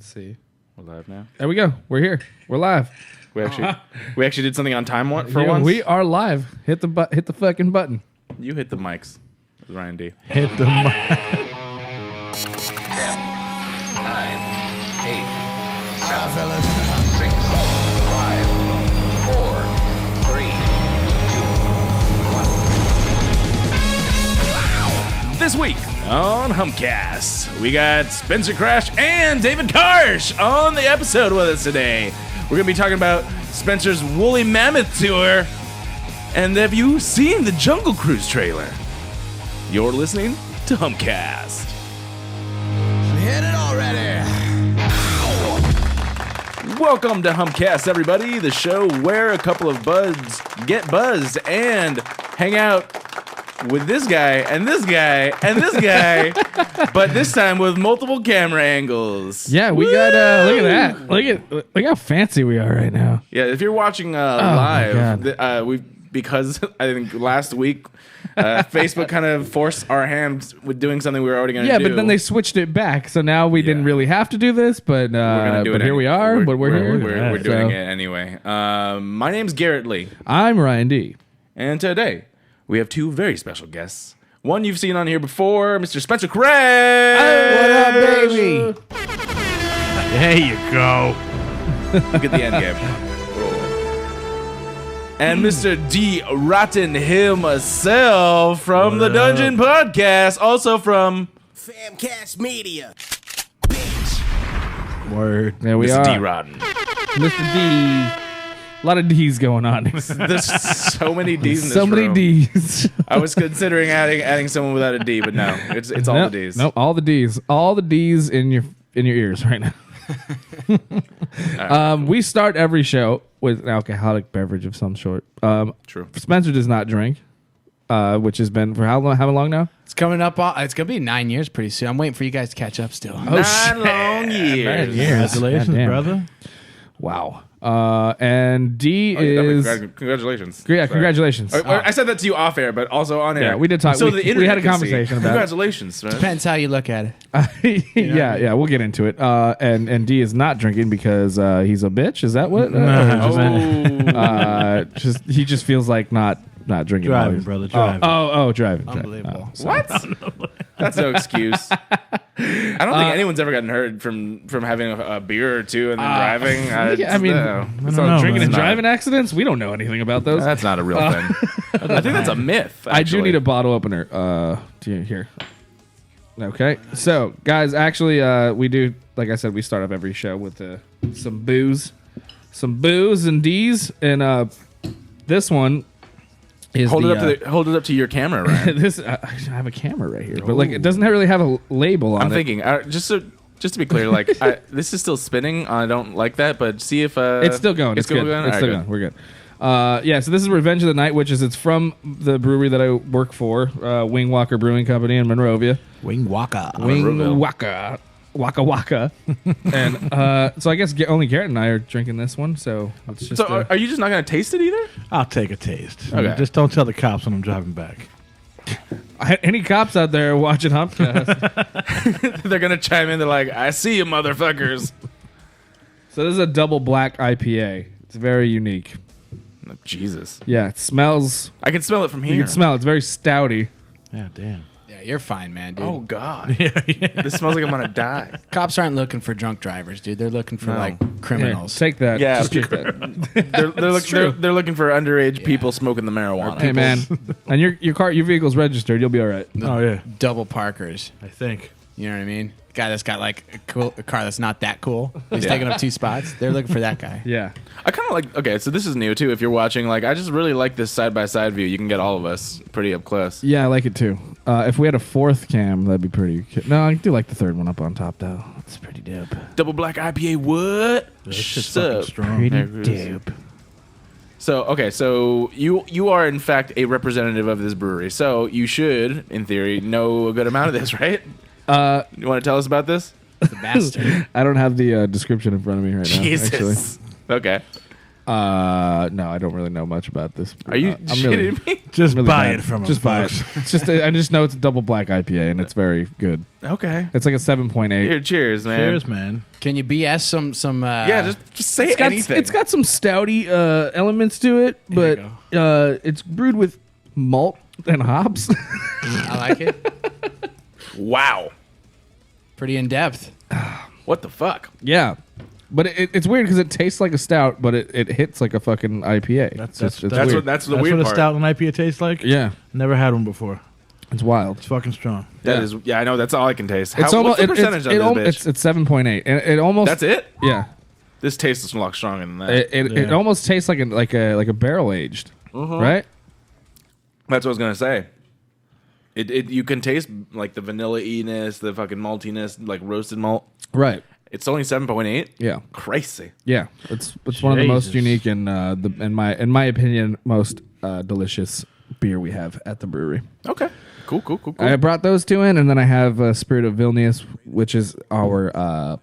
Let's see. We're live now. There we go. We're here. We're live. We actually did something on time for once. We are live. Hit the fucking button. You hit the mics, Ryan D. Hit the mic. 10, 9, 8, 7, 6, 5, 4, 3, 2, 1. This week on Humpcast, we got Spencer Krasch and David Garrett on the episode with us today. We're going to be talking about Spencer's Woolly Mammoth Tour. And have you seen the Jungle Cruise trailer? You're listening to Humpcast. Hit it already. Welcome to Humpcast, everybody, the show where a couple of buds get buzzed and hang out with this guy and this guy and this guy, but this time with multiple camera angles. Yeah, we got. Look at that. Look how fancy we are right now. Yeah, if you're watching live, because I think last week Facebook kind of forced our hands with doing something we were already going to do. Yeah, but then they switched it back, so now we didn't really have to do this, but here we are. We're here. We're doing it anyway. My name's Garrett Lee. I'm Ryan D. And today, we have two very special guests. One you've seen on here before, Mr. Spencer Krasch. What up, baby? There you go. Look at the end game. And Mr. D. Rotten himself from the Dungeon Podcast, also from Humpcast Media. Word. There we Mr. are. D. Rotten. Mr. D. A lot of D's going on. There's so many D's in this So many room. D's. I was considering adding someone without a D, but no, it's all the D's. Nope, all the D's. All the D's in your ears right now. We start every show with an alcoholic beverage of some sort. True. Spencer does not drink, which has been for how long now? It's coming up. It's gonna be 9 years pretty soon. I'm waiting for you guys to catch up still. Oh, 9 long years. Congratulations, Goddamn. brother. Wow. And D is Congratulations. yeah, congratulations. I said that to you off air, but also on air. Yeah, we did talk. So we, the we internet had a can see. conversation about it. Congratulations, man. Depends how you look at it. Yeah, we'll get into it. And D is not drinking because he's a bitch. Is that what? He just feels like not drinking. Driving, brother. Driving. Driving. Unbelievable. What? That's no excuse. I don't think anyone's ever gotten hurt from having a beer or two and then driving. Drinking and driving accidents. We don't know anything about those. That's not a real thing. I think that's a myth. I do actually. need a bottle opener. Here. Okay, so guys, actually, we do. Like I said, we start off every show with some booze and D's, and this one. Hold it up to your camera, Ryan. I have a camera right here, but like it doesn't really have a label on it. I'm thinking just to be clear, like this is still spinning. I don't like that, but see if it's still going. It's good. It's still going. We're good. So this is Revenge of the Night, which it's from the brewery that I work for, Wing Walker Brewing Company in Monrovia. Wing Waka. Wing Waka. Waka Waka. And so I guess only Garrett and I are drinking this one. So it's just. So are you just not going to taste it either? I'll take a taste. Okay. Just don't tell the cops when I'm driving back. Any cops out there watching Humpcast? They're going to chime in. They're like, I see you, motherfuckers. So this is a double black IPA. It's very unique. Oh, Jesus. Yeah, it smells. I can smell it from here. You can smell it. It's very stouty. Yeah, damn. Yeah, you're fine, man, dude. Oh, God. This smells like I'm going to die. Cops aren't looking for drunk drivers, dude. They're looking for like criminals. Here, take that. Yeah. Just take that. They're looking for underage people smoking the marijuana. Hey, man. And your vehicle's registered. You'll be all right. Oh, yeah. Double parkers. I think. You know what I mean? Guy that's got like a car that's not that cool. He's taking up 2 spots. They're looking for that guy. Yeah. I kind of like, okay, so this is new too. If you're watching, like, I just really like this side-by-side view. You can get all of us pretty up close. Yeah, I like it too. If we had a fourth cam, that'd be pretty. No, I do like the third one up on top though. It's pretty dope. Double black IPA, what? It's just fucking strong. Pretty dope. So, okay, so you are in fact a representative of this brewery. So you should, in theory, know a good amount of this, right? You want to tell us about this? The bastard. I don't have the description in front of me right now. Jesus. Actually. Okay. No, I don't really know much about this. Are you I'm shitting me? Just really buy bad. it from him. Just buy it. folks. It's just I just know it's a double black IPA and it's very good. Okay. It's like a 7.8. Here, cheers, man. Cheers, man. Can you BS some? Yeah, just say anything. It's got some stouty elements to it, but it's brewed with malt and hops. I like it. Wow. Pretty in depth. What the fuck? Yeah. But it's weird because it tastes like a stout, but it hits like a fucking IPA. That's That's weird. that's the That's weird what a part. stout and IPA tastes like. Yeah, Never had one before. it's wild. It's fucking strong. That is, I know. That's all I can taste. It's almost what's the percentage on this bitch? it's 7.8, and it almost That's it. Yeah, This tastes a lot stronger than that. it Yeah. almost tastes like a barrel aged, right? That's what I was gonna say. It you can taste like the vanilla-iness, the fucking maltiness, like roasted malt. Right. It's only 7.8. Yeah. Crazy. Yeah. It's one of the most Jesus. unique and in my opinion most delicious beer we have at the brewery. Okay. Cool. I brought those two in, and then I have Spirit of Vilnius, which is our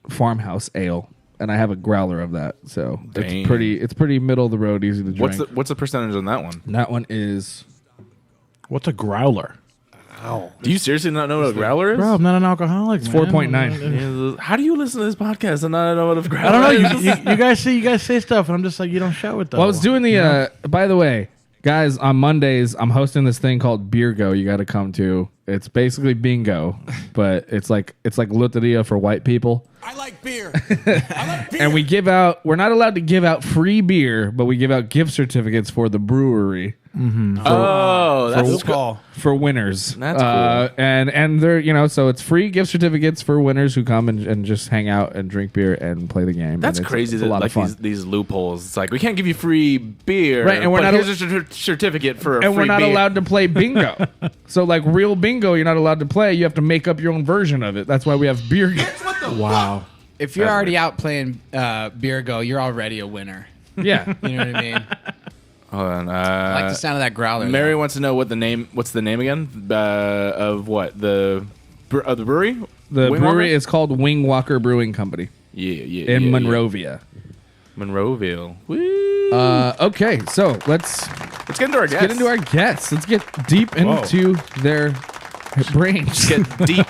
farmhouse ale, and I have a growler of that. So Dang. it's pretty middle of the road, easy to drink. What's the percentage on that one? That one is What's a growler? Do you seriously not know what a growler is? Bro, I'm not an alcoholic. man. 4.9. How do you listen to this podcast and not know what a growler I don't know. is? You guys say stuff, and I'm just like, you don't shout it though. Well, I was doing the. By the way, guys, on Mondays I'm hosting this thing called Beer Go. You got to come to. It's basically bingo, but it's like loteria for white people. I like beer. I like beer. And we're not allowed to give out free beer, but we give out gift certificates for the brewery Oh, that's cool. for winners. That's cool. And they're, so it's free gift certificates for winners who come and just hang out and drink beer and play the game. That's And crazy. It's a That lot like of fun. these loopholes. It's like we can't give you free beer, Right, and we're but not here's a certificate for a and free we're not beer. allowed to play bingo. So like real bingo, you're not allowed to play. You have to make up your own version of it. That's why we have beer. Wow. If you're already out playing beer go, you're already a winner. Yeah. You know what I mean? Hold on. I like the sound of that growler. Mary though. wants to know what's the name again of what the brewery? The Wing brewery Walker? is called Wing Walker Brewing Company yeah in yeah. Monrovia. Monroeville. Woo. Okay, so let's Let's get into our guests. get into our guests. Let's get deep into their brains. Get deep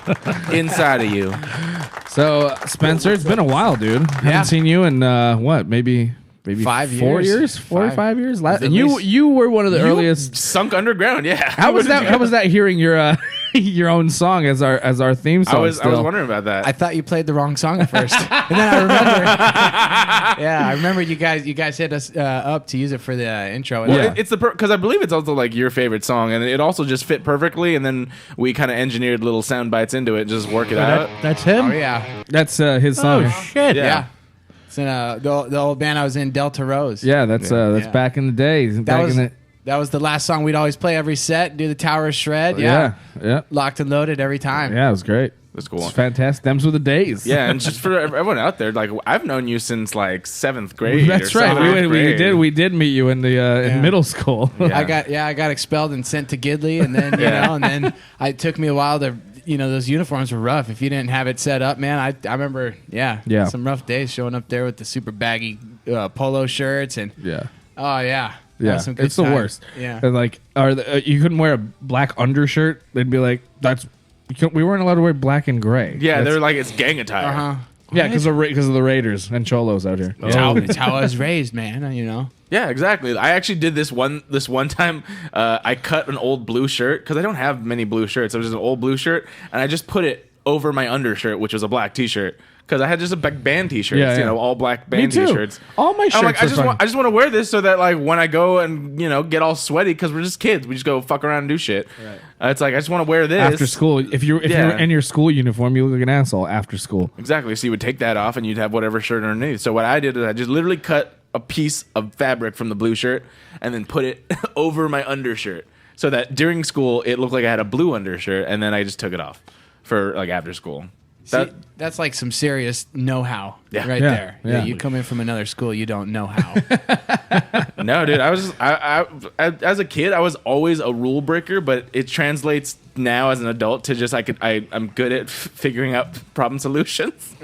inside of you. So Spencer, it's been a while, dude. Haven't seen you in maybe 5 4 years. years, 4 or 5 years. And At you least- you were one of the earliest. Sunk underground. Yeah. How was that? How was that hearing your your own song as our theme song? I was still? wondering about that. I thought you played the wrong song at first, and then I remember. Yeah, I remember you guys hit us up to use it for the intro. And Well, Yeah. it's because I believe it's also like your favorite song, and it also just fit perfectly. And then we kind of engineered little sound bites into it, just work it out. That's him. Oh yeah, That's his song. Oh shit. yeah. It's in the old band I was in, Delta Rose. Yeah, that's Yeah. back in the days. That was the last song we'd always play every set. Do the Tower Shred. Yeah. yeah, Locked and loaded every time. yeah. It was great. That's cool. It's fantastic. Them's were the days. Yeah, and just for everyone out there, like I've known you since like 7th grade. That's or right. seventh grade. We did meet you in the in middle school. Yeah. I got expelled and sent to Gidley, and then and then it took me a while to. Those uniforms were rough. If you didn't have it set up, man, I remember, Yeah. some rough days showing up there with the super baggy polo shirts and Yeah. oh yeah, That Yeah, was some good it's the times. worst. Yeah, And like, you couldn't wear a black undershirt. They'd be like, we weren't allowed to wear black and gray. Yeah, they're like it's gang attire. Yeah, because of the Raiders and Cholos out here. It's how I was raised, man. Yeah, exactly. I actually did this one time. I cut an old blue shirt because I don't have many blue shirts. It was just an old blue shirt, and I just put it over my undershirt, which was a black T-shirt. Because I had just a band T-shirts, Yeah. all black band too. T-shirts. All my I'm shirts like, are I just want to wear this so that like when I go and get all sweaty because we're just kids, we just go fuck around and do shit. Right. It's like I just want to wear this After school, if you're Yeah. in your school uniform, you look like an asshole after school. Exactly. So you would take that off and you'd have whatever shirt underneath. So what I did is I just literally cut a piece of fabric from the blue shirt and then put it over my undershirt so that during school it looked like I had a blue undershirt, and then I just took it off for like after school. See, that's like some serious know-how Yeah. right Yeah, there. yeah. You come in from another school, you don't know how. No, dude. I as a kid, I was always a rule breaker, but it translates now as an adult to just I'm good at figuring out problem solutions.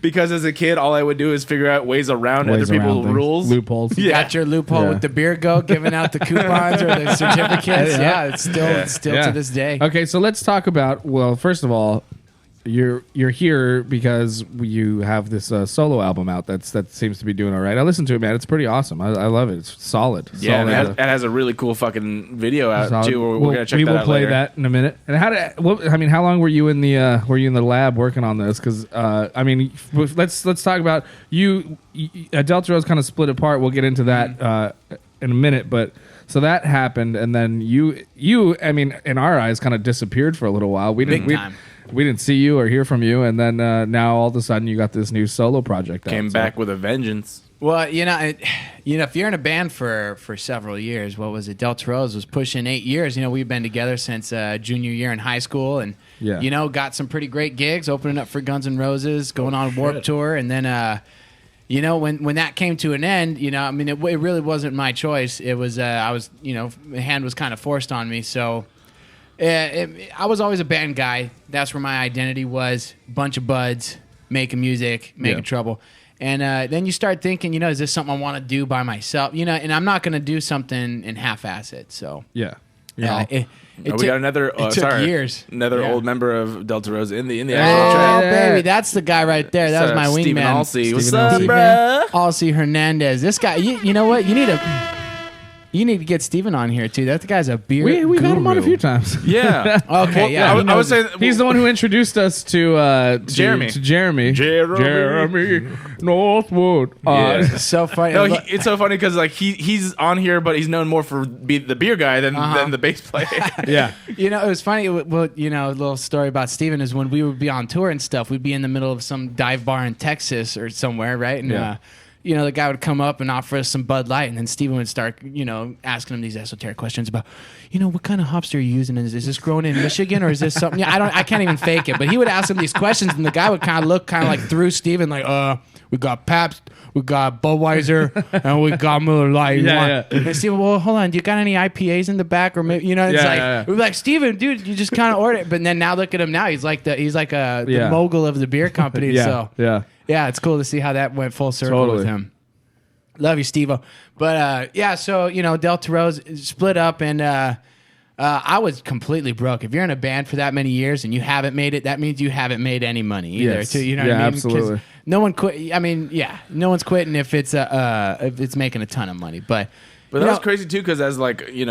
Because as a kid, all I would do is figure out ways around other people's rules, loopholes. Yeah. Got your loophole with the beer go, giving out the coupons or the certificates. Yeah, it's still to this day. Okay, so let's talk about. Well, first of all, you're here because you have this solo album out that seems to be doing all right. I listened to it, man. It's pretty awesome. I love it. It's solid. Yeah, solid. it has a really cool fucking video out Solid. too. We're gonna check that out. We will play later. that in a minute. And how long were you in the lab working on this? Because let's talk about you. Delta Rose kind of split apart. We'll get into that in a minute, but. So that happened, and then you, in our eyes, kind of disappeared for a little while. We didn't see you or hear from you, and then now all of a sudden you got this new solo project. Came back with a vengeance. Well, if you're in a band for several years, what was it? Delta Rose was pushing 8 years. We've been together since junior year in high school, and got some pretty great gigs, opening up for Guns N' Roses, going on Warped Tour, and then. When that came to an end, it really wasn't my choice. It was, the hand was kind of forced on me. So I was always a band guy. That's where my identity was. Bunch of buds, making music, making trouble. And then you start thinking, is this something I want to do by myself? And I'm not going to do something and half-ass it. So yeah. We got another. It took years. Another old member of Delta Rose in the actual Oh, track. baby, that's the guy right there. That was my wingman. Steven Alsey. What's Steven up, Alsey. bruh? Alsey Hernandez. This guy, you know what? You need to get Steven on here too. That guy's a beer. We've had him on a few times. Yeah. Okay, yeah. I would say He's the one who introduced us to Jeremy. Jeremy Northwood. So funny. No, it's so funny because he's on here, but he's known more for the beer guy than the bass player. Yeah. It was funny. Well, a little story about Steven is when we would be on tour and stuff, we'd be in the middle of some dive bar in Texas or somewhere, right? And the guy would come up and offer us some Bud Light, and then Steven would start, asking him these esoteric questions about, what kind of hops are you using? Is this grown in Michigan or is this something? I can't even fake it. But he would ask him these questions, and the guy would kind of look like through Steven, like, we got Pabst, we got Budweiser, and we got Miller Lite. And Steven, well, hold on, do you got any IPAs in the back, or maybe we'd be like, Steven, dude, you just kind of order it. But then now look at him now, he's like the mogul of the beer company. Yeah, it's cool to see how that went full circle with him. Love you, Steve-O. But, so, Delta Rose split up, and I was completely broke. If you're in a band for that many years and you haven't made it, that means you haven't made any money either. Yes. Too, you know what I mean? Absolutely. No one quit. No one's quitting if it's making a ton of money. But that was crazy too, because as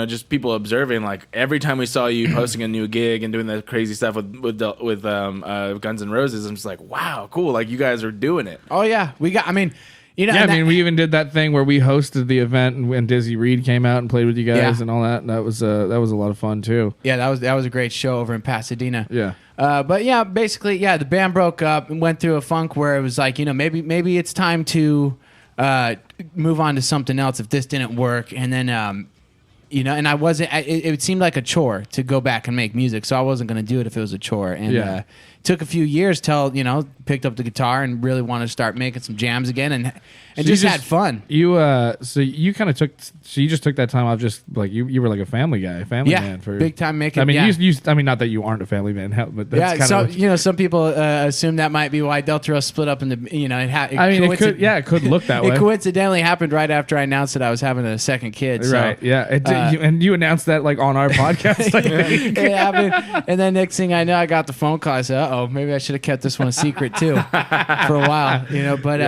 just people observing, every time we saw you posting a new gig and doing that crazy stuff with Guns N' Roses, I'm just like, wow, cool. You guys are doing it. Oh yeah, we got. We even did that thing where we hosted the event, and when Dizzy Reed came out and played with you guys and all that. And that was a lot of fun too. Yeah, that was a great show over in Pasadena. Yeah. But basically, the band broke up and went through a funk where it was like, maybe it's time to move on to something else if this didn't work. And then, and I wasn't. It seemed like a chore to go back and make music, so I wasn't going to do it if it was a chore. And took a few years till picked up the guitar and really wanted to start making some jams again, and just had fun. You you just took that time off, just like you were like a family man for big time making. you not that you aren't a family man, but that's some people assume that might be why Delta Rose split up in the it could look that way. It coincidentally happened right after I announced that I was having a second kid. So, right? Yeah. And you announced that on our podcast. It happened, and then next thing I know, I got the phone call. I said, "Uh-oh, maybe I should have kept this one a secret too for a while." But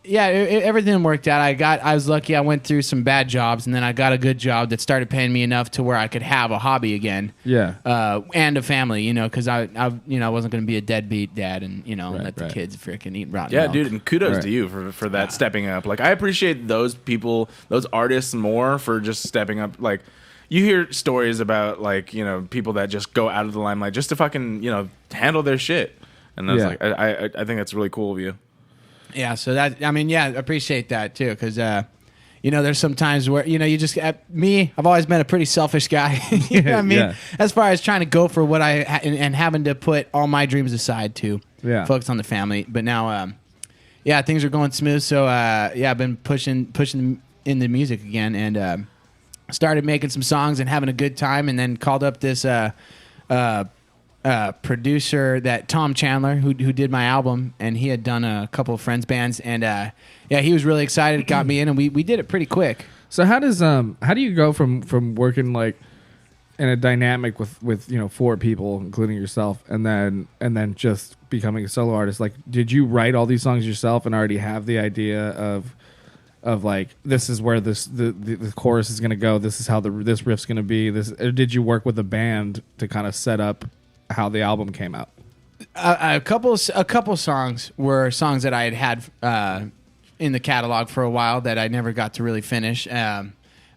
everything worked out. I was lucky. I went through some bad jobs, and then I got a good job that started paying me enough to where I could have a hobby again. Yeah. And a family, because I wasn't going to be a deadbeat dad and let the kids freaking eat rotten milk. Dude, and kudos to you for that stepping up. I appreciate those people, those artists more for just stepping up. You hear stories about people that just go out of the limelight just to fucking handle their shit, and that's I think that's really cool of you. Yeah, so I appreciate that too, because there's some times where you just me. I've always been a pretty selfish guy. You know what I mean? Yeah. As far as trying to go for what and having to put all my dreams aside to focus on the family. But now, yeah, things are going smooth. So I've been pushing in the music again, and started making some songs and having a good time, and then called up this producer, that Tom Chandler, who did my album, and he had done a couple of friends bands, and he was really excited, got me in, and we did it pretty quick. So how do you go from working like in a dynamic with 4 people, including yourself, and then just becoming a solo artist? Like, did you write all these songs yourself and already have the idea of like, this is where the chorus is going to go, this is how this riff's going to be, this, or did you work with a band to kind of set up how the album came out? A couple songs were songs that I had in the catalog for a while that I never got to really finish.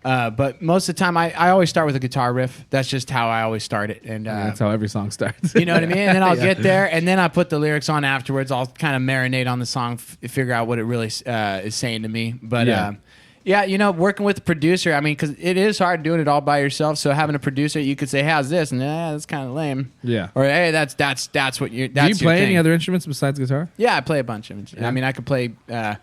But most of the time, I always start with a guitar riff. That's just how I always start it. And that's how every song starts. You know what I mean? And then I'll get there, and then I put the lyrics on afterwards. I'll kind of marinate on the song, figure out what it really is saying to me. But working with a producer, I mean, because it is hard doing it all by yourself. So having a producer, you could say, "How's this?" and that's kind of lame. Yeah. Or hey, that's what you're. That's Do you play your any thing. other instruments besides guitar? Yeah, I play a bunch of instruments. I mean, I could play a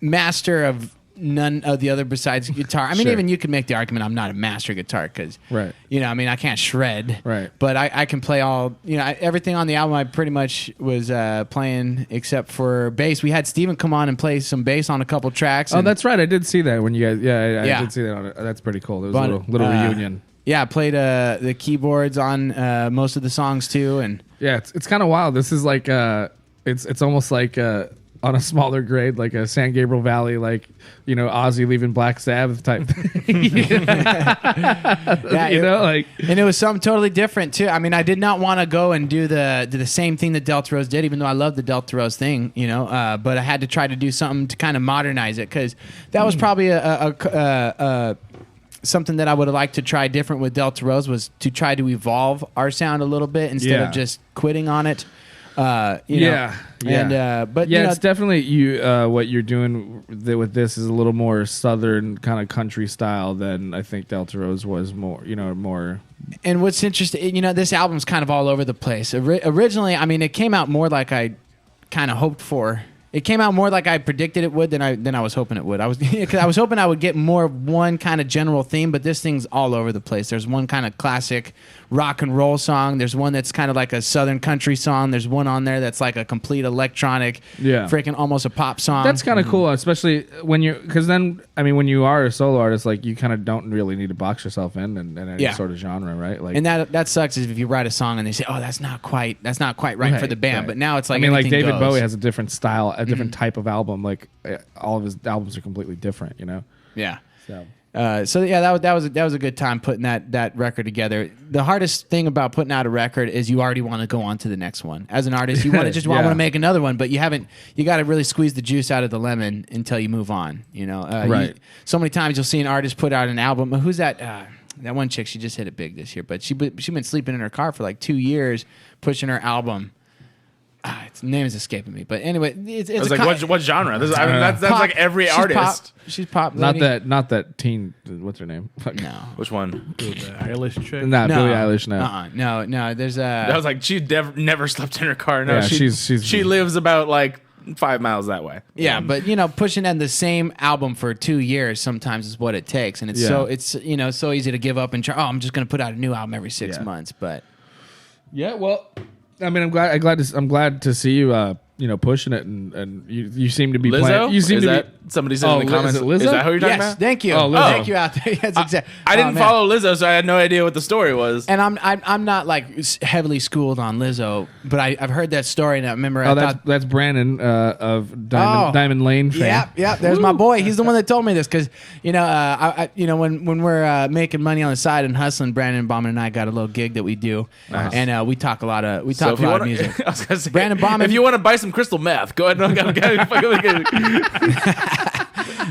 master of none of the other besides guitar. I mean, Sure. even you could make the argument I'm not a master guitar because, Right. I mean, I can't shred. Right. But I can play all, everything on the album I pretty much was playing except for bass. We had Steven come on and play some bass on a couple tracks. Oh, and, that's right. I did see that when you guys. I Yeah. did see that on it. That's pretty cool. It was But, a little reunion. Yeah, I played the keyboards on most of the songs too. And Yeah, it's kind of wild. This is like it's almost like on a smaller grade, like a San Gabriel Valley, like Ozzy leaving Black Sabbath type thing. Yeah, and it was something totally different too. I mean, I did not want to go and do the same thing that Delta Rose did, even though I love the Delta Rose thing, but I had to try to do something to kind of modernize it because that was probably a something that I would have liked to try different with Delta Rose, was to try to evolve our sound a little bit instead Yeah. of just quitting on it. Yeah. And but Yeah, it's definitely what you're doing with this is a little more southern kind of country style than I think Delta Rose was more. More. And what's interesting, this album's kind of all over the place. Originally, I mean, it came out more like I kind of hoped for. It came out more like I predicted it would than I was hoping it would. I was hoping I would get more of one kind of general theme, but this thing's all over the place. There's one kind of classic rock and roll song. There's one that's kind of like a southern country song. There's one on there that's like a complete electronic, freaking almost a pop song. That's kind of cool, especially when because then, I mean, when you are a solo artist, like you kind of don't really need to box yourself in any sort of genre, right? Like, and that sucks is if you write a song and they say, "Oh, that's not quite right for the band." Right. But now it's like, I mean, like anything David goes. Bowie has a different style, a different type of album. Like all of his albums are completely different, Yeah. So That was a good time putting that record together. The hardest thing about putting out a record is you already want to go on to the next one. As an artist, you want to just want to make another one, but you got to really squeeze the juice out of the lemon until you move on. Right. So many times you'll see an artist put out an album. Who's that? That one chick, she just hit it big this year, but she been sleeping in her car for like 2 years pushing her album. Its name is escaping me, but anyway, it's I was like, what genre? That's pop. like every She's artist. Pop. She's pop. not lady. that teen. What's her name? Fuck. No. Which one? The Eilish chick. Nah, No. Billie Eilish. No. No. There's a. I was like, she never slept in her car. No, Yeah, she she's lives about like 5 miles that way. Yeah, but pushing in the same album for 2 years sometimes is what it takes, and it's so easy to give up and try. Oh, I'm just going to put out a new album every 6 months, but Yeah, well, I mean, I'm glad to see you, pushing it, and you seem to be Lizzo? playing. You seem is to that be. somebody said in the Is comments? it Lizzo? Is that who you're talking yes, about? thank you, Oh, Lizzo. thank you out there. That's exactly. I didn't follow Lizzo, so I had no idea what the story was. And I'm not like heavily schooled on Lizzo, but I've heard that story, and I remember. Oh, that's Brandon of Diamond Lane fame. Yeah. There's my boy. He's the one that told me this because when we're making money on the side and hustling, Brandon Bauman and I got a little gig that we do, and we talk a lot of music. I was gonna say, Brandon Bauman. if you want to buy some crystal meth, go ahead and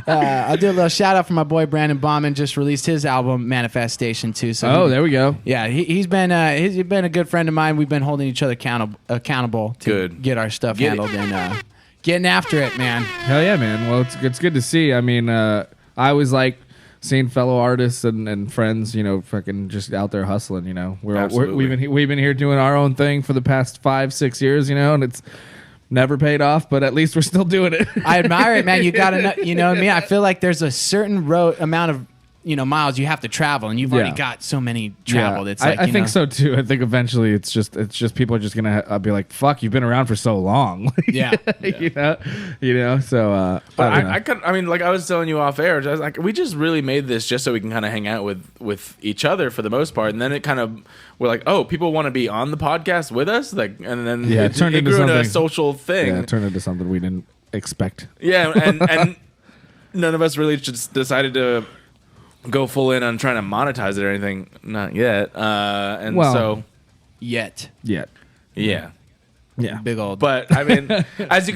I'll do a little shout out for my boy Brandon Bauman. Just released his album Manifestation too. So There we go. yeah, he's been a good friend of mine. We've been holding each other accountable to get our stuff handled and getting after it, man. Hell yeah, man. Well, it's good to see. I mean, I always like seeing fellow artists and friends, fucking just out there hustling. We've been here doing our own thing for the past 5-6 years, and never paid off, but at least we're still doing it. I admire it, man. You gotta know, you know what I mean? I feel like there's a certain amount of miles you have to travel, and you've already got so many traveled. It's like, I think so too. I think eventually it's just people are just gonna be like, "Fuck, you've been around for so long." Yeah. you know. So, But I mean, like I was telling you off air, just like we just really made this just so we can kind of hang out with each other for the most part, and then it kind of we're like, oh, people want to be on the podcast with us, like, and then it turned into grew into a something. social thing. Yeah, it turned into something we didn't expect. Yeah, and none of us really just decided to go full in on trying to monetize it or anything. Not yet. And Well, so Yet. Yeah. Yeah. Big old. But I mean, as you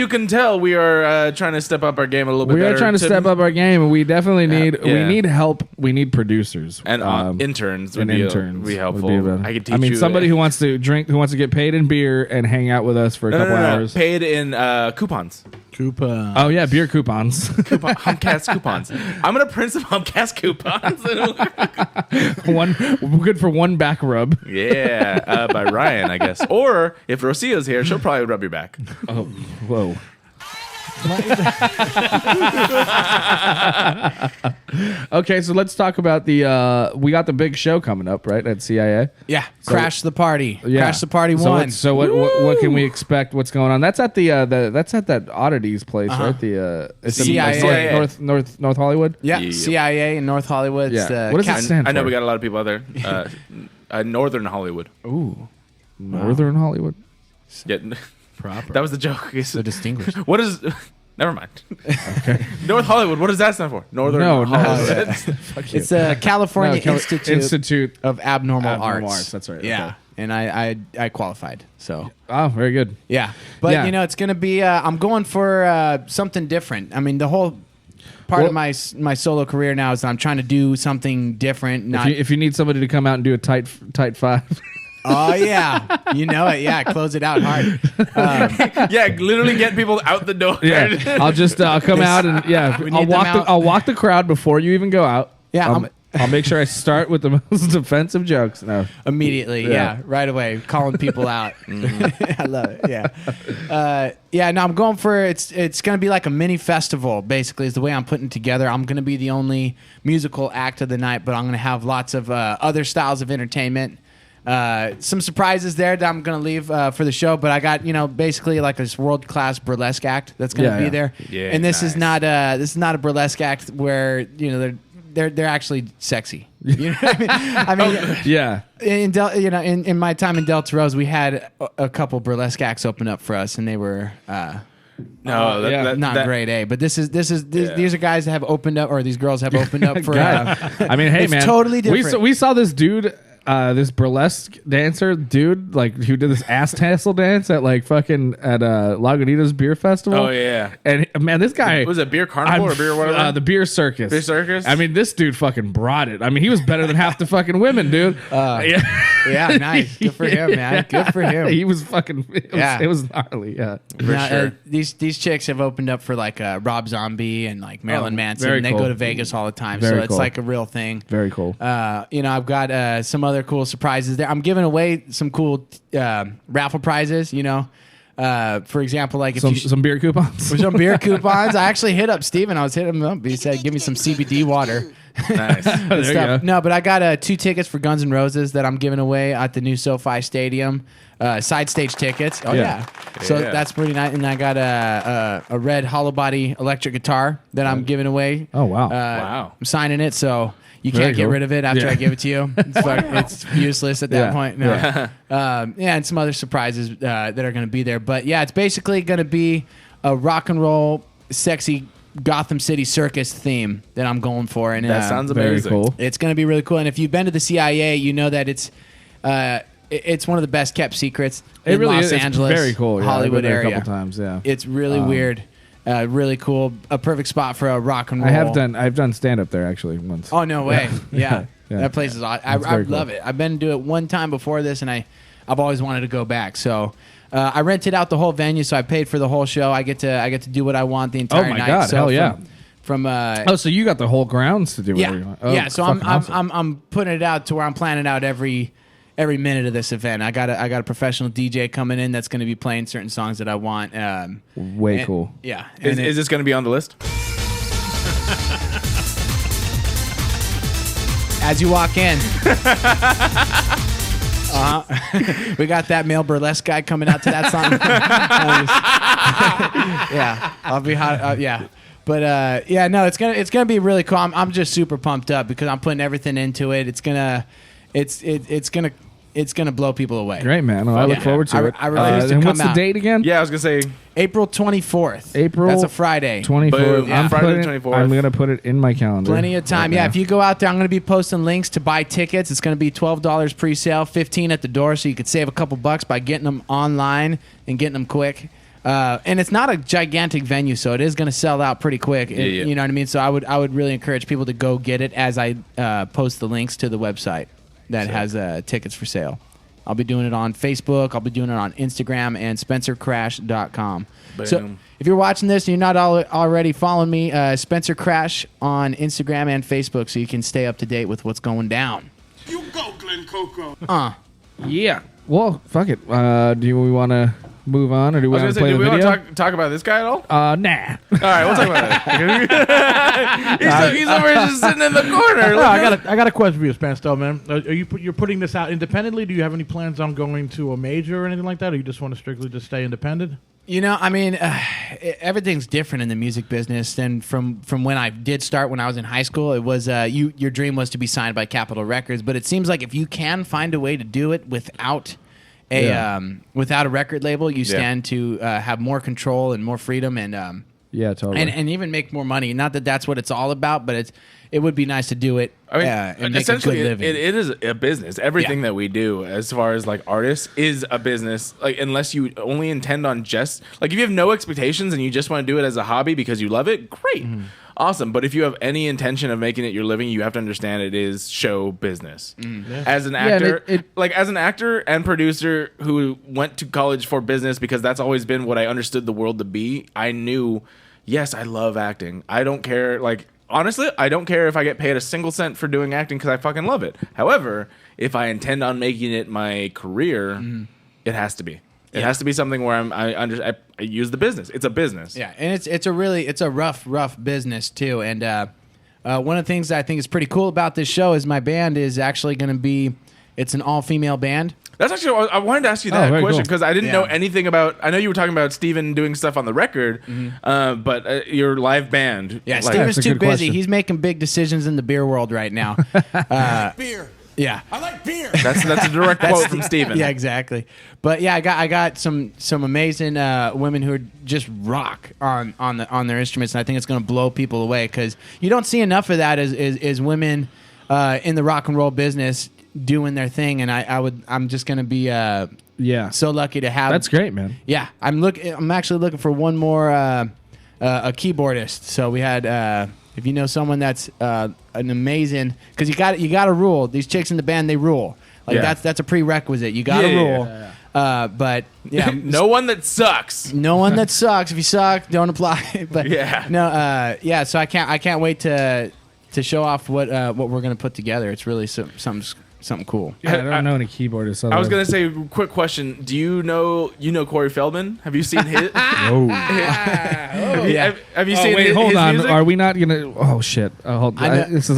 can tell, we are trying to step up our game a little bit. We better are trying to step up our game, and we definitely need we need help. We need producers and interns. Would and be interns would be would helpful. be about- I could teach you. somebody who wants to drink, who wants to get paid in beer and hang out with us for a couple hours. Paid in coupons. Koopa. Oh yeah, beer coupons. Humpcast coupons. I'm gonna print some Humpcast coupons. One good for one back rub. Yeah, by Ryan, I guess. Or if Rosia's here, she'll probably rub your back. Oh, whoa. Okay, so let's talk about we got the big show coming up, right, at CIA. Yeah. Crash the Party. Yeah. Crash the Party So 1. what can we expect? What's going on? That's at that's at that Oddities place, right? It's in CIA. North Hollywood. Yeah. Yep. CIA in North Hollywood. It's Yeah. the What does that stand for? I know we got a lot of people out there. Northern Hollywood. Ooh. Northern Hollywood. Yeah, Proper. that was the joke. So distinguished. What is? Never mind. Okay. North Hollywood. What does that stand for? Northern Hollywood. It's the California Institute of Abnormal Abnormal Arts. That's right. Yeah. Okay. And I qualified. So Oh, very good. yeah. But Yeah. it's gonna be I'm going for something different. I mean, the whole part of my solo career now is that I'm trying to do something different. Not If you need somebody to come out and do a tight five. oh yeah, you know it. Yeah, close it out hard. Yeah, literally get people out the door. Yeah, I'll come out and I'll walk the crowd before you even go out. Yeah, I'll make sure I start with the most offensive jokes. No, immediately. Yeah, right away, calling people out. I love it. Yeah, no, I'm going for it's going to be like a mini festival. Basically, is the way I'm putting it together. I'm going to be the only musical act of the night, but I'm going to have lots of other styles of entertainment. Some surprises there that I'm gonna leave for the show, but I got basically like this world class burlesque act that's gonna be there. Yeah, and this is nice. not a burlesque act where they're actually sexy. You know what I mean? yeah, In my time in Delta Rose, we had a couple burlesque acts open up for us, and they were not grade A. But these are guys that have opened up, or these girls have opened up for. I mean, hey it's man, totally different. We saw this dude. This burlesque dancer dude, like who did this ass tassel dance at Lagunitas Beer Festival. Oh yeah, and man, this guy was it beer carnival or beer whatever? The beer circus. Beer circus. I mean, this dude fucking brought it. I mean, he was better than half the fucking women, dude. Yeah, nice. Good for him, man. Good for him. He was fucking. It was gnarly. Yeah, for sure. These chicks have opened up for like Rob Zombie and like Marilyn Manson. Very And they cool. go to Vegas all the time, Very so it's cool. like a real thing. very cool. I've got some other cool surprises there. I'm giving away some cool raffle prizes. For example, like if Some beer coupons. some beer coupons. I actually hit up Steven. I was hitting him up. He said, "Give me some CBD water." Nice. There you go. No, but I got 2 tickets for Guns N' Roses that I'm giving away at the new SoFi Stadium. Side stage tickets. Oh Yeah. So Yeah. that's pretty nice. And I got a red hollow body electric guitar that I'm giving away. Oh wow. Wow. I'm signing it, so you Very can't get cool. rid of it after Yeah. I give it to you. It's useless at that Yeah. point. No. And some other surprises that are going to be there. But yeah, it's basically going to be a rock and roll, sexy Gotham City circus theme that I'm going for. And That sounds very amazing. cool. it's going to be really cool. And if you've been to the CIA, you know that it's one of the best kept secrets It in really Los is. It's Angeles, very cool. Yeah, I've Hollywood been there area. a couple times. Yeah, It's really weird, really cool. A perfect spot for a rock and roll. I've done stand up there actually once. Oh no way! Yeah, Yeah. that place is awesome. I very love cool. it. I've been to it one time before this, and I've always wanted to go back. So I rented out the whole venue, so I paid for the whole show. I get to do what I want the entire my night. God, So hell yeah. From Oh, so you got the whole grounds to do whatever you yeah, want. Oh, yeah. So fucking awesome. I'm putting it out to where I'm planning out every every minute of this event. I got a professional DJ coming in that's going to be playing certain songs that I want. Way cool. Yeah. Is this going to be on the list? As you walk in, we got that male burlesque guy coming out to that song. Yeah, I'll be hot. Yeah, but yeah, no, it's gonna be really cool. I'm just super pumped up because I'm putting everything into it. It's gonna blow people away. Great, man. Well, I look forward to it. I refuse to and come what's the out. date again? Yeah, I was going to say April 24th. April. That's a Friday. 24th. Boom. Yeah. Friday the 24th. I'm going to put it in my calendar. Plenty of time. right Yeah, now. if you go out there, I'm going to be posting links to buy tickets. It's going to be $12 pre-sale, $15 at the door, so you could save a couple bucks by getting them online and getting them quick. And it's not a gigantic venue, so it is going to sell out pretty quick. Yeah. You know what I mean? So I would really encourage people to go get it as I post the links to the website that has tickets for sale. I'll be doing it on Facebook. I'll be doing it on Instagram and SpencerCrash.com. So if you're watching this and you're not already following me, Spencer Krasch on Instagram and Facebook, so you can stay up to date with what's going down. You go, Glen Coco. Yeah. Well, fuck it. Do we want to move on, or do we I want was to going play to say, do the we video? want to talk about this guy at all? Nah. All right, we'll talk about that. he's over here just sitting in the corner. No, I got a question for you, Spence, though, man. You're putting this out independently? Do you have any plans on going to a major or anything like that, or you just want to strictly just stay independent? You know, I mean, everything's different in the music business than from when I did start when I was in high school. It was your dream was to be signed by Capitol Records, but it seems like if you can find a way to do it without a record label, you stand to have more control and more freedom and Yeah, totally. and even make more money. Not that that's what it's all about, but it would be nice to do it. I mean, and make a good essentially, living. it is a business. Everything that we do, as far as like artists, is a business. Like, unless you only intend on just like if you have no expectations and you just want to do it as a hobby because you love it, great, awesome. But if you have any intention of making it your living, you have to understand it is show business. As an actor, as an actor and producer who went to college for business because that's always been what I understood the world to be. I knew, yes, I love acting. I don't care, like. Honestly, I don't care if I get paid a single cent for doing acting because I fucking love it. However, if I intend on making it my career, it has to be. It has to be something where I use the business. It's a business. Yeah, and it's a rough business too. And one of the things that I think is pretty cool about this show is my band is actually going to be. It's an all-female band. That's actually, I wanted to ask you that very question cool. because I didn't know anything about. I know you were talking about Steven doing stuff on the record, but your live band. Yeah, like, Steven's that's a too good busy. question. He's making big decisions in the beer world right now. Beer. Yeah. I like beer. That's a direct quote from Steven. Yeah, exactly. But yeah, I got some amazing women who are just rock on their instruments, and I think it's going to blow people away because you don't see enough of that as women in the rock and roll business doing their thing, and I'm just going to be so lucky to have. That's great, man. Yeah, I'm actually looking for one more a keyboardist. So we had if you know someone that's an amazing, because you got to rule. These chicks in the band, they rule. Like that's a prerequisite. You got to rule. But yeah, no one that sucks. no one that sucks. If you suck, don't apply. But Yeah. no, yeah. So I can't wait to show off what we're gonna put together. It's really something cool. Yeah, I don't know any keyboardists. I was gonna say, quick question: do you know Corey Feldman? Have you seen his? Yeah. Have you seen? Wait, hold his on. music? Are we not gonna? Oh shit! Hold I know- on. This is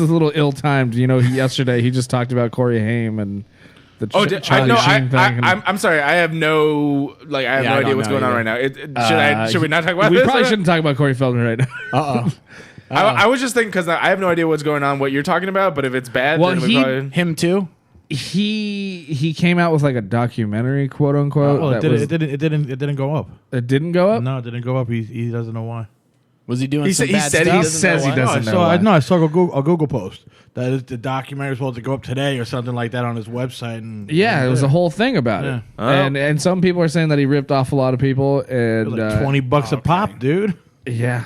a little ill-timed. You know, yesterday he just talked about Corey Haim and the Charlie Sheen thing. I'm sorry. I have no I have no I idea don't what's know going on either. right now. Should we not talk about we this? probably shouldn't talk about Corey Feldman right now. Uh-oh. I was just thinking because I have no idea what's going on, what you're talking about. But if it's bad, Well, then we probably... Him too. He came out with like a documentary, quote unquote. Oh, that it didn't go up. it didn't go up. No, it didn't go up. He doesn't know why. Was he doing He some said- he bad said he stuff? says he doesn't No, I saw a Google post that is the documentary was supposed to go up today or something like that on his website. And Yeah, it was a whole thing about Yeah. it, Oh. and some people are saying that he ripped off a lot of people, It and was like $20 a pop, dude. Yeah.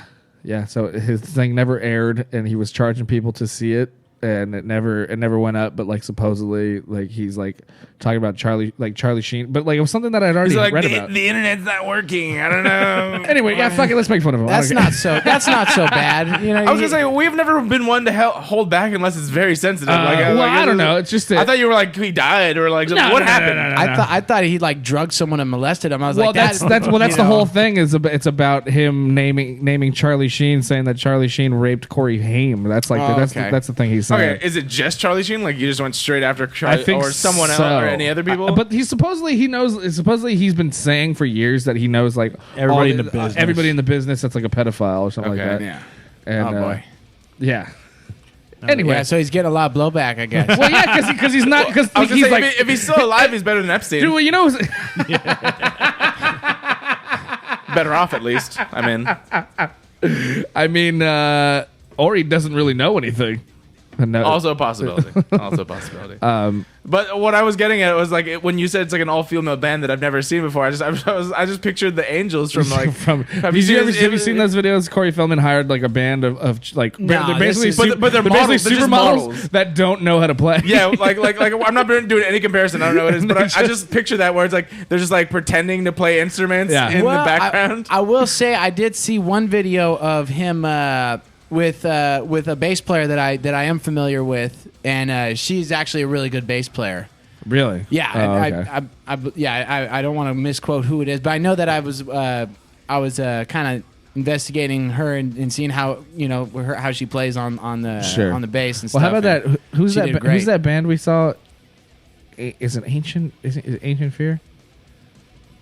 So his thing never aired, and he was charging people to see it. and it never went up. But like supposedly, like he's like talking about Charlie Sheen, but like it was something that I'd already He's like, read about. the internet's not working. I don't know. Anyway, yeah, fuck it. Let's make fun of him. That's not so bad. You know, I was gonna say we've never been one to hold back unless it's very sensitive. I don't know. It's just I thought you were like he died or like what happened. I thought he like drugged someone and molested him. I was Well, like, that's the whole thing. It's about him naming Charlie Sheen, saying that Charlie Sheen raped Corey Haim. That's like that's the thing he's saying. Okay, is it just Charlie Sheen? Like you just went straight after Charlie, I think or someone so. else or any other people? But he supposedly he's been saying for years that he knows like Everybody in the business. everybody in the business that's like a pedophile or something like that. Yeah. And, Oh, boy. Yeah. Anyway, Yeah, so he's getting a lot of blowback, I guess. well, yeah, because he's not because I was gonna he's say, like if he's still alive, he's better than Epstein. dude, well, you know. Better off at least. I mean, or he doesn't really know anything. No. Also a possibility. But what I was getting at was like when you said it's like an all-female band that I've never seen before. I just pictured the Angels from like. Have you seen those videos? Corey Feldman hired like a band of like they're basically but they're models. They're just models that don't know how to play. Yeah, like I'm not doing any comparison. I don't know what it is, but I just picture that where it's like they're just like pretending to play instruments in the background. I will say I did see one video of him with a bass player that I am familiar with, and she's actually a really good bass player. Really? Yeah. Oh, okay. I don't want to misquote who it is, but I know that I was kind of investigating her and seeing how how she plays on the bass and stuff. Well, how about that? Who's she that? did great. Who's that band we saw? Is it Ancient? Is it Ancient Fear?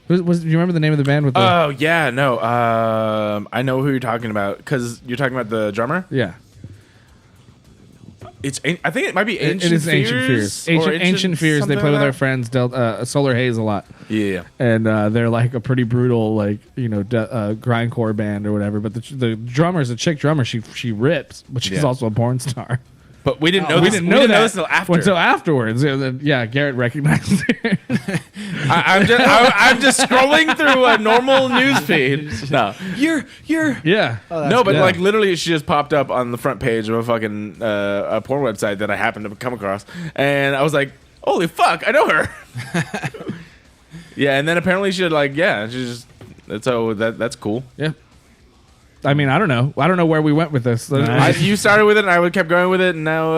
Do you remember the name of the band with the? Oh yeah, no. I know who you're talking about because you're talking about the drummer. Yeah. I think it might be Ancient It is Fears. Ancient Fears. They play with like their friends Solar Haze a lot. Yeah. And they're like a pretty brutal, like grindcore band or whatever. But the drummer's a chick drummer. She rips, but she's also a porn star. But we didn't know We this. didn't know that until after. Until afterwards. Yeah, Garrett recognized her. I'm just scrolling through a normal news feed. No, You're Yeah. no, but good. like literally, she just popped up on the front page of a fucking a porn website that I happened to come across, and I was like, "Holy fuck, I know her." Yeah, and then apparently she she's just that's cool. Yeah. I mean, I don't know. I don't know where we went with this. You started with it, and I kept going with it, and now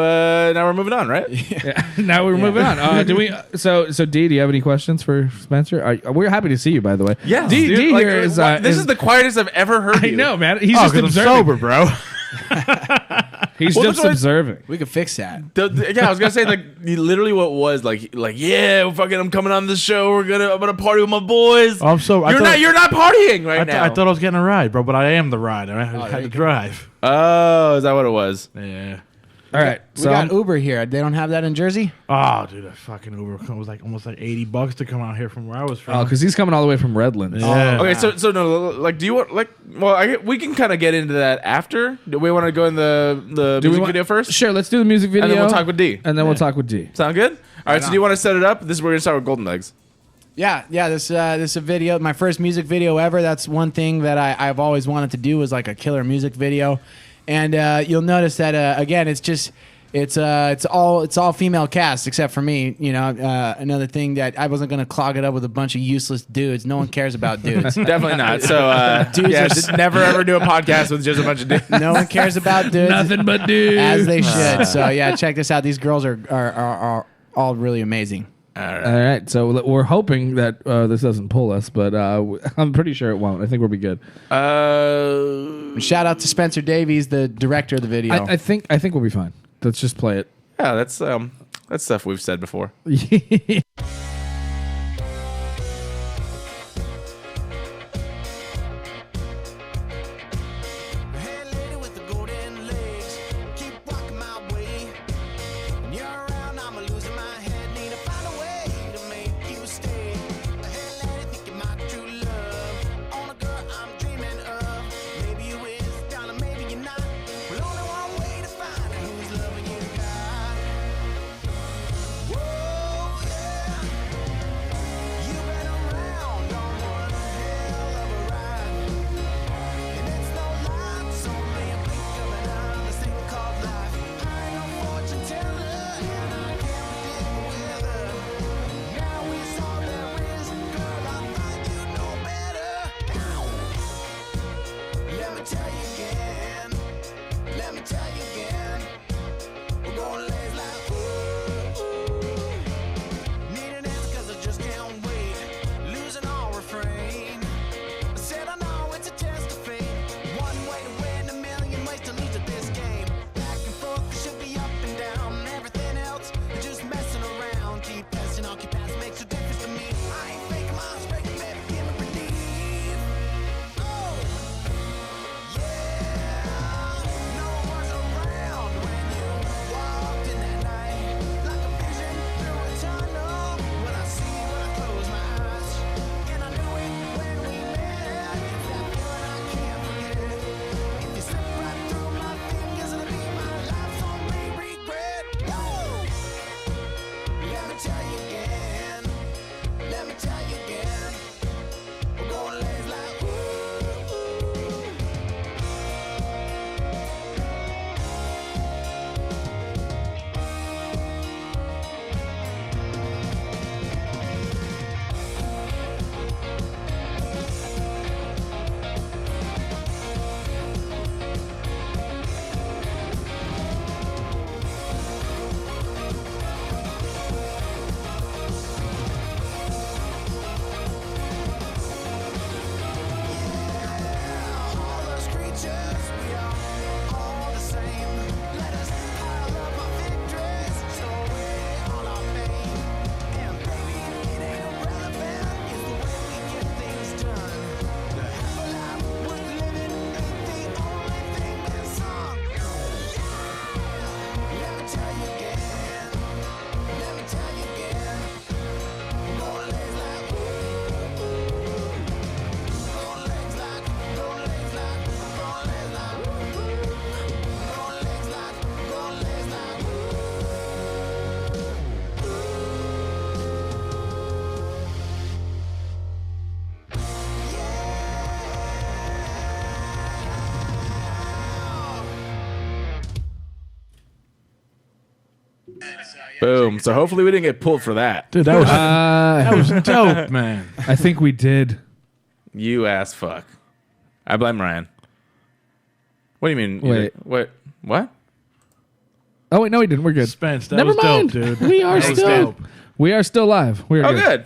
we're moving on, right? Yeah. Now we're moving on. Do we? So D, do you have any questions for Spencer? We're happy to see you, by the way. Yeah, D here is. This is the quietest I've ever heard. I you. know, man. He's just 'cause I'm observing. sober, bro. He's Well, just that's what- observing. we could fix that. Yeah, I was gonna say like literally what was like yeah, fucking I'm coming on this show. I'm gonna party with my boys. I'm so. You're not partying right now. I thought I was getting a ride, bro, but I am the ride. I had to drive. Oh, is that what it was? Yeah. All right. We got Uber here. They don't have that in Jersey. Oh, dude, that fucking Uber was like almost like $80 to come out here from where I was from. Oh, because he's coming all the way from Redlands. Yeah. Okay, so no, like, do you want like? Well, we can kind of get into that after. Do we want to go in the music video first? Sure. Let's do the music video, And then we'll talk with D. And then we'll talk with D. Sound good? All right. So do you want to set it up? We're gonna start with Golden Legs. Yeah. This is a video. My first music video ever. That's one thing that I've always wanted to do was like a killer music video, and you'll notice that again, it's all female cast except for me. You know, another thing that I wasn't gonna clog it up with a bunch of useless dudes. No one cares about dudes. Definitely not. So just never ever do a podcast with just a bunch of dudes. No one cares about dudes. Nothing but dudes. As they should. So yeah, check this out. These girls are all really amazing. All right. So we're hoping that this doesn't pull us, but I'm pretty sure it won't. I think we'll be good. Shout out to Spencer Davies, the director of the video. I think we'll be fine. Let's just play it. Yeah, that's stuff we've said before. Hey, lady with the golden legs, keep walking my way. When you're around, I'm losing my head. Need to find a way to make you stay. Hey, lady, think you're my true love. On a girl I'm dreaming of. Maybe you is, darling, maybe you're not. Well, only one way to find out who's loving you, God. Whoa, yeah. Boom. So hopefully we didn't get pulled for that. Dude, that was dope, man. I think we did. You ass fuck. I blame Ryan. What do you mean? Wait. What? Oh wait, no, we didn't. We're good. Spence, that Never was mind. dope, dude. We are That was still. dope. We are still live. We are Oh, good.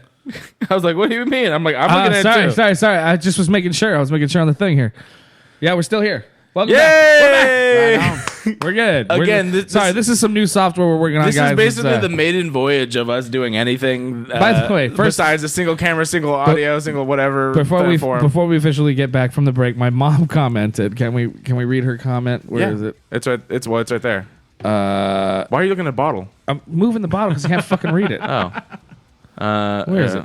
I was like, what do you mean? I'm looking at it too. Sorry. I just was making sure. I was making sure on the thing here. Yeah, we're still here. Welcome Yay! back. We're good. Again, this is some new software we're working on, This guys. is basically It's, the maiden voyage of us doing anything. By the way, first- besides a single camera, single audio, single whatever. before we officially get back from the break, my mom commented. Can we read her comment? Where is it? It's right. It's right there. Why are you looking at a bottle? I'm moving the bottle because I can't fucking read it. Oh, Where is it?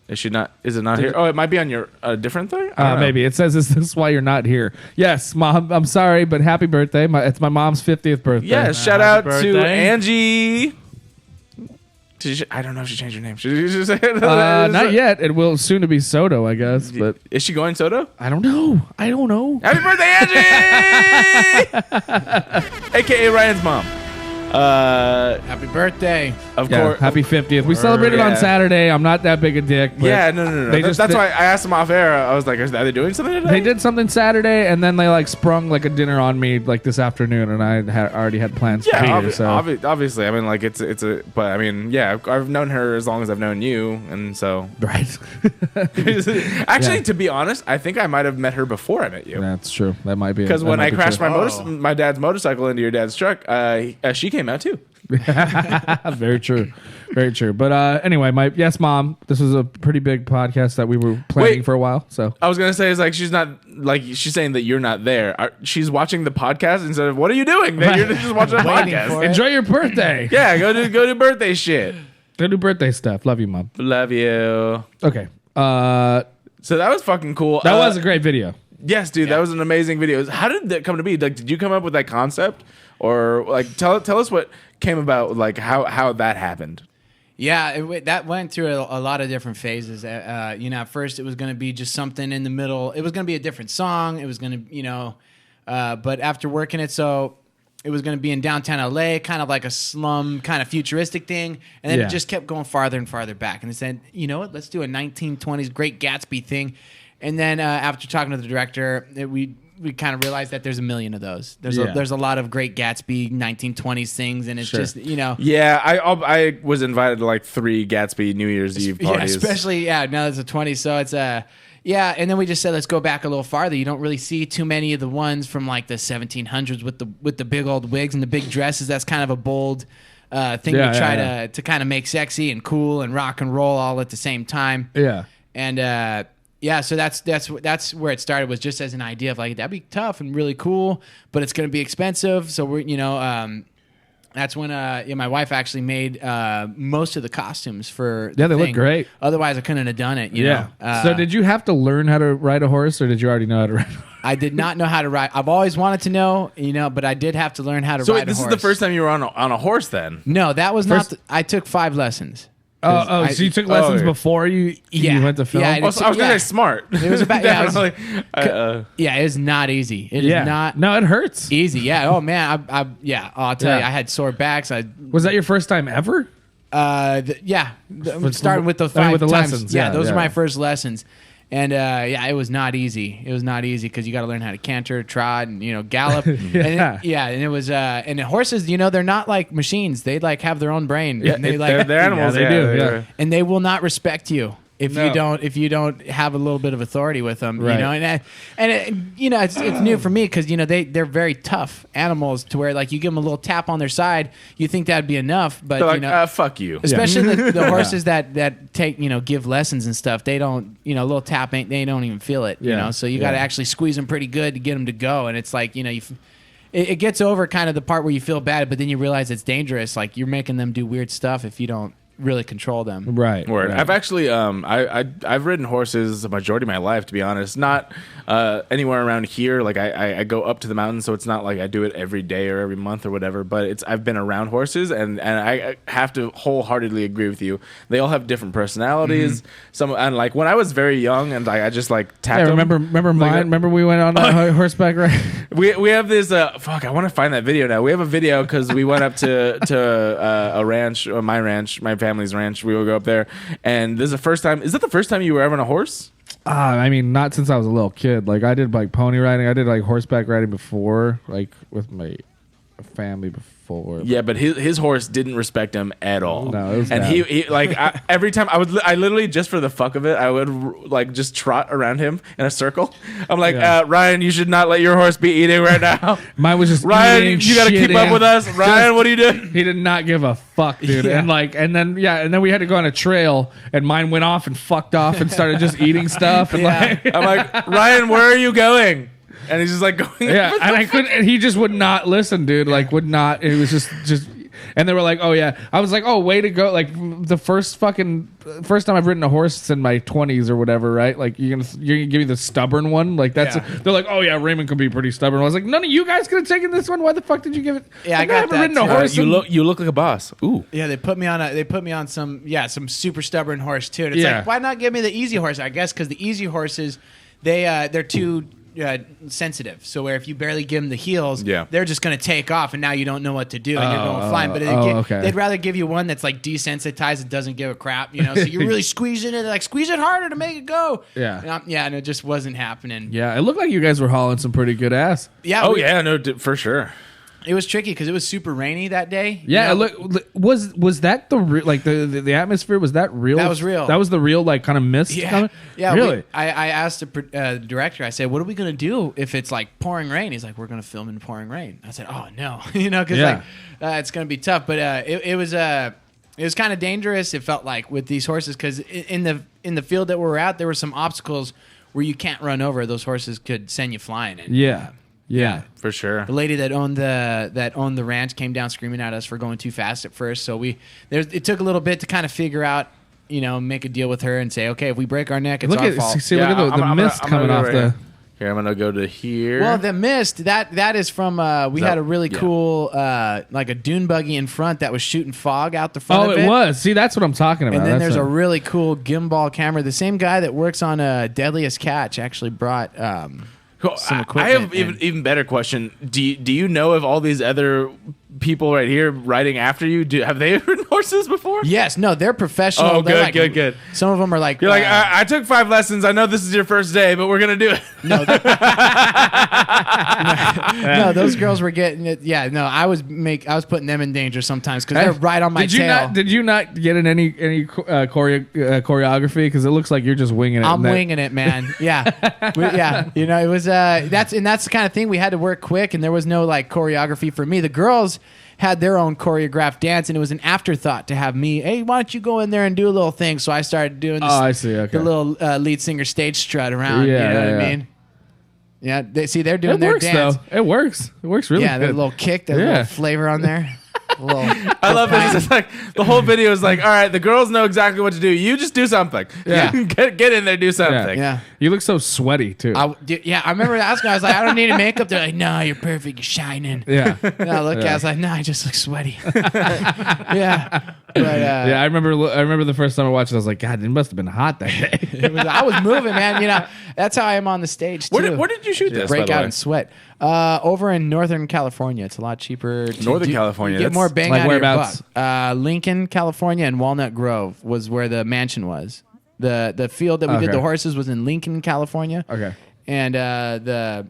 Is she not? Is it not here? Oh, it might be on your different thing. I don't know. Maybe it says, "Is this why you're not here?" Yes, Mom. I'm sorry, but happy birthday! It's my mom's 50th birthday. Yes, shout out to birthday. Angie. I don't know if she changed her name. Should she say it? Not yet. It will soon to be Soto, I guess. But Is she going Soto? I don't know. Happy birthday, Angie! AKA Ryan's mom. Happy birthday. Of Yeah, course. happy 50th. We celebrated Yeah. on Saturday. I'm not that big a dick. But Yeah, no. They That's why I asked them off air. I was like, are they doing something today? They did something Saturday, and then they like sprung like a dinner on me like this afternoon, and I already had plans to be Yeah, here. So obviously. I mean, like it's a. But I mean, yeah, I've known her as long as I've known you, and so. right, Actually, Yeah. to be honest, I think I might have met her before I met you. that's true. That might be Because when I crashed my my dad's motorcycle into your dad's truck, she came out too. very true, very true. But anyway, yes, Mom. This was a pretty big podcast that we were planning for a while. So I was gonna say is like she's not like she's saying that you're not there. She's watching the podcast instead of what are you doing? You're just watching the Waiting podcast. for it. enjoy your birthday. Yeah, go do birthday shit. Go do birthday stuff. Love you, Mom. Love you. Okay. So that was fucking cool. That was a great video. Yes, dude, that was an amazing video. How did that come to be? Like, did you come up with that concept, or like tell us what came about? Like how that happened. Yeah, that went through a lot of different phases. At first it was going to be just something in the middle. It was going to be a different song. It was going to, but after working it, so it was going to be in downtown LA, kind of like a slum, kind of futuristic thing. And then Yeah. it just kept going farther and farther back. And they said, you know what, let's do a 1920s Great Gatsby thing. And then after talking to the director, we kind of realized that there's a million of those. There's a lot of Great Gatsby 1920s things, and it's just Yeah, I was invited to like 3 Gatsby New Year's Eve parties. Yeah, especially now there's a 20, so it's and then we just said let's go back a little farther. You don't really see too many of the ones from like the 1700s with the big old wigs and the big dresses. That's kind of a bold thing to try to kind of make sexy and cool and rock and roll all at the same time. Yeah. And so that's where it started, was just as an idea of like that'd be tough and really cool, but it's going to be expensive. So we're that's when my wife actually made most of the costumes for the they look thing. great. Otherwise I couldn't have done it. You know? So did you have to learn how to ride a horse, or did you already know how to ride? I did not know how to ride. I've always wanted to know, but I did have to learn how to So ride wait, a this horse. is the first time you were on a horse then? No, that was not. I took 5 lessons. So you took lessons before you went to film? Yeah, I was gonna say smart. It was about Definitely. it is not easy. It is not No, it hurts. easy. Yeah. Oh man. I'll tell you, I had sore backs. Was that your first time ever? Starting with the 5 with the times. lessons, Those yeah. are my first lessons. And it was not easy. It was not easy because you got to learn how to canter, trot, and gallop. And it was and the horses, they're not like machines. They like have their own brain. Yeah, and they they're animals. they do. Yeah. and they will not respect you if No. you don't have a little bit of authority with them. Right. It's new for me because they're very tough animals to where like you give them a little tap on their side, you think that'd be enough, but They're like, fuck you. especially the horses that take give lessons and stuff, they don't a little tap they don't even feel it. So you got to actually squeeze them pretty good to get them to go, and it's like it gets over kind of the part where you feel bad, but then you realize it's dangerous. Like you're making them do weird stuff if you don't really control them. Right. Word. Right. I've actually I've ridden horses the majority of my life, to be honest. Not anywhere around here. Like I go up to the mountains, so it's not like I do it every day or every month or whatever. But I've been around horses, and I have to wholeheartedly agree with you. They all have different personalities. And like when I was very young, and I just like tapped them. Remember mine? Remember we went on a horseback ride? We have this. Fuck, I want to find that video now. We have a video because we went up to a ranch, my family's ranch. We would go up there, and this is the first time. Is that the first time you were ever on a horse? I mean, not since I was a little kid. Like, I did like pony riding. I did like horseback riding before, like with my family before. Yeah, but his horse didn't respect him at all. No, it was and bad. he like every time I literally just for the fuck of it, I would like just trot around him in a circle. I'm like, Ryan, you should not let your horse be eating right now. Mine was just Ryan, eating, you got to keep up with us. Ryan, what are you doing? He did not give a fuck, dude. Yeah. And then we had to go on a trail, and mine went off and fucked off and started just eating stuff. And Yeah. like, I'm like, Ryan, where are you going? And he's just like going. yeah, and I couldn't. And he just would not listen, dude. Like, would not. It was just. And they were like, "Oh yeah." I was like, "Oh, way to go!" Like the first time I've ridden a horse in my 20s or whatever, right? Like you're gonna give me the stubborn one. Like that's. Yeah. They're like, "Oh yeah, Raymond can be pretty stubborn." I was like, "None of you guys could have taken this one. Why the fuck did you give it?" Yeah, I Like, got haven't that ridden a too. horse. you look like a boss. Ooh. Yeah, they put me on some super stubborn horse too. And it's Yeah. like, why not give me the easy horse? I guess because the easy horses, they're too sensitive. So where if you barely give them the heels, Yeah. they're just gonna take off, and now you don't know what to do, and you're going flying. But okay. they'd rather give you one that's like desensitized and doesn't give a crap, you know. So you're really squeezing it, like squeeze it harder to make it go. Yeah. And it just wasn't happening. Yeah, it looked like you guys were hauling some pretty good ass. Yeah. Oh yeah, no, for sure. It was tricky because it was super rainy that day. Yeah, You know? was that the like the atmosphere? Was that real? That was real. That was the real like kind of mist. Yeah, coming? yeah. Really? I asked the director. I said, "What are we gonna do if it's like pouring rain?" He's like, "We're gonna film in pouring rain." I said, "Oh no," you know, because Yeah. it's gonna be tough. But it was kind of dangerous. It felt like with these horses because in the field that we were at, there were some obstacles where you can't run over. Those horses could send you flying. And, Yeah. Yeah. For sure. The lady that owned the ranch came down screaming at us for going too fast at first. So it took a little bit to kind of figure out, you know, make a deal with her and say, okay, if we break our neck, it's Look our at fault. see, look at the mist coming off the. Here, I'm gonna go to here. Well, the mist that is from we had a really cool like a dune buggy in front that was shooting fog out the front. Oh, of it was. See, that's what I'm talking about. And then That's there's a what- really cool gimbal camera. The same guy that works on Deadliest Catch actually brought some I equipment. have even better question. Do you know of all these other people right here riding after you? Have they ridden horses before? Yes, no, they're professional. Oh, They're good, good. Some of them are like You're like, I took 5 lessons. I know this is your first day, but we're gonna do it. no, those girls were getting it. Yeah, no, I was putting them in danger sometimes because they're right on my tail. Did you not get in any choreography? Because it looks like you're just winging it. I'm winging it, man. Yeah, yeah. You know, it was that's the kind of thing we had to work quick, and there was no like choreography for me. The girls had their own choreographed dance, and it was an afterthought to have me. Hey, why don't you go in there and do a little thing? So I started doing this. Oh, I see. Okay. The little lead singer stage strut around. Yeah, you know what yeah. I mean? Yeah, they're doing It their works dance. though. It works. It works really Yeah, good. that little kick, that Yeah. little flavor on there. I love this. It's like the whole video is like, all right, the girls know exactly what to do. You just do something. Yeah. get in there, do something. Yeah. You look so sweaty too. I remember asking. I was like, I don't need any makeup. They're like, no, you're perfect. You're shining. yeah. And I look at it, I was like, no, I just look sweaty. Yeah. But, Yeah, I remember the first time I watched it, I was like, God, it must have been hot that day. I was moving, man. You know, that's how I am on the stage, too. Where did you shoot this? Break by the out way? and sweat. Over in Northern California. It's a lot cheaper. Northern California, You get that's- more bang Like out of your whereabouts? buck. Lincoln, California, and Walnut Grove was where the mansion was. The field that we did Okay. the horses was in Lincoln, California. Okay. And the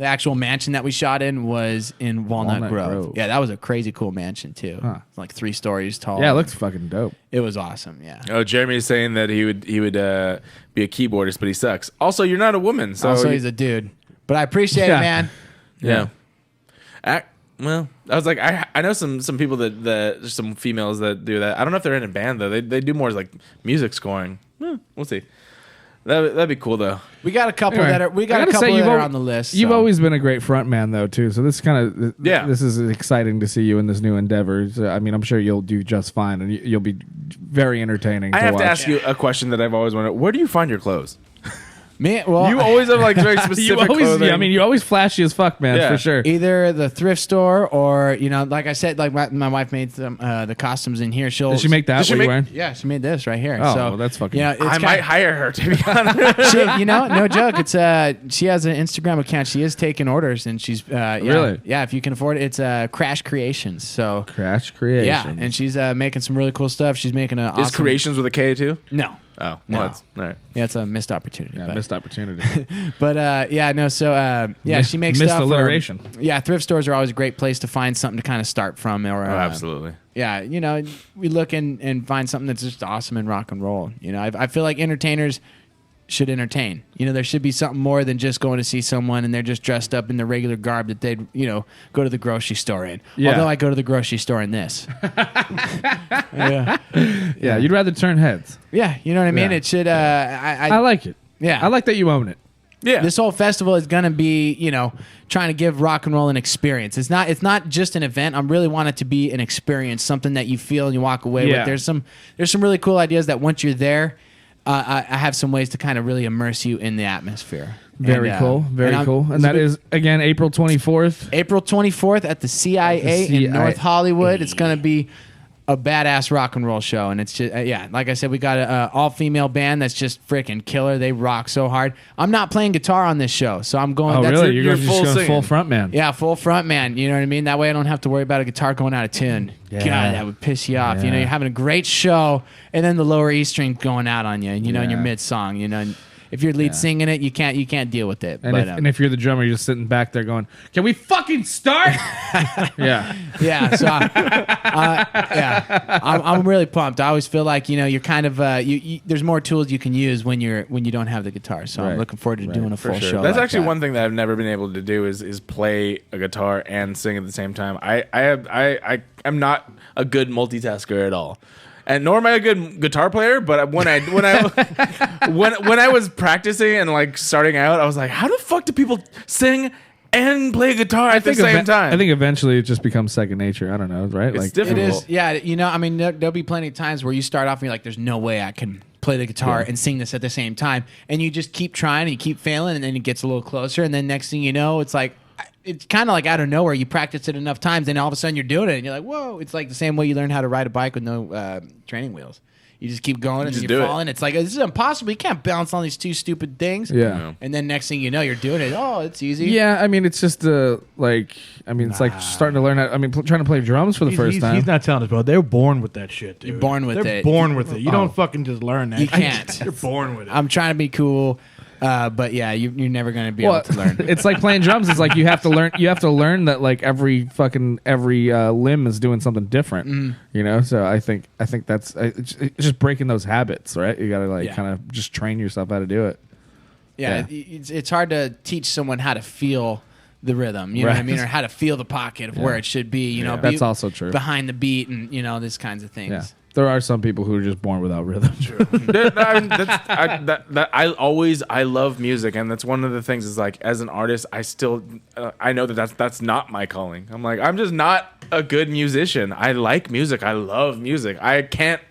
actual mansion that we shot in was in Walnut Grove. Yeah, that was a crazy cool mansion too. Huh. It's like 3 stories tall. Yeah, it looks fucking dope. It was awesome. Yeah. Oh, Jeremy's saying that he would be a keyboardist, but he sucks. Also, you're not a woman, so Also, he's a dude, but I appreciate Yeah. it, man. yeah. Well, I was like, I know some people that there's some females that do that. I don't know if they're in a band though. They do more like music scoring. We'll see. That'd be cool though. We got a couple Anyway, that are. We I got a gotta couple say, that are al- on the list. You've so. always been a great front man though too. So this Yeah. this is exciting to see you in this new endeavor. So, I mean, I'm sure you'll do just fine, and you'll be very entertaining. I have watch. to ask you a question that I've always wondered. Where do you find your clothes? Me, well, You always have like very specific You always, clothing. yeah, I mean, you're always flashy as fuck, man, Yeah. for sure. either the thrift store or like I said, like my wife made the costumes in here. Did she make that? Did she what you make- wearing? Yeah, she made this right here. Oh, so well, that's fucking- Yeah, I might hire her to be honest. no joke. It's she has an Instagram account. She is taking orders, and she's Really? yeah. If you can afford it, it's Krasch Creations. So Crash Creation. yeah, and she's making some really cool stuff. She's making a Is awesome, creations with a K too? No, Oh, No. well, that's all right. yeah, it's a missed opportunity. Yeah, but, missed opportunity. but yeah, no. So yeah, she makes missed stuff. alliteration. Yeah, thrift stores are always a great place to find something to kind of start from. Or Oh, absolutely. yeah, we look and find something that's just awesome in rock and roll. I feel like entertainers should entertain. There should be something more than just going to see someone and they're just dressed up in the regular garb that they'd, go to the grocery store in. Yeah. Although I go to the grocery store in this. yeah. Yeah, you'd rather turn heads. Yeah, you know what I mean? Yeah. It should I like it. yeah. I like that you own it. Yeah. This whole festival is going to be, trying to give rock and roll an experience. It's not just an event. I really want it to be an experience, something that you feel and you walk away Yeah. with. There's some really cool ideas that once you're there, I have some ways to kind of really immerse you in the atmosphere. Very cool. Very cool. And that is, again, April 24th. April 24th at the CIA in North Hollywood. It's going to be a badass rock and roll show, and it's just like I said, we got an all-female band that's just freaking killer. They rock so hard. I'm not playing guitar on this show, so I'm going. Oh, that's really? it. You're full just going singing. full front man. Yeah, full front man. You know what I mean? That way I don't have to worry about a guitar going out of tune. Yeah. God, that would piss you off. Yeah. You're having a great show, and then the lower E string going out on you, and in your Yeah. mid song. And if you're lead singing it, you can't deal with it. And, But, and if you're the drummer, you're just sitting back there going, "Can we fucking start?" Yeah. yeah, so I'm really pumped. I always feel like you're kind of there's more tools you can use when you don't have the guitar. So I'm Right. looking forward to doing a full show. That's like actually that. one thing that I've never been able to do is play a guitar and sing at the same time. I am not a good multitasker at all. And nor am I a good guitar player, but when I was practicing and like starting out, I was like, how the fuck do people sing and play guitar at the same time? I think eventually it just becomes second nature. I don't know, right? It's Like difficult. It is, yeah. I mean, there'll be plenty of times where you start off and you're like, "There's no way I can play the guitar and sing this at the same time," and you just keep trying and you keep failing, and then it gets a little closer, and then next thing you know, it's like. It's kind of like out of nowhere. You practice it enough times, and all of a sudden you're doing it, and you're like, "Whoa!" It's like the same way you learn how to ride a bike with no training wheels. You just keep going, and just then do you're it. falling. It's like this is impossible. You can't balance on these two stupid things. Yeah. And then next thing you know, you're doing it. Oh, it's easy. Yeah, I mean, it's just it's like starting to learn. Trying to play drums for the first time. He's not telling us, bro. They're born with that shit, dude. You're born with They're it. born with it. You Oh. don't fucking just learn that. You can't. You're born with it. I'm trying to be cool, but yeah, you're never going to be able to learn. It's like playing drums. It's like you have to learn. You have to learn that like every limb is doing something different. So I think that's it's just breaking those habits, right? You got to Yeah. kind of just train yourself how to do it. Yeah, it's hard to teach someone how to feel the rhythm, you know what I Right. mean, or how to feel the pocket of where it should be, be That's also true. behind the beat and these kinds of things. Yeah, there are some people who are just born without rhythm. I love music, and that's one of the things is like as an artist, I still I know that's not my calling. I'm like, I'm just not a good musician. I like music. I love music. I can't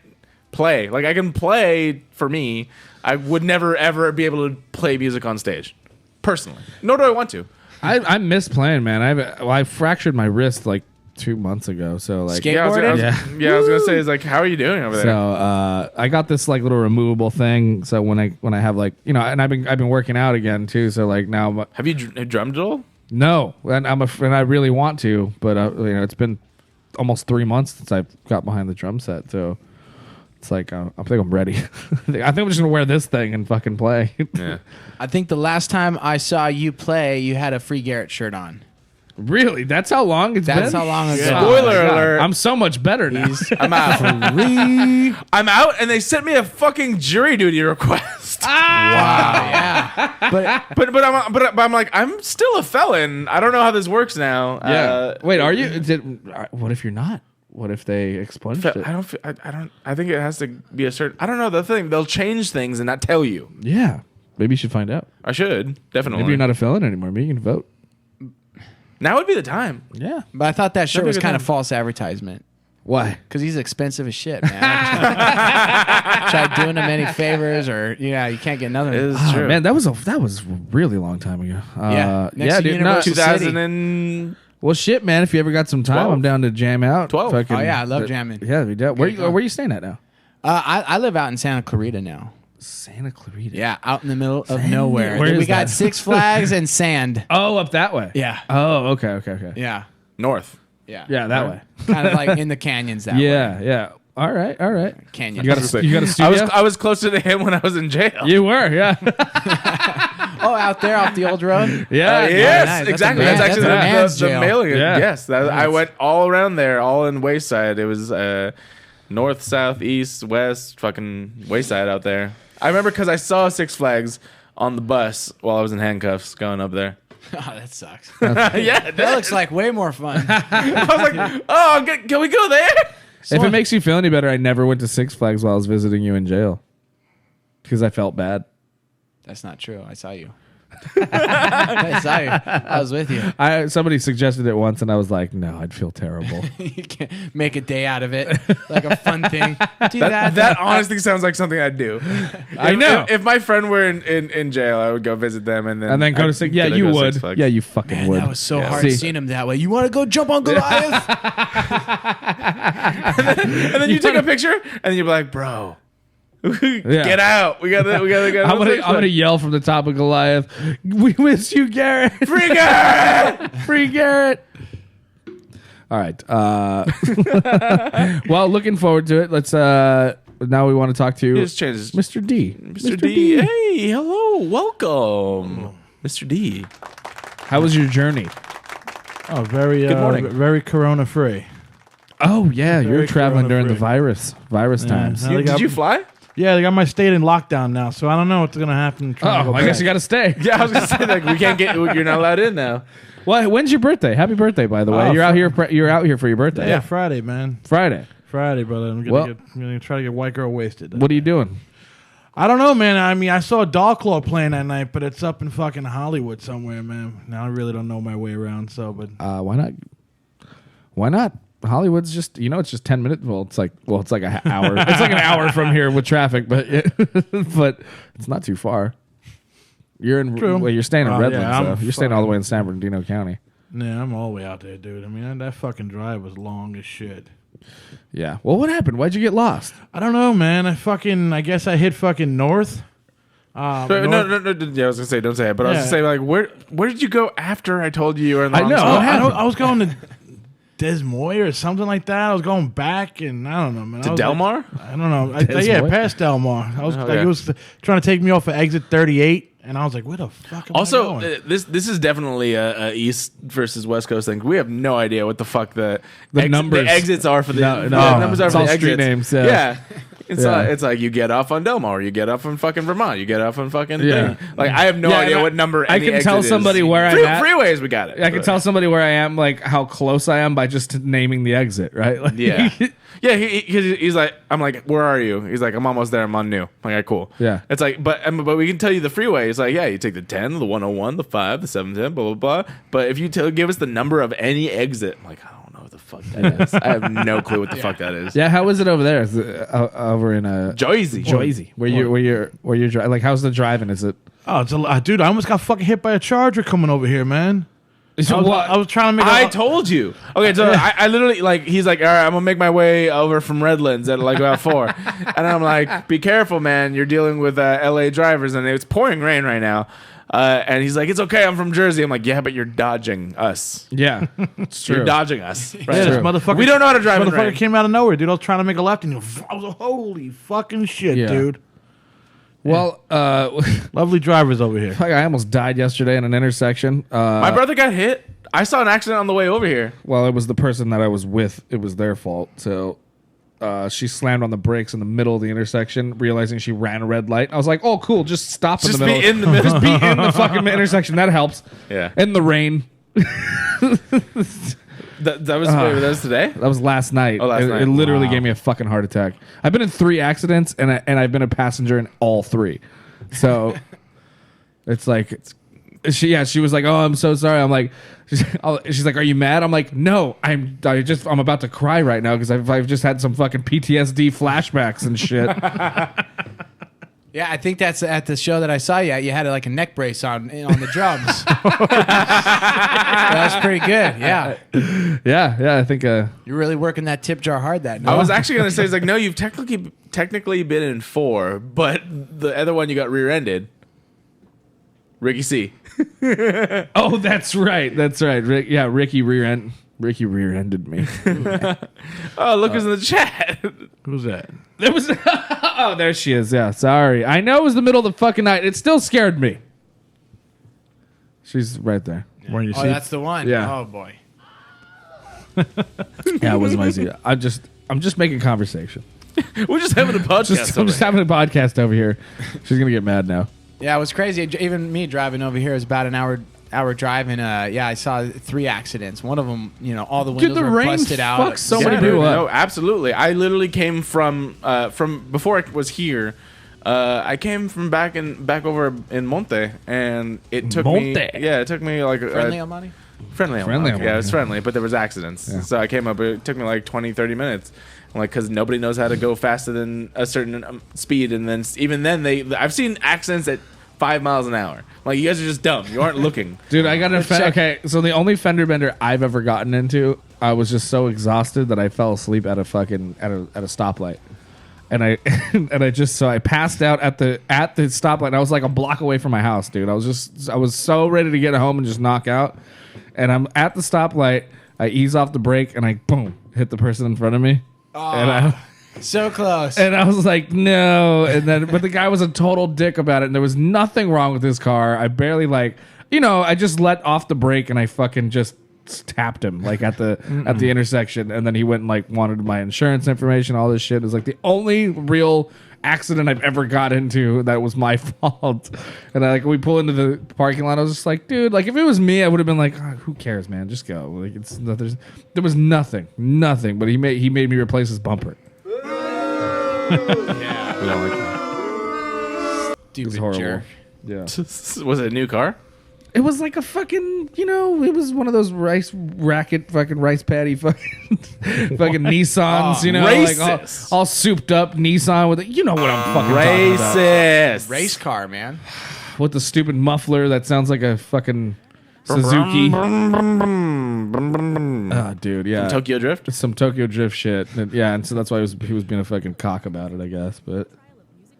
play. Like I can play for me. I would never ever be able to play music on stage, personally. Nor do I want to. I miss playing, man. I fractured my wrist like 2 months ago. So like, Skate- Yeah, I was Skateboarding? I was gonna say is like, how are you doing over there? so I got this like little removable thing. So when I have like and I've been working out again too. So like now, Have you drummed at all? no, and I really want to, but it's been almost 3 months since I've got behind the drum set. So it's like I think I'm ready. I think I'm just gonna wear this thing and fucking play. Yeah. I think the last time I saw you play, you had a Free Garrett shirt on. Really? That's how long it's been? That's how long ago. Spoiler Oh my God. alert. I'm so much better now. I'm out. I'm out, and they sent me a fucking jury duty request. Wow, yeah. But I'm like, I'm still a felon. I don't know how this works now. Wait, are you? What if you're not? What if they expunged it? I think it has to be a certain. I don't know the thing. They'll change things and not tell you. Yeah. Maybe you should find out. I should definitely. Maybe you're not a felon anymore. Maybe you can vote. Now would be the time. Yeah. But I thought that shirt That'd be was a good kind of thing. false advertisement. Why? Because he's expensive as shit, man. Tried doing him any favors, or you can't get nothing. It is Oh, true. man, that was a really long time ago. Next to dude. Universal City. 2012. Well, shit, man. If you ever got some time, 12. I'm down to jam out. 12. Fucking- Oh, yeah, I love jamming. Yeah, we do. Where you staying at now? I live out in Santa Clarita now. Santa Clarita. Yeah, out in the middle of nowhere. Where we is got that? Six Flags and sand. Oh, up that way. Yeah. Oh, okay. Yeah. North. Yeah. Yeah, that way. Kind of like in the canyons that way. Yeah. All right. Canyon. You got a studio? I was closer to him when I was in jail. You were, yeah. Oh, out there off the old road? Yeah. Yes, nice. That's exactly. a man- That's actually that's a man's the jail. mailing. Yeah. Yes, I went all around there, all in Wayside. It was north, south, east, west, fucking Wayside out there. I remember because I saw Six Flags on the bus while I was in handcuffs going up there. Oh, that sucks. Yeah, That looks like way more fun. I was like, oh, can we go there? If it makes you feel any better, I never went to Six Flags while I was visiting you in jail because I felt bad. That's not true. I saw you. I saw you. I was with you. Somebody suggested it once, and I was like, no, I'd feel terrible. You can make a day out of it, like a fun thing. Do that. That honestly sounds like something I'd do. I know. If my friend were in jail, I would go visit them and then Go to Six. Yeah, you would. Yeah, you fucking Man, would. that was so hard See. seeing him that way. You want to go jump on Goliath? And then you take a picture and then you're like, bro, get out. We gotta go. I'm gonna yell from the top of Goliath. We miss you, Garrett. Free Garrett! Free Garrett. All right. Well, looking forward to it. Let's. Now we want to talk to Just changes. Mr. D. Mr. D. Hey, hello, welcome, Mr. D. How was your journey? Oh, very Good morning. very corona free. Oh yeah, you're Very traveling during the corona-free. virus times. Now they got- Did you fly? Yeah, they got my state in lockdown now, so I don't know what's gonna happen. trying to Oh, go I guess back. you got to stay. Yeah, I was gonna say like we can't get. You're not allowed in now. Well, when's your birthday? Happy birthday, by the way. Oh, You're out here. You're out here for your birthday. Yeah, Friday, man. Friday. Friday, brother. I'm gonna try to get white girl wasted. What are you doing? I don't know, man. I mean, I saw Dog Claw playing that night, but it's up in fucking Hollywood somewhere, man. Now I really don't know my way around. So, but Why not? Why not? Hollywood's just it's just 10 minutes. It's like an hour. It's like an hour from here with traffic, but but it's not too far. You're in. True. Well, you're staying in Oh, Redlands. yeah, I'm so you're staying all the way in San Bernardino County. yeah, I'm all the way out there, dude. I mean, that fucking drive was long as shit. Yeah. Well, what happened? Why'd you get lost? I don't know, man. I guess I hit fucking north. No, North- Yeah, I was gonna say don't say it, but I was Yeah. gonna say like where did you go after I told you were in the I wrong know. spot? I was going to Des Moines or something like that. I was going back, and I don't know, man. To I was Del like- Mar? I don't know. Des Moines? Past Del Mar. I was Okay. it was trying to take me off of exit 38, and I was like, "Where the fuck am I Also, going?" this is definitely a East versus West Coast thing. We have no idea what the fuck the numbers. exits are for the, No, the no. numbers are It's for all the street exits. names, yeah. Yeah. It's like you get off on Del Mar, you get off on fucking Vermont, you get off on fucking Yeah. thing. Like I have no Yeah, idea and what number. I any can tell exit somebody is. where I'm at. Freeways, we got it. I can tell somebody where I am, like how close I am by just naming the exit, right? Like, Yeah, yeah. He's like, I'm like, where are you? He's like, I'm almost there. I'm on new. I'm like, all right, cool. Yeah. It's like, but we can tell you the freeway. It's like, yeah, you take the 10, the 101, the 5, the 710, blah blah blah. But if you give us the number of any exit, I'm like, I don't know what the fuck that is. I have no clue what the fuck that is. Yeah, how is it over there? Is it, over in Jersey. Jersey, where you're driving? Like, how's the driving? Is it? Oh, it's a lot, dude. I almost got fucking hit by a Charger coming over here, man. Is it I was, what? I was trying to make. I told you. Okay, so I literally like he's like, all right, I'm gonna make my way over from Redlands at like about 4, and I'm like, be careful, man. You're dealing with LA drivers, and it's pouring rain right now. And he's like, it's okay. I'm from Jersey. I'm like, yeah, but you're dodging us. Yeah, it's true. You're dodging us. Right? Yeah, this motherfucker. We don't know how to drive in Motherfucker rain. came out of nowhere, dude. I was trying to make a left, and I was like, holy fucking shit, Yeah. dude. Well, Lovely drivers over here. I almost died yesterday in an intersection. My brother got hit. I saw an accident on the way over here. Well, it was the person that I was with. It was their fault. So she slammed on the brakes in the middle of the intersection, realizing she ran a red light. I was like, "Oh, cool! Just stop Just in the middle. be in the middle. Just be in the fucking intersection. That helps." Yeah. In the rain. That was today. That was last night. Oh, last night. It literally Wow. gave me a fucking heart attack. I've been in 3 accidents, and I've been a passenger in all 3. So it's like she was like, "Oh, I'm so sorry." I'm like, she's like, "Are you mad?" I'm like, "No, I'm about to cry right now because I've just had some fucking PTSD flashbacks and shit." Yeah, I think that's at the show that I saw you at. You had like a neck brace on the drums. That's pretty good. Yeah, yeah. I think you're really working that tip jar hard that night. I was actually gonna say, it's like, no, you've technically been in 4, but the other one you got rear-ended. Ricky C. Oh, that's right. Ricky rear-ended me. Oh, look who's in the chat. Who's that? It was. Oh, there she is. Yeah, sorry. I know it was the middle of the fucking night. It still scared me. She's right there. Wearing your Oh, seat? that's the one. Yeah. Oh boy. Yeah, it wasn't my seat. I'm just making conversation. We're just having a podcast. I'm just having a podcast over here. She's gonna get mad now. Yeah, it was crazy. Even me driving over here is about an hour drive, and I saw 3 accidents. One of them, all the windows the were rain busted out. fucks so many Yeah, people up. no, absolutely. I literally came from before I was here. I came from back over in Monte, and it took me. Monte. Yeah, it took me like Friendly on money? Friendly. Friendly. Yeah, it was friendly, but there was accidents. Yeah. So I came up. It took me like 20, 30 minutes. Like, because nobody knows how to go faster than a certain speed, and then even then I've seen accidents at 5 miles an hour. Like, you guys are just dumb. You aren't looking. Dude, I got an okay. So the only fender bender I've ever gotten into, I was just so exhausted that I fell asleep at a fucking at a stoplight, and I I passed out at the stoplight. And I was like a block away from my house, dude. I was so ready to get home and just knock out, and I'm at the stoplight. I ease off the brake and I boom hit the person in front of me, and So close. I was like, no. But the guy was a total dick about it, and there was nothing wrong with his car. I barely I just let off the brake and I fucking just tapped him like at the intersection, and then he went and like wanted my insurance information, all this shit. It was like the only real accident I've ever got into that was my fault. And we pull into the parking lot. I was just like, dude, like if it was me, I would have been like, oh, who cares, man? Just go. Like there was nothing. But he made me replace his bumper. Yeah. We don't like that. It was Stupid horrible. jerk. Yeah. Was it a new car? It was like a fucking, it was one of those rice paddy fucking Nissans, like Racist. all souped up Nissan with it. You know what I'm fucking talking about. Racist. Race car, man. With the stupid muffler that sounds like a fucking Suzuki. Oh, dude, yeah. Tokyo Drift? Some Tokyo Drift shit. And so that's why he was being a fucking cock about it, I guess. But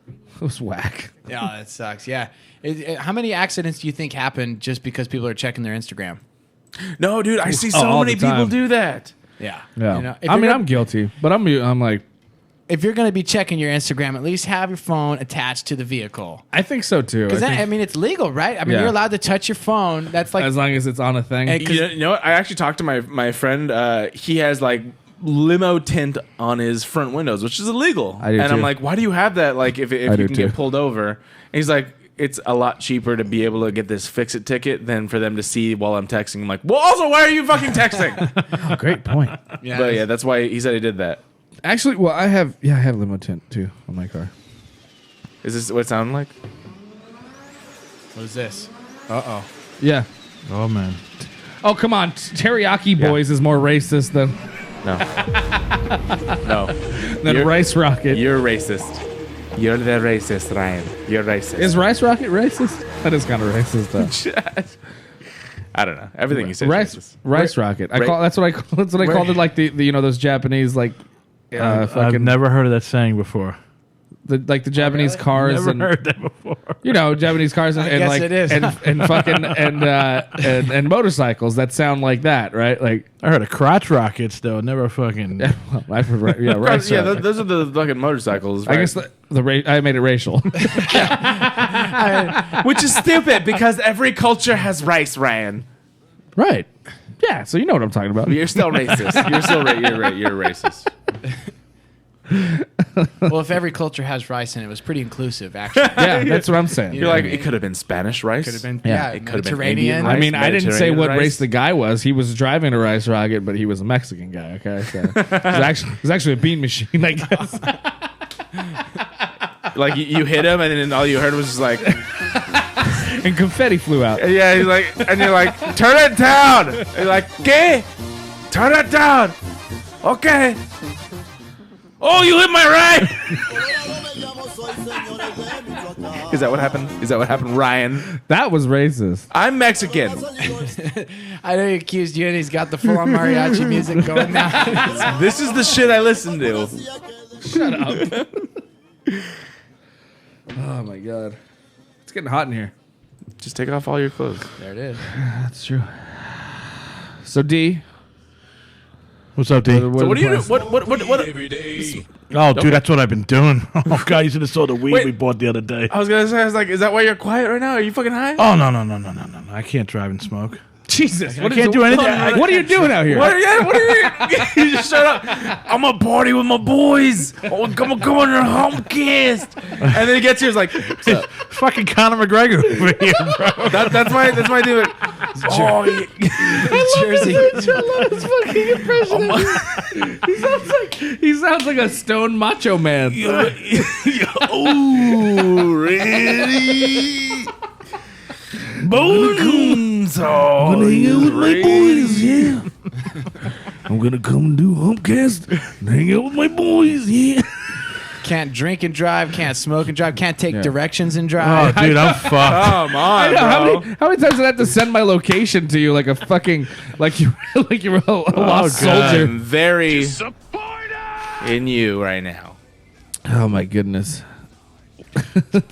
it was whack. Yeah, that sucks. Yeah. How many accidents do you think happen just because people are checking their Instagram? No, dude, I see so all many the time. people do that. Yeah. Yeah. If I mean, you're- I'm guilty, but I'm like, if you're going to be checking your Instagram, at least have your phone attached to the vehicle. I think so too. Because it's legal, right? I mean, Yeah. you're allowed to touch your phone. That's like as long as it's on a thing. And- You know what? I actually talked to my friend. He has like limo tint on his front windows, which is illegal. I do and I'm too. like, why do you have that? Like, if you do can too. get pulled over. And he's like, it's a lot cheaper to be able to get this fix-it ticket than for them to see while I'm texting. I'm like, well, also, why are you fucking texting? Great point. yeah. But yeah, that's why he said he did that. Actually, well, I have limo tint too on my car. Is this what it sounded like? What is this? Yeah. Oh man. Oh, come on. Teriyaki Boys is more racist than No. No. Rice Rocket. You're racist. You're the racist, Ryan. You're racist. Is Rice Rocket racist? That is kind of racist, though. I don't know. Everything you say is racist. Rice Rocket. That's what I called it. Like the those Japanese like I've fucking never heard of that saying before. the Japanese cars Never and heard that before. Japanese cars and guess like it is. and fucking and motorcycles that sound like that, right? Like I heard of crotch rockets though. Never fucking. Rice Yeah, Rocket. those are the fucking motorcycles. I Right? guess I made it racial. Which is stupid because every culture has rice, Ryan. Right. Yeah, so you know what I'm talking about. You're still racist. You're still you're racist. Well, if every culture has rice in it, was pretty inclusive, actually. Yeah, that's what I'm saying. You're like, it could have been Spanish rice. Could have been, Yeah. It could have been Mediterranean. Indian I rice. mean, I didn't say Mediterranean what rice. race the guy was. He was driving a rice rocket, but he was a Mexican guy. Okay, so it was actually a bean machine, I guess. Like you hit him, and then all you heard was just like, and confetti flew out. Yeah, he's like, and you're like, turn it down. And you're like, okay, turn it down. Okay. Oh, you hit my right. Is that what happened? Is that what happened, Ryan? That was racist. I'm Mexican. I know he accused you, and he's got the full-on mariachi music going now. This is the shit I listen to. Shut up. Oh my god, it's getting hot in here. Just take off all your clothes. There it is. That's true. So D, What's up, D? So what do you do? What? Oh, dude, that's what I've been doing. Oh, God, you should have saw the weed Wait. we bought the other day. I was gonna say, I was like, is that why you're quiet right now? Are you fucking high? Oh, no. I can't drive and smoke. Jesus, I can't do anything. What are you doing out here? What are you? You just shut up. I'm a party with my boys. Oh, come on your Humpcast. And then he gets here, he's like, what's up? Fucking Conor McGregor over here, bro. That's my dude. Oh, Jersey. He sounds like a stone macho man. oh, ready? Boom! So I'm gonna hang out with my boys, yeah. I'm gonna come and do Humpcast and hang out with my boys, yeah. Can't drink and drive. Can't smoke and drive. Can't take directions and drive. Oh, dude, I'm fucked. come on, bro. How many times did I have to send my location to you like a fucking like you were a lost soldier? I'm very in you right now. Oh my goodness.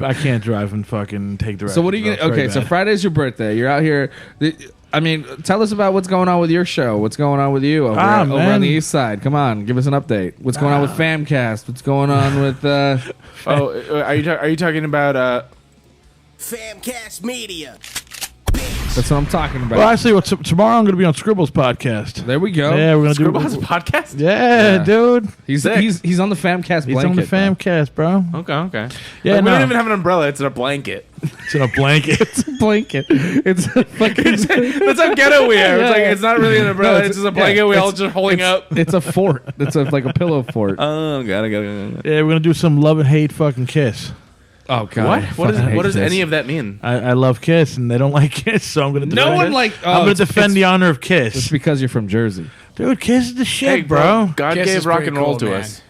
I can't drive and fucking take directions. So what are you gonna? Okay, so Friday's your birthday. You're out here. I mean, tell us about what's going on with your show. What's going on with you over on the east side? Come on, give us an update. What's going on with Famcast? What's going on with? Oh, are you talking about? Famcast Media. That's what I'm talking about. Well, actually, tomorrow I'm going to be on Scribble's podcast. There we go. Yeah, we're going to do Scribble has a podcast? Yeah, dude. He's Sick. he's on the Famcast blanket. He's on the Famcast, bro. Okay. Yeah, We no. don't even have an umbrella. It's in a blanket. It's in a blanket. It's a blanket. It's a fucking. That's how ghetto we are. It's like it's not really an umbrella. No, it's just a blanket we all just holding up. It's a fort. It's like a pillow fort. Oh, got it. Yeah, we're going to do some love and hate fucking Kiss. Oh god. What does any of that mean? I love Kiss, and they don't like Kiss, so I'm going to No one like. I'm going to defend the honor of It's Kiss. because you're from Jersey. Dude, Kiss is the shit, Hey, bro. God Kiss gave is rock pretty and roll cool, to man. us.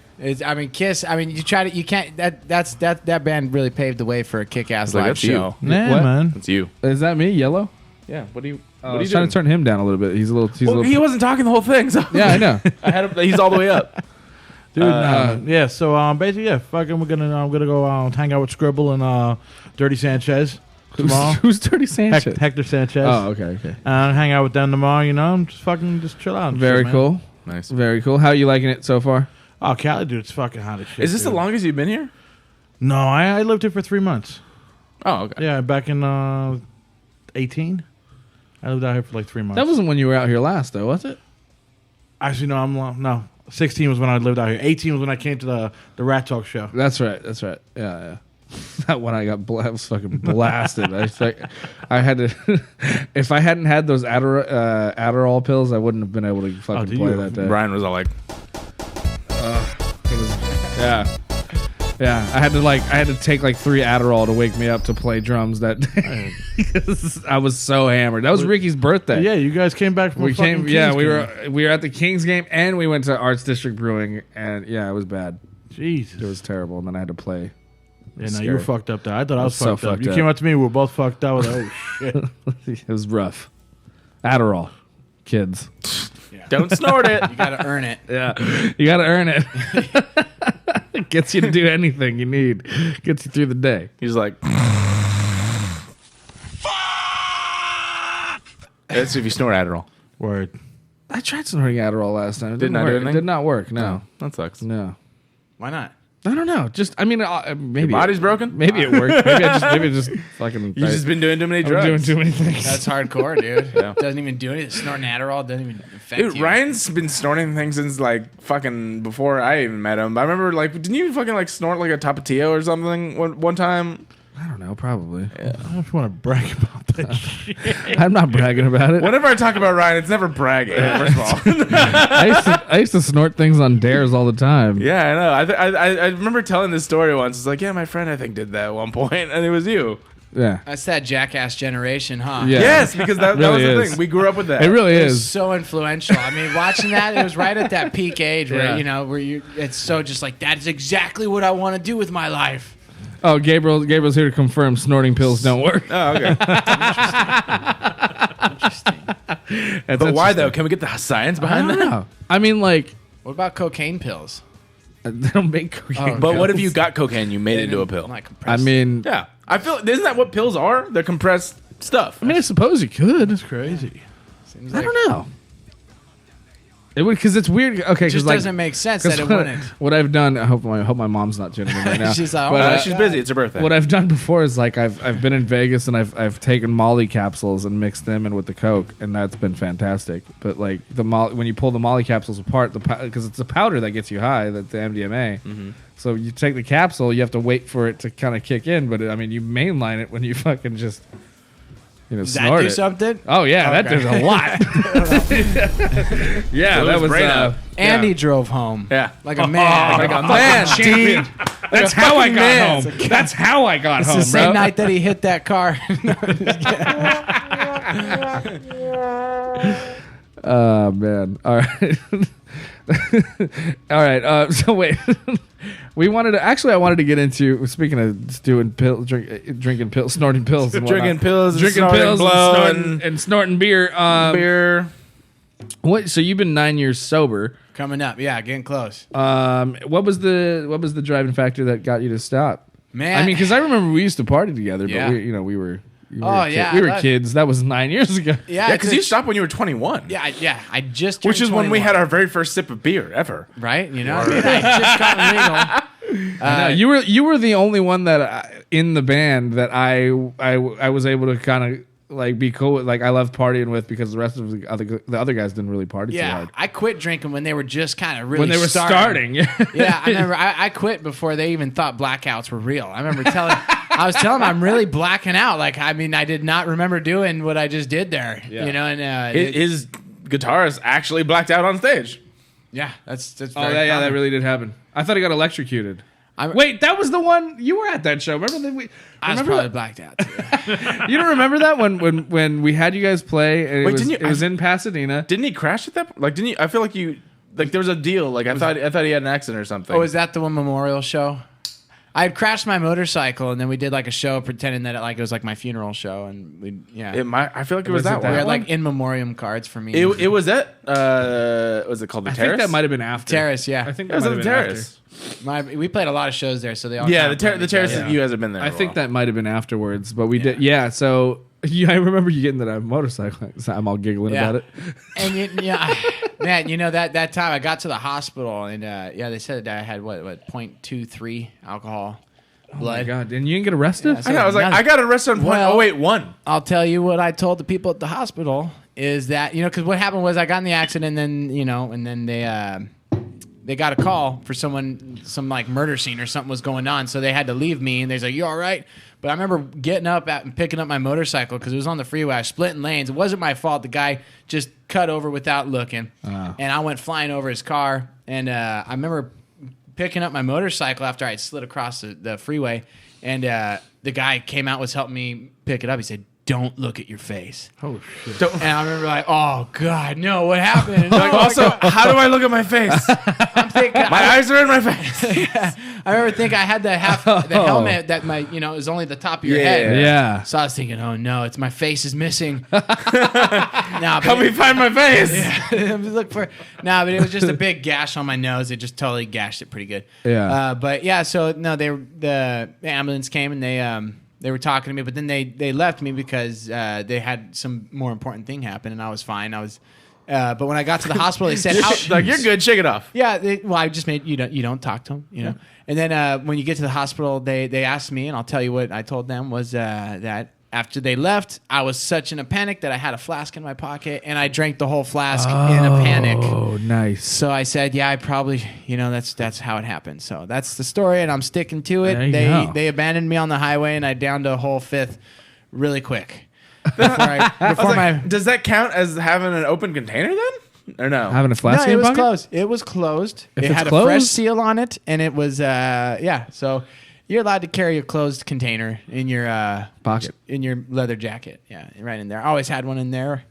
Kiss. I mean, you try to. You can't. That band really paved the way for a kick-ass Like, live that's you. show. Nah, What? man. It's you. Is that me? Yellow? Yeah. What do you? I What are was you trying doing? to turn him down a little bit. He's a little. He wasn't talking the whole thing. So Yeah, I know. I had him. He's all the way up. Dude, yeah. So basically, yeah. Fucking, I'm gonna go hang out with Scribble and Dirty Sanchez tomorrow. Who's Dirty Sanchez? Hector Sanchez. Oh, okay. Hang out with them tomorrow. You know, just chill out. and Very shit, man. cool. Nice. Very cool. How are you liking it so far? Oh, Cali, dude, it's fucking hot as shit. Is this the dude. longest you've been here? No, I lived here for 3 months. Oh, okay. Yeah, back in 18. I lived out here for like 3 months. That wasn't when you were out here last, though, was it? Actually, no, no. 16 was when I lived out here. 18 was when I came to the Rat Talk show. That's right. Yeah. That one I was fucking blasted. I had to. If I hadn't had those Adderall pills, I wouldn't have been able to fucking did play you? that day. Brian was all like, Yeah. I had to take like 3 Adderall to wake me up to play drums that day. Because I was so hammered. That was Ricky's birthday. Yeah, you guys came back from We a fucking came. Yeah, Kings we game. were at the Kings game, and we went to Arts District Brewing, and yeah, it was bad. Jesus. It was terrible, and then I had to play. Yeah, no, scary. you were fucked up there. I thought I was so fucked up. fucked You up. came up to me, we were both fucked up. I was like, oh, shit. It was rough. Adderall, kids. don't snort it. You gotta earn it. Yeah, you got to earn it. It gets you to do anything you need. Gets you through the day. He's like, that's if you snort Adderall. Word. I tried snorting Adderall last time. It Did not work. do anything? It did not work. No, That sucks. no. Why not? I don't know. Just maybe Your body's broken? Maybe it worked. Maybe it just fucking. You've just been doing too many I'm drugs. doing too many things. That's hardcore, dude. Yeah. Doesn't even do anything. Snorting Adderall doesn't even affect Dude, you. Ryan's been snorting things since like fucking before I even met him. I remember like, didn't you fucking like snort like a Tapatio or something one time? I don't know. Probably. I don't want to brag about that shit. I'm not bragging about it. Whenever I talk about Ryan, it's never bragging. First of all, I used to snort things on dares all the time. yeah, I know. I remember telling this story once. It's like, yeah, my friend I think did that at one point, and it was you. Yeah. That's that jackass generation, huh? Yeah. Yes, because that was Really the is. thing. We grew up with that. It really It was is. so influential. I mean, watching that, it was right at that peak age where Yeah. where it's so just like that's exactly what I want to do with my life. Oh, Gabriel's here to confirm snorting pills don't work. Oh, okay. But why though? Can we get the science I behind don't that? know. I mean, like, What about cocaine pills? they don't make cocaine. But what if pills. you got cocaine? You made it into a pill. Like I compressed. mean, Yeah, I feel. Isn't that what pills are? They're compressed stuff. I suppose you could. It's crazy. Seems I like don't know. It would because it's weird. Okay, it just like, doesn't make sense 'cause that it what, wouldn't. what I've done. I hope my mom's not tuning in right now. She's like, But, oh my She's God. busy. It's her birthday. what I've done before is like I've been in Vegas and I've taken Molly capsules and mixed them in with the Coke, and that's been fantastic. But like when you pull the Molly capsules apart, because it's a powder that gets you high, that the MDMA. Mm-hmm. So you take the capsule, you have to wait for it to kind of kick in. But I mean, you mainline it when you fucking just Does that snort do it. something? Oh yeah, that Okay. does a lot. Yeah, Blew that his was. brain out. Andy drove home. Yeah. Like a man. Like a man, champion. That's how I got home. That's how I got It's home, the same bro. night that he hit that car. Oh man! All right, all right. So wait, I wanted to get into speaking of doing drinking pills, snorting pills, and Drinking whatnot. pills, drinking snorting pills, blow, and snorting beer. beer. What? So you've been 9 years sober. Coming up. Yeah, getting close. What was the driving factor that got you to stop? Man. I mean, because I remember we used to party together, Yeah. but we were. Oh, yeah, we were that- kids. That was 9 years ago. Yeah, Yeah, because you stopped when you were 21. Yeah, I just Which turned is when we 21. had our very first sip of beer ever. right. You know, I mean, I just got legal. No, you were the only one that in the band that I was able to kind of like be cool with. Like I loved partying with because the rest of the other guys didn't really party too Yeah, hard. I quit drinking when they were just kind of really When they were starting. Yeah, I remember I quit before they even thought blackouts were real. I remember I was telling them I'm really blacking out. Like, I mean, I did not remember doing what I just did there. Yeah. You know, and His guitarist actually blacked out on stage. yeah, that's Oh, very that common. really did happen. I thought he got electrocuted. I'm- Wait, that was the one you were at that show. Remember that I was remember probably that? blacked out. Too. You don't remember that when we had you guys play and Wait, didn't you- it was in Pasadena. Didn't he crash at that? Like, didn't you? I feel like you. Like, there was a deal. Like, I thought he had an accident or something. Oh, is that the one memorial show? I had crashed my motorcycle, and then we did like a show pretending that it was like my funeral show, and I feel like it was Was it that that we one. had like in memoriam cards for me. It was at. Was it called the I Terrace? think that might have been after. Terrace, yeah. I think It that was might at have the been Terrace. We played a lot of shows there, so they all Yeah, kinda the blend Terrace. together. You guys have been there. I a think while. that might have been afterwards, but we did. Yeah, so I remember you getting that motorcycle. So I'm all giggling Yeah. about it. And man, you know that time I got to the hospital, and they said that I had what 0.23 alcohol Oh my blood. god! And you didn't get arrested? Yeah, so- I know. I was like, None- I got arrested on point. Well- 081. I'll tell you what I told the people at the hospital is that because what happened was I got in the accident, and then they got a call for some like murder scene or something was going on, so they had to leave me, and they're like, "You all right?" But I remember getting up and picking up my motorcycle because it was on the freeway. I was splitting lanes. It wasn't my fault. The guy just cut over without looking, and I went flying over his car. And I remember picking up my motorcycle after I had slid across the freeway, and the guy came out, was helping me pick it up. He said, "Don't look at your face." Oh shit! And I remember like, "Oh God, no! What happened?" Like, also, how do I look at my face? I'm thinking, My eyes are in my face. I remember thinking I had the helmet that is only the top of your head. Yeah. So I was thinking, oh no, it's my face is missing. Help me find my face. Look for but it was just a big gash on my nose. It just totally gashed it pretty good. Yeah. But yeah, so no, the ambulance came and they were talking to me, but then they left me because they had some more important thing happen, and I was fine. But when I got to the hospital, they said, Like, you're good. Shake it off. yeah, I just made you don't talk to them, know. And then when you get to the hospital, they asked me, and I'll tell you what I told them was that after they left, I was such in a panic that I had a flask in my pocket, and I drank the whole flask in a panic. Oh, nice. So I said, yeah, I probably, that's how it happened. So that's the story, and I'm sticking to it. There you go. They abandoned me on the highway, and I downed a whole fifth really quick. Before Does that count as having an open container then? Or no? Having a flask No, in it your was pocket? closed. It was closed. If it it's had a closed? fresh seal on it, and it was So You're allowed to carry a closed container in your Pocket. in your leather jacket. Yeah, right in there. I always had one in there.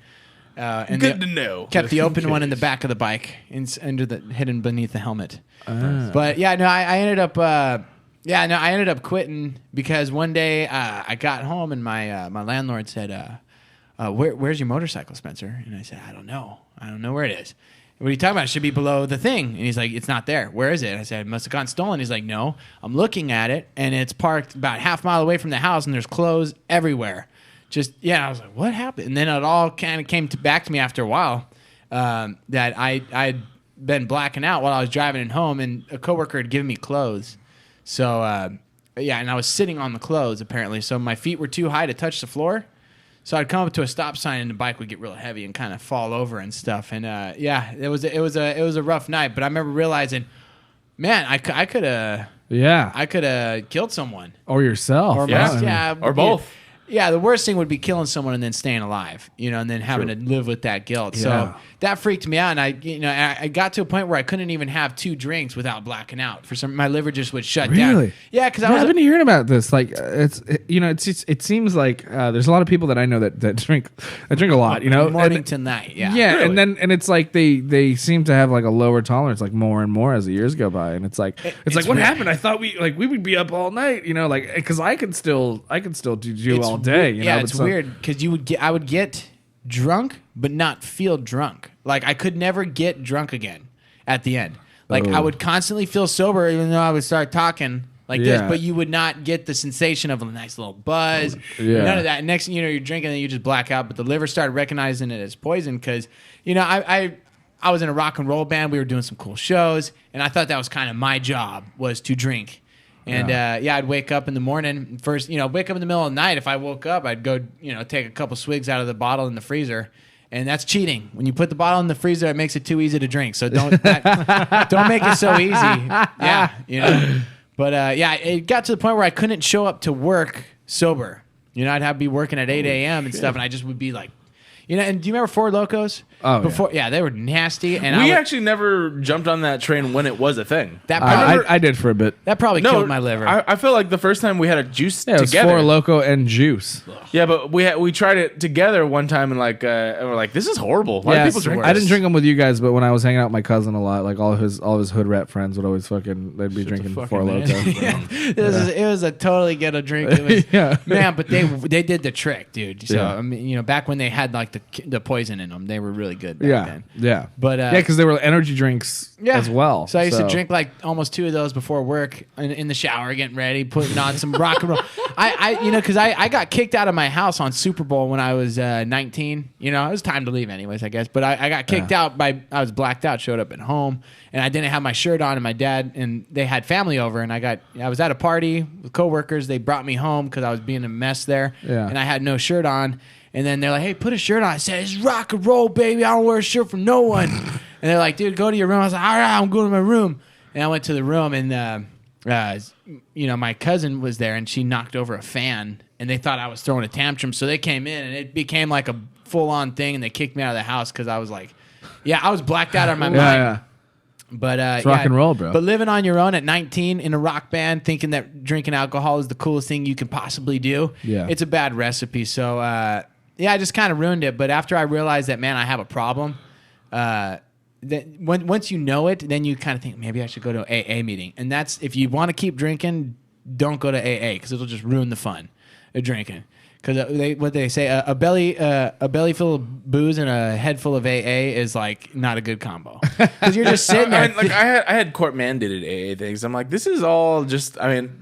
And Good to know. Kept the open one in the back of the bike, hidden beneath the helmet. But yeah, no, I ended up. I ended up quitting because one day I got home and my landlord said, "Where's your motorcycle, Spencer?" And I said, "I don't know where it is." What are you talking about? It should be below the thing. And he's like, "It's not there. Where is it?" And I said, "It must have gotten stolen." He's like, "No, I'm looking at it, and it's parked about half mile away from the house, and there's clothes everywhere." I was like, "What happened?" And then it all kind of came back to me after a while that I'd been blacking out while I was driving it home, and a coworker had given me clothes. So and I was sitting on the clothes apparently, so my feet were too high to touch the floor. So I'd come up to a stop sign and the bike would get real heavy and kind of fall over and stuff. And it was a rough night. But I remember realizing, man, I could have killed someone Or yourself. Or both. Yeah, the worst thing would be killing someone and then staying alive, and then having to live with that guilt. Yeah. So that freaked me out, and I got to a point where I couldn't even have 2 drinks without blacking out. My liver just would shut down. Really? Yeah, because I've been hearing about this. Like, it seems like there's a lot of people that I know that drink a lot. morning to night. Yeah. Yeah, Really? and it's like they seem to have like a lower tolerance, like more and more as the years go by, and it's like what weird. happened? I thought we would be up all night, because I could still do all day. It's weird because I would get drunk but not feel drunk. Like I could never get drunk again at the end. Like I would constantly feel sober even though I would start talking like this, but you would not get the sensation of a nice little buzz. Yeah. None of that. Next thing you know, you're drinking and you just black out. But the liver started recognizing it as poison because I was in a rock and roll band. We were doing some cool shows, and I thought that was kind of my job was to drink. And I'd wake up in the morning. First, wake up in the middle of the night. If I woke up, I'd go, take a couple swigs out of the bottle in the freezer, and that's cheating. When you put the bottle in the freezer, it makes it too easy to drink. So don't make it so easy. Yeah, But it got to the point where I couldn't show up to work sober. I'd have to be working at 8 a.m. and stuff, and I just would be like, and do you remember Four Locos? Oh, before, yeah, they were nasty. And We actually never jumped on that train when it was a thing. I did for a bit. That probably killed my liver. I feel like the first time we had a juice Yeah, it was together. Four Loco and juice. Yeah, but we tried it together one time and and we're like, this is horrible. Why do people drink this? I didn't drink them with you guys, but when I was hanging out with my cousin a lot, like all his hood rat friends would always they'd be drinking Four Loco. It was a totally ghetto drink. It was, Yeah. man, but they did the trick, dude. So I mean, back when they had like the poison in them, they were really good back then. Yeah. But because they were energy drinks as well. So I used to drink like almost 2 of those before work in the shower, getting ready, putting on some rock and roll. Because I got kicked out of my house on Super Bowl when I was 19. It was time to leave anyways, I guess. But I got kicked out I was blacked out, showed up at home, and I didn't have my shirt on, and my dad and they had family over, and I was at a party with coworkers. They brought me home because I was being a mess there, and I had no shirt on. And then they're like, "Hey, put a shirt on." I said, "It's rock and roll, baby. I don't wear a shirt for no one." And they're like, "Dude, go to your room." I was like, "All right, I'm going to my room." And I went to the room, and my cousin was there, and she knocked over a fan, and they thought I was throwing a tantrum, so they came in, and it became like a full-on thing, and they kicked me out of the house because I was like, I was blacked out of my mind. Yeah. But it's rock and roll, bro. But living on your own at 19 in a rock band, thinking that drinking alcohol is the coolest thing you can possibly do, it's a bad recipe. So, I just kind of ruined it. But after I realized that, man, I have a problem, once you know it, then you kind of think, maybe I should go to an AA meeting. And that's, if you want to keep drinking, don't go to AA because it'll just ruin the fun of drinking. Because what they say, a belly full of booze and a head full of AA is like not a good combo. Because you're just sitting there. I had court mandated AA things. I'm like, this is all just. I mean,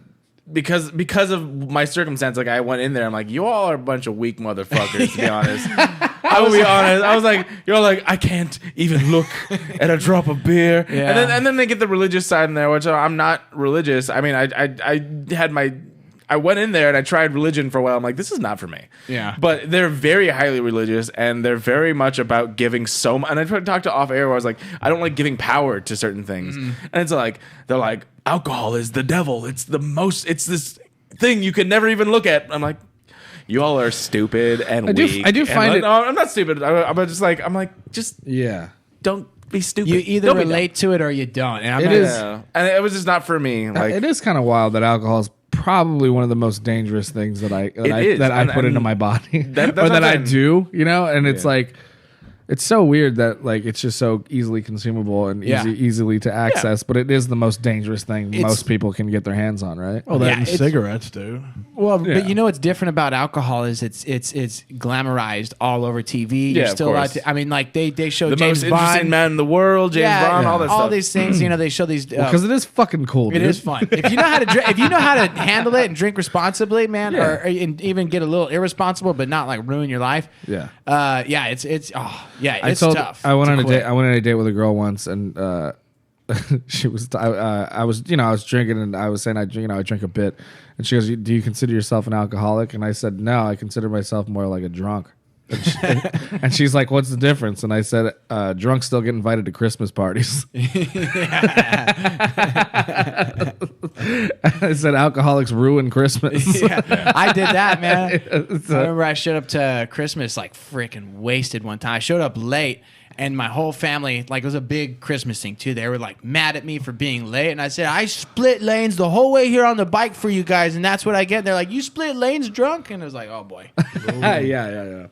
because of my circumstance, like I went in there. I'm like, you all are a bunch of weak motherfuckers. To be honest, I will be honest. I was like, you're like, I can't even look at a drop of beer. Yeah. And then they get the religious side in there, which I'm not religious. I mean, I went in there and I tried religion for a while. I'm like, this is not for me. Yeah. But they're very highly religious and they're very much about giving so much. And I tried to talk to off air where I was like, I don't like giving power to certain things. And it's like, they're like, alcohol is the devil. It's this thing you can never even look at. I'm like, you all are stupid and weak. I do find it. No, I'm not stupid. I'm just don't be stupid. You either Don't be relate to it or you don't. And It is. dumb. Yeah. And it was just not for me. Like, it is kind of wild that alcohol's probably one of the most dangerous things that I is, put into my body that's or what that I I'm- do, and it's Yeah. like it's so weird that like it's just so easily consumable and easily to access, but it is the most dangerous thing most people can get their hands on, right? Oh, that Yeah, and it's- cigarettes, dude. Well, Yeah. but you know what's different about alcohol is it's glamorized all over TV. Yeah, You're of still allowed course. to. I mean, like they show The James most interesting Bond. man in the world, James Bond, all that all stuff. these things. They show these. Because it is fucking cool, It dude. is fun if you know how to drink, if you know how to handle it and drink responsibly, man, Yeah. or and even get a little irresponsible, but not like ruin your life. Yeah. It's tough. I went to on a quit. date. I went on a date with a girl once, and she was. I was drinking, and I was saying I drink a bit, and she goes, "Do you consider yourself an alcoholic?" And I said, "No, I consider myself more like a drunk." And she's like, "What's the difference?" And I said, "Drunks still get invited to Christmas parties." I said, "Alcoholics ruin Christmas." Yeah, I did that, man. So- I remember I showed up to Christmas like freaking wasted one time. I showed up late, and my whole family, like, it was a big Christmas thing too. They were like mad at me for being late, and I said, I split lanes the whole way here on the bike for you guys, and that's what I get. They're like, you split lanes drunk? And it was like, oh boy. yeah.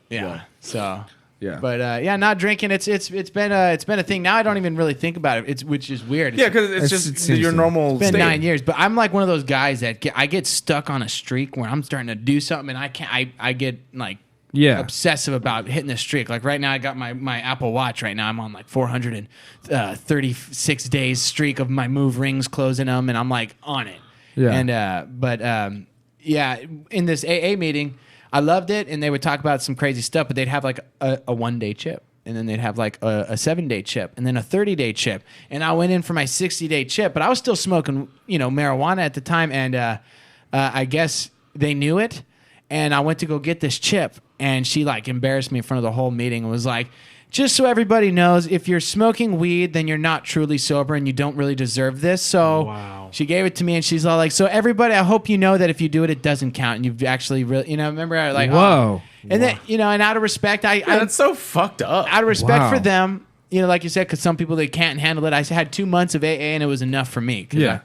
So. Yeah. But not drinking. It's been a thing. Now I don't even really think about it. Which is weird. Yeah, because it's It just seems your to- normal It's been state. 9 years, but I'm like one of those guys that I get stuck on a streak where I'm starting to do something and I can't. I get like obsessive about hitting the streak. Like right now, I got my Apple Watch. Right now, I'm on like 436 days streak of my move rings closing them, and I'm like on it. Yeah. And in this AA meeting, I loved it, and they would talk about some crazy stuff, but they'd have like a 1 day chip. And then they'd have like a 7-day chip and then a 30-day chip. And I went in for my 60-day chip, but I was still smoking, marijuana at the time. And I guess they knew it. And I went to go get this chip, and she like embarrassed me in front of the whole meeting and was like, just so everybody knows, if you're smoking weed, then you're not truly sober and you don't really deserve this. So she gave it to me, and she's all like, so everybody, I hope you know that if you do it, it doesn't count. And you've actually really, remember, I like, Whoa. And then, and out of respect, That's so fucked up. out of respect Wow. for them, like you said, because some people, they can't handle it. I had 2 months of AA, and it was enough for me. 'Cause Yeah.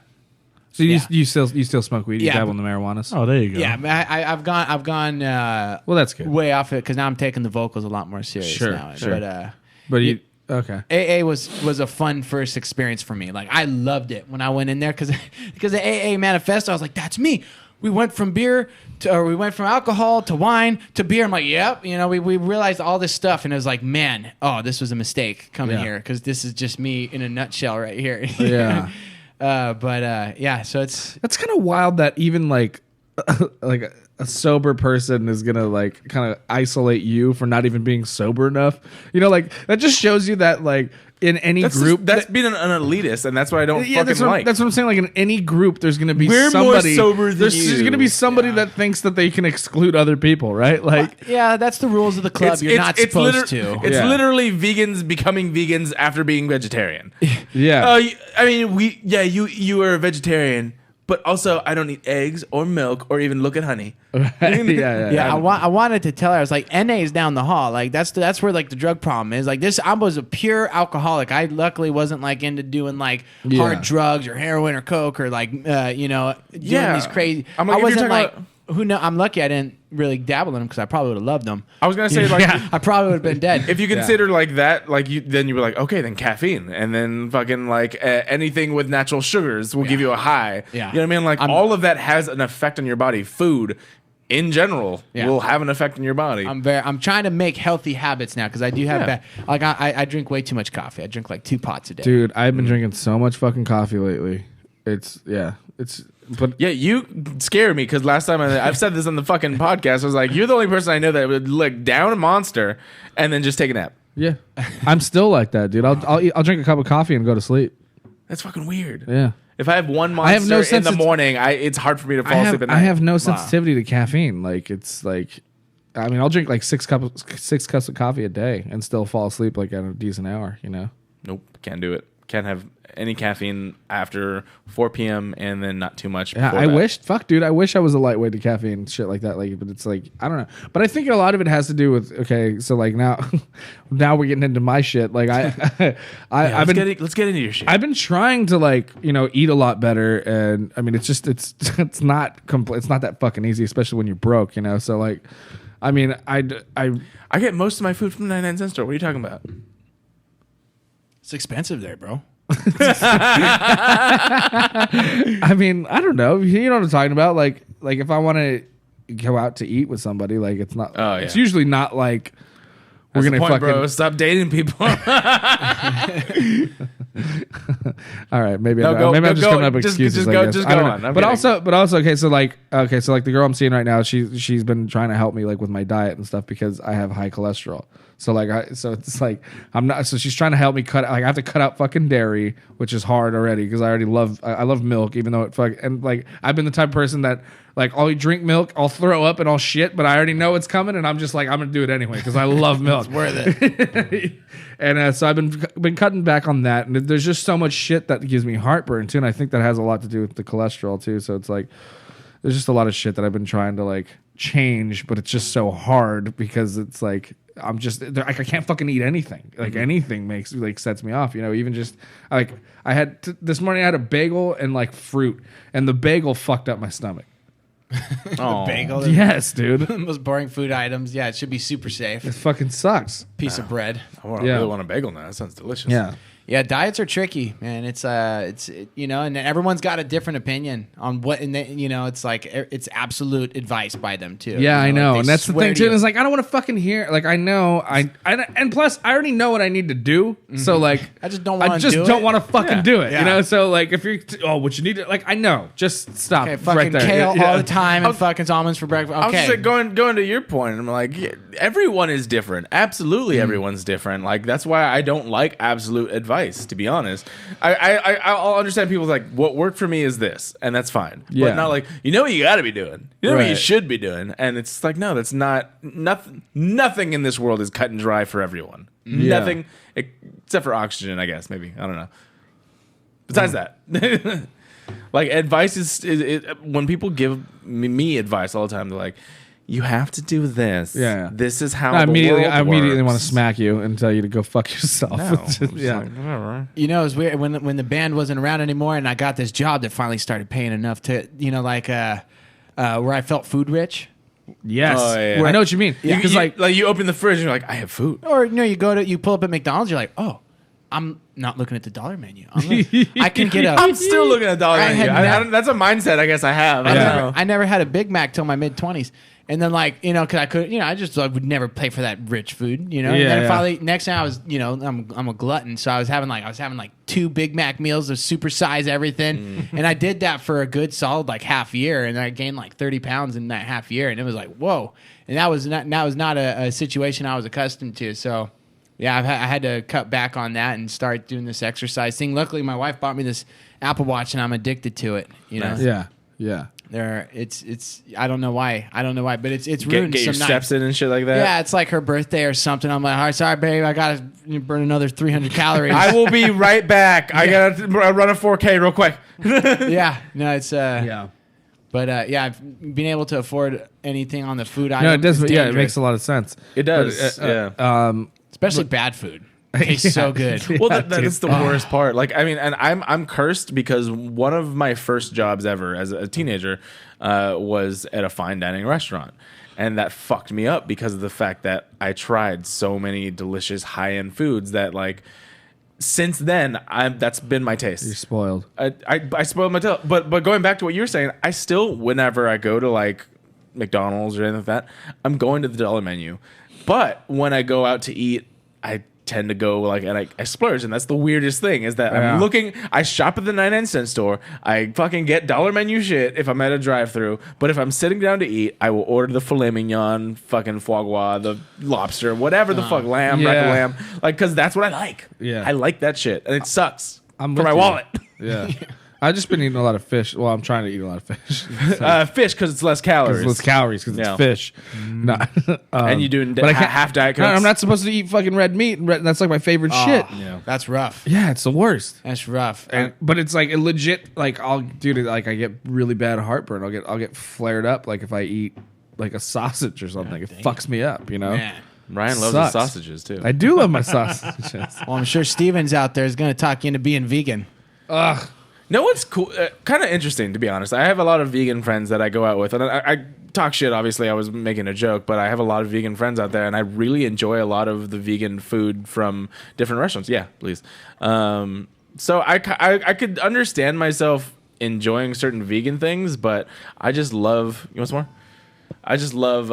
So you still smoke weed? You Yeah, dabble in the marijuana? Oh, there you go. I've gone Well, that's good. way off it because now I'm taking the vocals a lot more serious Sure, now. sure. But you okay? AA was a fun first experience for me. Like I loved it when I went in there because the AA manifesto. I was like, that's me. We went from alcohol to wine to beer. I'm like, yep. We realized all this stuff, and it was like, man, this was a mistake coming Yeah. here because this is just me in a nutshell right here. Yeah. So it's That's kind of wild that even like a sober person is gonna like kind of isolate you for not even being sober enough. Like that just shows you that like in any group That's being an elitist, and that's what I don't yeah, fucking like. that's what I'm saying. Like in any group, there's gonna be We're more somebody sober than there's you. gonna be somebody that thinks that they can exclude other people, right? Like yeah, that's the rules of the club. You're not supposed to. It's Yeah. literally vegans becoming vegans after being vegetarian. yeah, You are a vegetarian, but also I don't eat eggs or milk or even look at honey. Yeah, I wanted to tell her. I was like, NA is down the hall. Like that's where like the drug problem is. Like this, I was a pure alcoholic. I luckily wasn't like into doing like hard drugs or heroin or coke or like doing these crazy. I'm like, I if you're wasn't talking like I'm lucky I didn't really dabble in them because I probably would have loved them. I was gonna say like I probably would have been dead. if you consider like that, like then you were like, okay, then caffeine, and then fucking like anything with natural sugars will give you a high. Yeah. You know what I mean? Like all of that has an effect on your body. Food, in general, will have an effect on your body. I'm trying to make healthy habits now because I do have bad. Like I drink way too much coffee. I drink like 2 pots a day. dude, I've been drinking so much fucking coffee lately. But Yeah, you scare me because last time I've said this on the fucking podcast. I was like, you're the only person I know that would like down a Monster and then just take a nap. yeah, I'm still like that, dude. I'll drink a cup of coffee and go to sleep. That's fucking weird. Yeah. If I have one I have Monster no in the sensi- morning, it's hard for me to fall asleep at night. I have no sensitivity to caffeine. Like it's like, I mean, I'll drink like 6 cups of coffee a day and still fall asleep like at a decent hour. Nope, can't do it. can't have any caffeine after 4 p.m. and then not too much. Yeah, before I that. wish. Fuck, dude. I wish I was a lightweight to caffeine, shit like that. Like, but it's like I don't know. But I think a lot of it has to do with so like now, now we're getting into my shit. Like I've been let's get into your shit. I've been trying to like eat a lot better, and I mean it's not it's not that fucking easy, especially when you're broke. So like, I mean I get most of my food from the 99-cent store. What are you talking about? It's expensive there, bro. I mean, I don't know. You know what I'm talking about? Like if I want to go out to eat with somebody, like it's not. Oh, yeah. It's usually not like we're That's the gonna point, fucking. bro. Stop dating people. All right, maybe No, I'm just go. coming up with Just- excuses. just I go- guess. just I don't go know. on. I'm But kidding. also, okay, so like the girl I'm seeing right now, she's been trying to help me like with my diet and stuff because I have high cholesterol. So like, so it's like I'm not. So she's trying to help me cut. Like I have to cut out fucking dairy, which is hard already because I already love. I love milk, even though it and like I've been the type of person that like I'll drink milk, I'll throw up and I'll shit, but I already know it's coming, and I'm just like I'm gonna do it anyway because I love milk. It's worth it. And so I've been cutting back on that, and there's just so much shit that gives me heartburn too, and I think that has a lot to do with the cholesterol too. So it's like there's just a lot of shit that I've been trying to like change, but it's just so hard because it's like I'm just I can't fucking eat anything. Like anything makes like sets me off. Even just like I had this morning I had a bagel and like fruit, and the bagel fucked up my stomach. Oh. Bagel. Yes, dude. Most boring food items. Yeah, it should be super safe. It fucking sucks. Piece of bread. I Yeah. really want a bagel now. That sounds delicious. Yeah. Yeah, diets are tricky, man. It's and everyone's got a different opinion on what, and it's like it's absolute advice by them too. Yeah, I know, Like, and they that's the swear thing to too. you. And it's like I don't want to fucking hear. Like I know, and plus I already know what I need to do. So like I just don't wanna do don't it. want to fucking do it. Yeah. So like if you're what you need to like I know. Just stop Okay, fucking right there. kale Yeah. all the time and fucking almonds for breakfast. I was just Okay, like, going to your point, I'm like, yeah, everyone is different. Absolutely, everyone's different. Like that's why I don't like absolute advice. To be honest, I'll understand people like what worked for me is this, and that's fine. Yeah. But not like what you got to be doing. You know what you Right. should be doing, and it's like no, that's not nothing. Nothing in this world is cut and dry for everyone. Yeah. Nothing except for oxygen, I guess. Maybe I don't know. Besides that. Like advice is when people give me advice all the time, they're like, "You have to do this. Yeah. This is how." I immediately works. want to smack you and tell you to go fuck yourself. No, It's just- I'm just yeah. like, whatever. it's weird when the band wasn't around anymore, and I got this job that finally started paying enough to where I felt food rich. Yes. Oh, yeah. I know what you mean. You, Because like you open the fridge and you're like, I have food. Or you pull up at McDonald's, you're like, oh, I'm not looking at the dollar menu. I can get a. I'm still looking at dollar I menu. had not- That's a mindset I guess I have. I Yeah. don't know. I never had a Big Mac till my mid 20s. And then because I could, I would never pay for that rich food, And Yeah, then yeah. finally, next time I was, I'm a glutton, so I was having like 2 Big Mac meals of super size everything, and I did that for a good solid like half year, and I gained like 30 pounds in that half year, and it was like whoa, and that was not a situation I was accustomed to, so. Yeah, I had to cut back on that and start doing this exercise thing. Luckily, my wife bought me this Apple Watch, and I'm addicted to it. Yeah. Yeah. It's I don't know why, but it's Get ruined your some steps nights. in and shit like that. Yeah, it's like her birthday or something. I'm like, all right, sorry, babe, I gotta burn another 300 calories. I will be right back. I gotta run a 4K real quick. Yeah, no, it's Yeah. but being able to afford anything on the food No, item. it does. is Yeah, it dangerous. makes a lot of sense. It does. Yeah. especially bad food. Tastes so good. Well, that is the worst part. Like, I mean, and I'm cursed because one of my first jobs ever as a teenager was at a fine dining restaurant, and that fucked me up because of the fact that I tried so many delicious high end foods that like. Since then, that's been my taste. You're spoiled. I spoiled my tail. But going back to what you were saying, I still, whenever I go to like McDonald's or anything like that, I'm going to the dollar menu. But when I go out to eat, I tend to go like and I splurge, and that's the weirdest thing is that Yeah. I'm looking. I shop at the 99-cent store. I fucking get dollar menu shit if I'm at a drive-through. But if I'm sitting down to eat, I will order the filet mignon, fucking foie gras, the lobster, whatever the fuck, lamb, Yeah. rack of lamb, like because that's what I like. Yeah. I like that shit, and it sucks I'm for with my you. wallet. Yeah. I've just been eating a lot of fish. Well, I'm trying to eat a lot of fish. Fish because it's less calories. It's less calories because Yeah. it's fish. No, And you doing but I can't- half diet No, cokes? I'm not supposed to eat fucking red meat. That's like my favorite shit. Yeah. That's rough. Yeah, it's the worst. That's rough. But it's like a legit. Like I'll do it. Like I get really bad heartburn. I'll get flared up. Like if I eat like a sausage or something, it fucks me up. You know. Man. Ryan loves Sucks. his sausages too. I do love my sausages. Well, I'm sure Steven's out there is going to talk you into being vegan. Ugh. No, what's cool, kind of interesting to be honest. I have a lot of vegan friends that I go out with, and I talk shit. Obviously, I was making a joke, but I have a lot of vegan friends out there, and I really enjoy a lot of the vegan food from different restaurants. Yeah, please. So I could understand myself enjoying certain vegan things, but I just love. You want some more? I just love.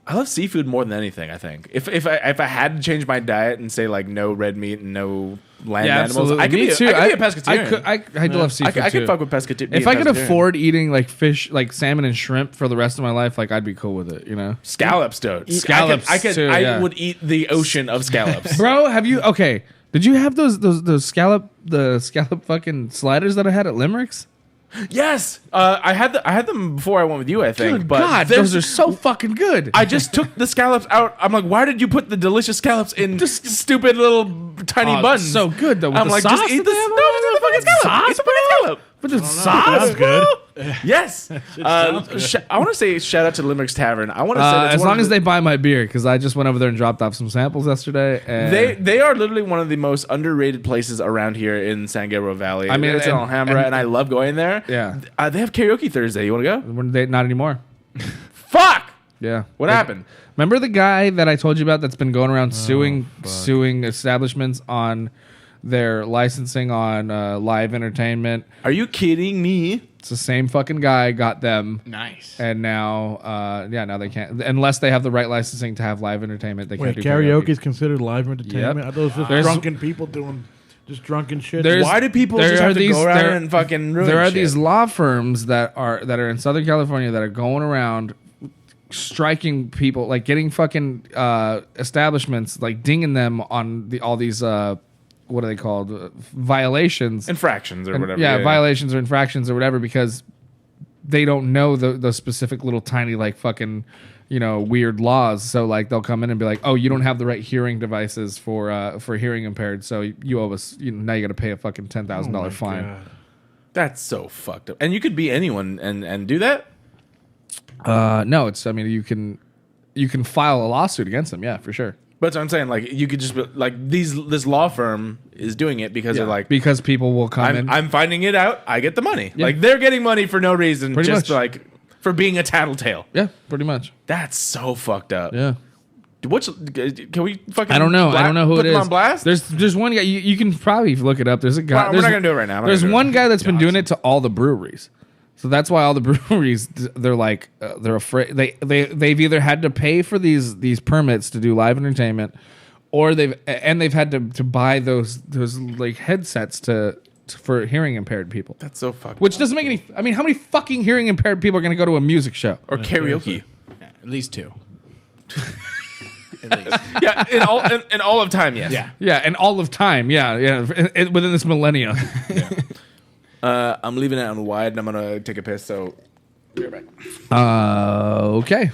I love seafood more than anything. I think if I had to change my diet and say like no red meat and no land animals, I could be a pescatarian. I love seafood I too. could fuck with pescatarian. If I could afford eating like fish, like salmon and shrimp for the rest of my life, like I'd be cool with it. You know, scallops, dude. Scallops too, I would eat the ocean of scallops. bro. Have you? Okay, did you have those scallop fucking sliders that I had at Limericks? Yes, I had them before I went with you. I think, Good but God, those are so fucking good. I just took the scallops out. I'm like, why did you put the delicious scallops in stupid little tiny buns? So good though. With I'm the like, sauce just eat that this. they have No, on just eat the fucking scallop. Eat the fucking scallop. With the sauce, That's good. Yes. I want to say shout out to Limericks Tavern. I want to say that's as one long of as they buy my beer, because I just went over there and dropped off some samples yesterday. And they are literally one of the most underrated places around here in San Gabriel Valley. I mean, it's in and- Alhambra, and I love going there. Yeah. They have karaoke Thursday. You want to go? not anymore. Fuck. Yeah. What happened? Remember the guy that I told you about that's been going around suing establishments on their licensing on live entertainment? Are you kidding me? It's the same fucking guy got them. Nice. And now, now they can't, unless they have the right licensing to have live entertainment. They Wait, can't do karaoke is considered live entertainment? Yep. Are those just There's- drunken people doing just drunken shit? There's- Why do people there just are have to these- go around there- and fucking ruin There are shit? these law firms that are in Southern California that are going around striking people, like getting fucking establishments, like dinging them on all these what are they called, violations, infractions or whatever. yeah, violations or infractions or whatever, because they don't know the specific little tiny like fucking weird laws. So like they'll come in and be like, oh, you don't have the right hearing devices for hearing impaired, so you owe us. Now you got to pay a fucking $10,000 fine. God. That's so fucked up. And you could be anyone and do that. No, it's. I mean, you can file a lawsuit against them. Yeah, for sure. But that's what I'm saying, like you could just be, like this law firm is doing it because they're like, because people will come in. I'm finding it out. I get the money. Yeah. Like they're getting money for no reason, Pretty just much. like for being a tattletale. Yeah, pretty much. That's so fucked up. Yeah. Can we fucking? I don't know. I don't know who put it them is. on blast. There's one guy. You can probably look it up. There's a guy. Well, we're not gonna do it right now. I'm not There's gonna do one it. guy that's been doing it to all the breweries. So that's why all the breweries, they're like they're afraid. They've either had to pay for these permits to do live entertainment, or they've had to buy those like headsets for hearing impaired people. That's so fucked. Which doesn't make any. I mean, how many fucking hearing impaired people are going to go to a music show? Or karaoke. At least two. Yeah, in all of time, yes. Yeah. Yeah, and all of time. Yeah, within this millennium. I'm leaving it on wide, and I'm gonna take a piss. So, be right back. Okay.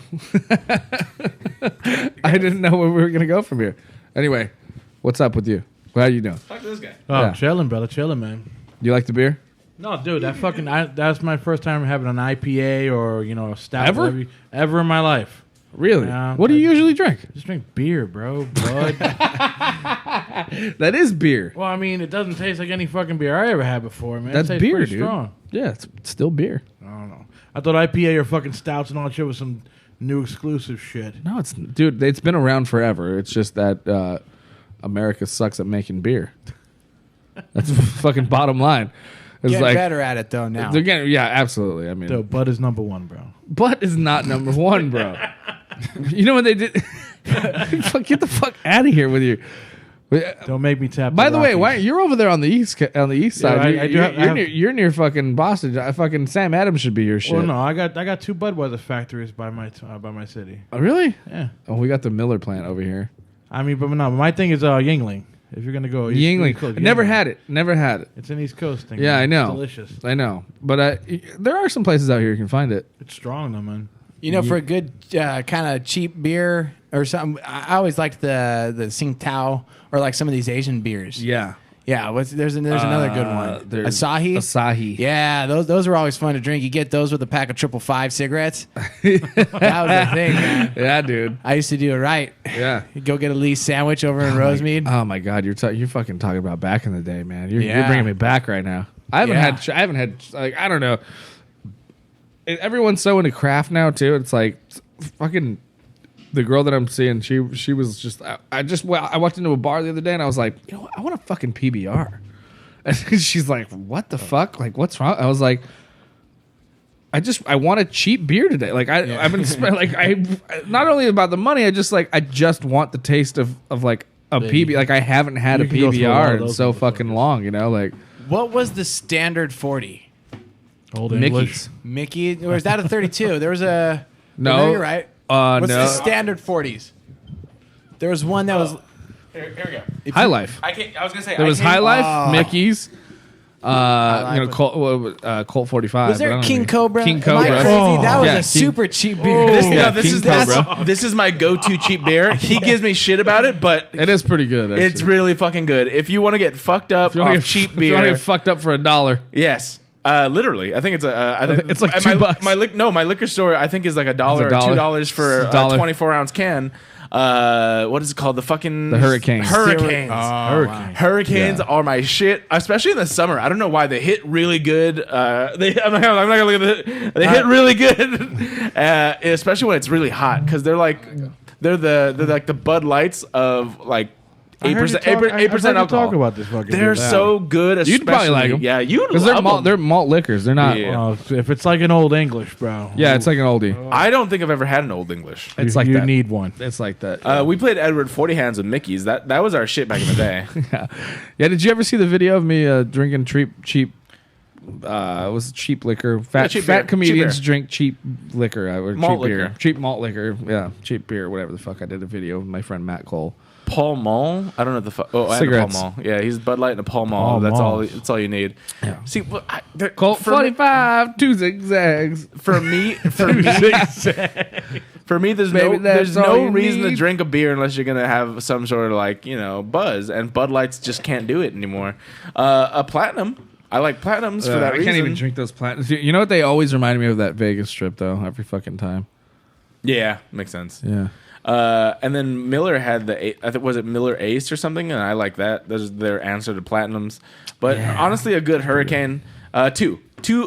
I didn't know where we were gonna go from here. Anyway, what's up with you? How you doing? Talk to this guy. Oh, Yeah. chilling, brother, chilling, man. You like the beer? No, dude, that's my first time having an IPA or a stout Ever? ever in my life. Really? Yeah, What do you usually drink? Just drink beer, bro. Bud. That is beer. Well, I mean, it doesn't taste like any fucking beer I ever had before, man. That's it tastes beer, pretty dude. strong. Yeah, it's still beer. I don't know. I thought IPA or fucking stouts and all that shit was some new exclusive shit. No, it's been around forever. It's just that America sucks at making beer. That's fucking bottom line. It's Get like better at it though now. they're getting, yeah, absolutely. I mean, Dude, Bud is number one, bro. Bud is not number one, bro. You know what they did? Get the fuck out of here with you. Don't make me tap. By the way, Rockies. you're over there on the east side. I do have- You're near fucking Boston. Fucking Sam Adams should be your shit. Well, no, I got two Budweiser factories by my city. Oh, really? Yeah, Oh, we got the Miller plant over here. I mean, but no, my thing is Yingling. If you're gonna go Yingling. East Coast, Never had it. Never had it. It's an East Coast thing. Yeah, man. I know. It's delicious. I know. But there are some places out here you can find it. It's strong though, man. You know, for a good kind of cheap beer or something, I always liked the Tsingtao or like some of these Asian beers. Yeah. Yeah, there's another good one. there's Asahi. Asahi. Yeah, those were always fun to drink. You get those with a pack of 555 cigarettes. That was the thing, man. Yeah, dude. I used to do it right. Yeah. You go get a Lee sandwich over in Rosemead. Oh my God, you're fucking talking about back in the day, man. You're Yeah. bringing me back right now. I haven't had like I don't know. Everyone's so into craft now too. It's like fucking the girl that I'm seeing. She was just I walked into a bar the other day and I was like, you know what? I want a fucking PBR. And she's like, what the fuck? Like, what's wrong? I was like, I want a cheap beer today. Like I've been not only about the money. I just want the taste of like a PBR. Like I haven't had a You can go through a lot PBR of in those so motherfuckers. fucking long. You know, like What was the standard 40? Old English. Mickey's. Mickey, or is that a 32? There was a No. you're right. What's No. the standard 40s? There was one that was Here we go. High Life. I was gonna say There was High Life, Mickey's, Life. Colt 45. Was but I there don't King know. Cobra? King Am I Cobra. crazy? That was Yeah, a King- super cheap beer. Yeah, This King is Cobra. this is my go-to cheap beer. He gives me shit about it, but It is pretty good. Actually. it's really fucking good. If you want to get fucked up If you wanna off get- cheap if you want to beer, get fucked up for $1. yes. Literally, I think it's It's like my, $2. My liquor store I think is like $1 or $1. $2 for It's a $1. 24-ounce can. What is it called? The Hurricanes. Hurricanes. Hurricanes Yeah. are my shit, especially in the summer. I don't know why they hit really good. I'm not gonna look at it. They hit really good, especially when it's really hot because they're like the Bud Lights of like 8% alcohol. Talk about this fucking. They're beer. so good. You'd probably like them. Yeah, you Because they're malt liquors. They're not. Yeah. Oh, if it's like an Old English, bro. Yeah, it's like an oldie. I don't think I've ever had an Old English. It's you, like you that. need one. It's like that. We played Edward 40 Hands with Mickey's. That was our shit back in the day. Yeah. Did you ever see the video of me drinking cheap? It was cheap liquor. Fat cheap beer. comedians Cheap beer. drink cheap liquor. Or Malt cheap beer. liquor. Cheap malt liquor. Yeah, cheap beer. Whatever the fuck. I did a video with my friend Matt Cole. Paul Mall? I don't know what the fuck. Oh, I had a Cigarettes. Paul Mall. Yeah, he's Bud Light and a Paul Mall. Paul That's Mall. all. That's all you need. Yeah. See, well, Colt 45, 2 zigzags. for me, there's Baby, that's all no you reason to need. drink a beer unless you're gonna have some sort of buzz. And Bud Lights just can't do it anymore. A Platinum. I like Platinums for that I reason. can't even drink those platinums. You know what? They always remind me of that Vegas trip, though. Every fucking time. Yeah, makes sense. Yeah. And then Miller had I think was it Miller Ace or something, and I like that. Those are their answer to Platinums. But honestly, a good Hurricane, two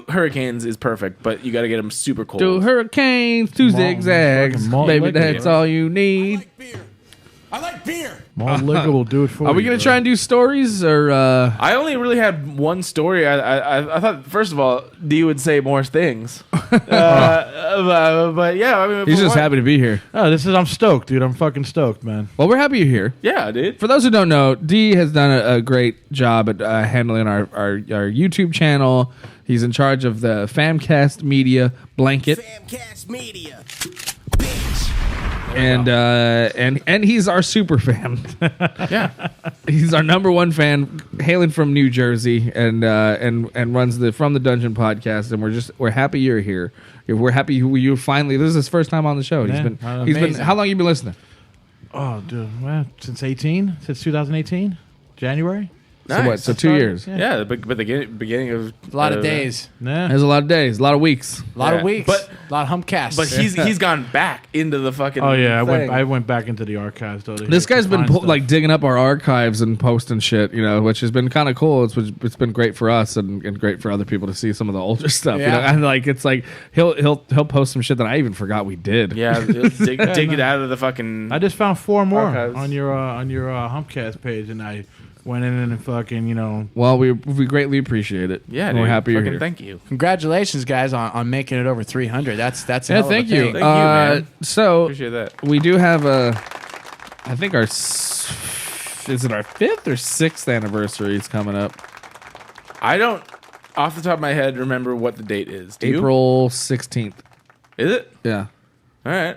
Hurricanes is perfect, but you got to get them super cold. 2 hurricanes, 2 zigzags. fucking malt Baby, liquor, that's bro. all you need. I like beer. Malt liquor will do it for you. Are we gonna try and do stories or? I only really had one story. I thought first of all D would say more things, but yeah, I mean, He's for just what- happy to be here. Oh, I'm stoked, dude. I'm fucking stoked, man. Well, we're happy you're here. Yeah, dude. For those who don't know, D has done a great job at handling our YouTube channel. He's in charge of the Famcast Media blanket, Famcast Media. and he's our super fan. Yeah, He's our number one fan, hailing from New Jersey, and runs the From the Dungeon podcast. And we're happy you're here. We're happy you finally. This is his first time on the show. Yeah, He's been. amazing. How long you been listening? Oh, dude. Well, since 2018, January. So what? So 2 years. yeah. But the beginning of A lot of days, Nah. There's a lot of days, a lot of weeks. a lot Yeah. of weeks, But- a lot of Humpcasts. But he's gone back into the fucking. Oh yeah, thing. I went back into the archives though. This guy's been digging up our archives and posting shit, which has been kind of cool. It's been great for us and great for other people to see some of the older stuff. Yeah. And it's like he'll post some shit that I even forgot we did. Yeah, dig it out of the fucking. I just found 4 more Archives. on your Humpcast page, and I went in and fucking Well, we greatly appreciate it. Yeah, And dude. we're happy you're Fucking here. Thank you. Congratulations, guys, on making it over 300. That's a Yeah, hell of a thank you. thing. Thank you, man. So Appreciate that. we do have I think is it our 5th or 6th anniversary is coming up? I don't, off the top of my head, remember what the date is. Do you? April 16th. Is it? Yeah. All right.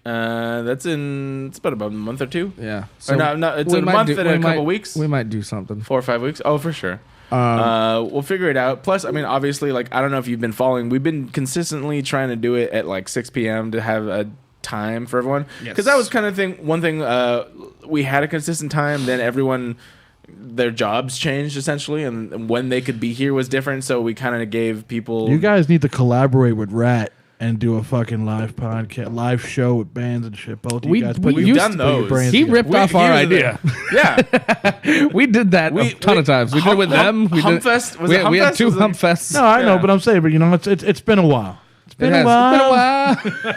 It's about a month or two. Yeah. Or no, it's we a might month do- and we a couple might- weeks. We might do something. 4 or 5 weeks. Oh, for sure. We'll figure it out. Plus, I mean, obviously, like, I don't know if you've been following. We've been consistently trying to do it at like 6 p.m. to have a time for everyone. Because that was kind of one thing. We had a consistent time. Then everyone, their jobs changed essentially, and when they could be here was different. So we kind of gave people. You guys need to collaborate with Rat and do a fucking live podcast, live show with bands and shit. Both of you guys. we've your- done put your those. brains He together. ripped off our idea. Yeah. We did that a ton of times. We did it with them. We did. Humpfest? Was We it had Humpfest? two Was it- hump fests. No, I know, Yeah. but I'm saying, but you know, it's been a while. It's been It a has. while. It's been a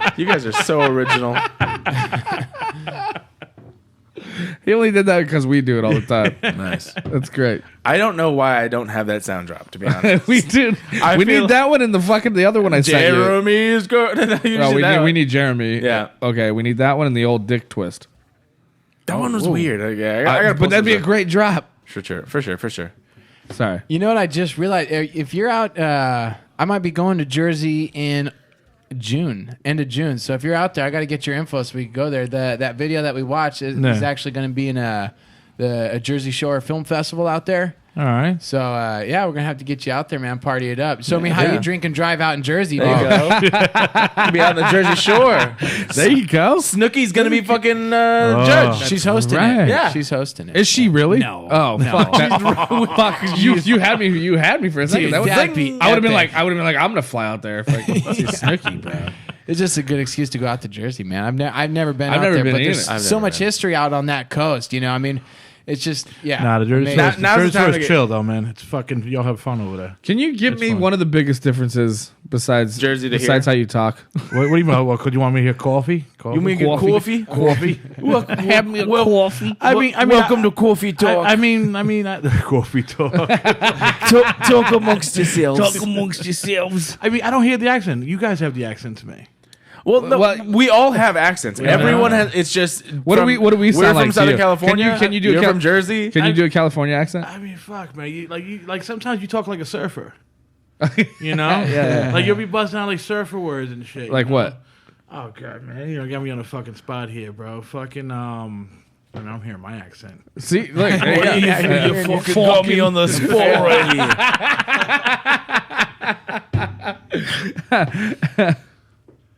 while. You guys are so original. He only did that because we do it all the time. Nice. That's great. I don't know why I don't have that sound drop, to be honest. We did. I We feel- need that one and the other one I sent you. Jeremy's good. No, we need Jeremy. Yeah. Okay, we need that one and the old dick twist. That one was weird. Okay, I gotta But post that'd be a those up. great drop. For sure. Sorry. You know what I just realized? If you're out, I might be going to Jersey in end of June. So if you're out there, I got to get your info so we can go there. That video that we watched is actually going to be in a Jersey Shore Film Festival out there. All right. So yeah, we're gonna have to get you out there, man. Party it up. Show me how Yeah. you drink and drive out in Jersey. There you dude. go. Be out on the Jersey Shore. There you go. Snooki's gonna be fucking judge. She's hosting right. it. Yeah. she's hosting it. Is she really? No. Oh fuck! Fuck! You had me for a second. Dude, That was that'd be I would have been epic. like, I'm gonna fly out there if I see Snooki, bro. It's just a good excuse to go out to Jersey, man. I've never been I've out never there, been but there's either. I've so never much been. history out on that coast. You know, I mean, it's just Nah, the Jersey amazing. Now's the Jersey time Shore to is get- chill though, man. It's fucking. Y'all have fun over there. Can you give me fun. one of the biggest differences besides Jersey to besides here? how you talk? What do you mean? What, could you want me to hear coffee? You mean coffee? coffee? Have me a coffee. I mean, welcome to Coffee Talk. I mean, coffee talk. talk amongst yourselves. Talk amongst yourselves. I mean, I don't hear the accent. You guys have the accent to me. Well, no, Well, we all have accents. Everyone has. It's just. What do we We're sound like from to Southern you? California. Can you do a You're Cal- from Jersey. Can you do a California accent? I mean, fuck, man. You like sometimes you talk like a surfer. You know? Yeah. Like you'll be busting out like surfer words and shit. Like you know? what? Oh god, man. You know, got me on the fucking spot here, bro. Fucking I mean, I'm hearing my accent. See, look, You fucking got me on the spot right here.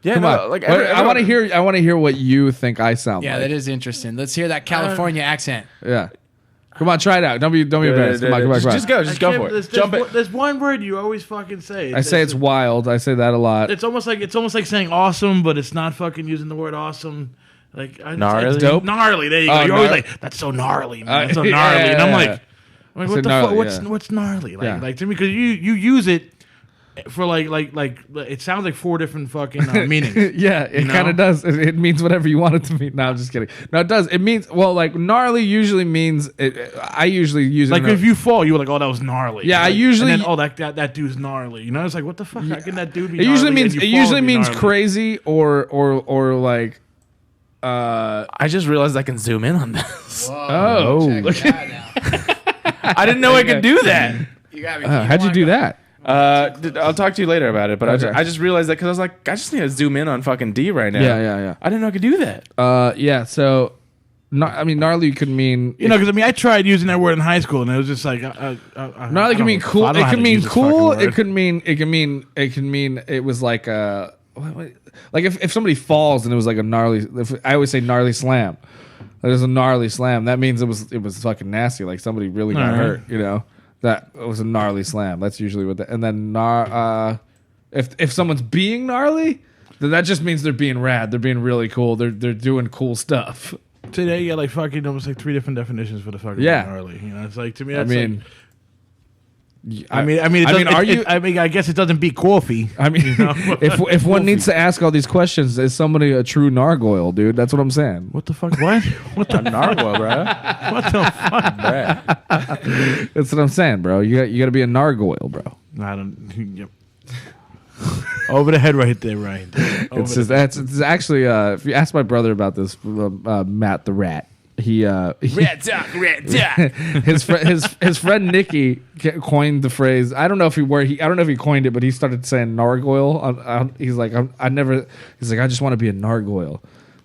Yeah, Come no, on. like I want to hear. I want to hear what you think I sound Yeah, like. that is interesting. Let's hear that California accent. Yeah. Come on, try it out. Don't be embarrassed. Come on. Just go for it. Jump it. There's one word you always fucking say. I say it's wild. I say that a lot. It's almost like saying awesome, but it's not fucking using the word awesome. Like Gnarly? it's Dope? gnarly. There you go. Oh, You're always gnarly. like, that's so gnarly, man. That's so Yeah, gnarly. yeah, And I'm yeah. like, Say what the gnarly, fuck? yeah. What's gnarly? Like, Yeah. like to me, because you use it for like it sounds like 4 different fucking meanings. Yeah, it know? kind of does. It means whatever you want it to mean. No, I'm just kidding. No, it does. It means, well, like gnarly usually means. I usually use it Like in a- if you fall, you were like, oh, that was gnarly. Yeah, I Like, usually- and then, oh, that dude's gnarly. You know, it's like, what the fuck? How can that dude be? It usually gnarly means and it you fall usually and be means gnarly? crazy or like. I just realized I can zoom in on this. Oh, I didn't know I could do that. how'd you do that? I'll talk to you later about it. But Okay. I just realized that because I was like, I just need to zoom in on fucking D right now. Yeah. I didn't know I could do that. Yeah. So, gnarly could mean. You know, because I mean, I tried using that word in high school, and it was just like Gnarly can mean cool. It can mean cool. It can mean it was like like if somebody falls and it was like a gnarly. I always say gnarly slam. There's a gnarly slam. That means it was fucking nasty. Like somebody really got Alright. hurt. You know, that was a gnarly slam. That's usually what. And then if someone's being gnarly, then that just means they're being rad. They're being really cool. They're doing cool stuff. Today, you got like fucking almost like 3 different definitions for the fucking Yeah. gnarly. You know, it's like to me. I That's mean. I guess it doesn't beat coffee. I mean, if one needs to ask all these questions, is somebody a true nargoyle, dude? That's what I'm saying. What the fuck? What? What the? Narwhal, bro. What the fuck? That's what I'm saying, bro. You got to be a nargoyle, bro. I don't. Yep. Over the head, right there, right. It's actually if you ask my brother about this, Matt the Rat, Red duck, red duck. his friend Nicky coined the phrase. I don't know if he coined it, but he started saying nargoyle. He's like, I just want to be a nargoyle.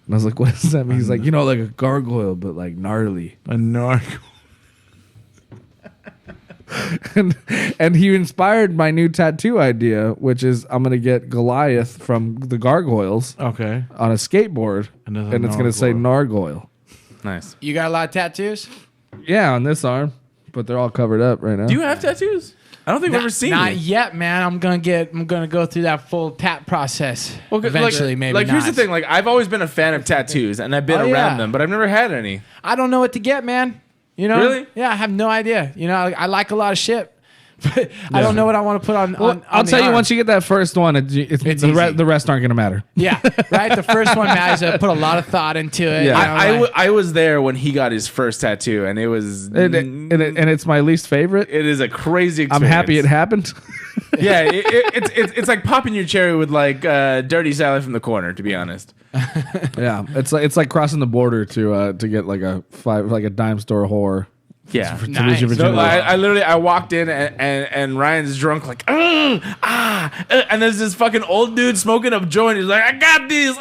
And I was like, what does that mean? He's like, like a gargoyle, but like gnarly. A narc. and he inspired my new tattoo idea, which is I'm gonna get Goliath from the Gargoyles Okay. on a skateboard, and it's gonna say nargoyle. Nice. You got a lot of tattoos? Yeah, on this arm, but they're all covered up right now. Do you have tattoos? I don't think I've ever seen Not you. yet, man. I'm gonna go through that full tat process. Well, 'cause, eventually, maybe. Like, here's the not. thing. Like, I've always been a fan of tattoos, and I've been Oh, around yeah. them, but I've never had any. I don't know what to get, man. You know? Really? Yeah, I have no idea. I like a lot of shit, but I don't know what I want to put on. Well, on I'll the tell you, arm. once you get that first one, it's easy. the rest aren't gonna matter. Yeah, right. The first one matters. I put a lot of thought into it. Yeah. You know, I was there when he got his first tattoo, and it was. And it's my least favorite. It is a crazy I'm experience. happy it happened. Yeah, it's like popping your cherry with like Dirty Sally from the corner, to be honest. Yeah, it's like crossing the border to get like a dime store whore. Yeah. To lose Nice. your No, virginity. I walked in and Ryan's drunk like and there's this fucking old dude smoking a joint. He's like, I got these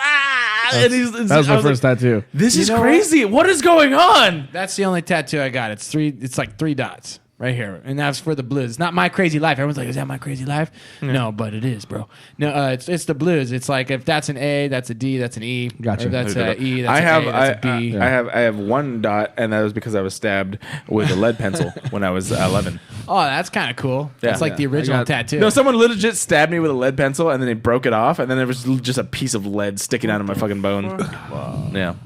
and that was my first like, tattoo. This is know crazy. What is going on? that's the only tattoo I got. It's like 3 dots right here, and that's for the blues. It's not my crazy life. Everyone's like, is that my crazy life? No, but it is, bro. No, it's the blues. It's like if that's an A, that's a D, that's an E. Gotcha. Or if that's a E, that's I an have A, that's a B. I have 1 dot, and that was because I was stabbed with a lead pencil when I was 11. Oh, that's kind of cool. That's like the original tattoo. No, someone legit stabbed me with a lead pencil, and then they broke it off, and then there was just a piece of lead sticking out of my fucking bone. Wow. Yeah,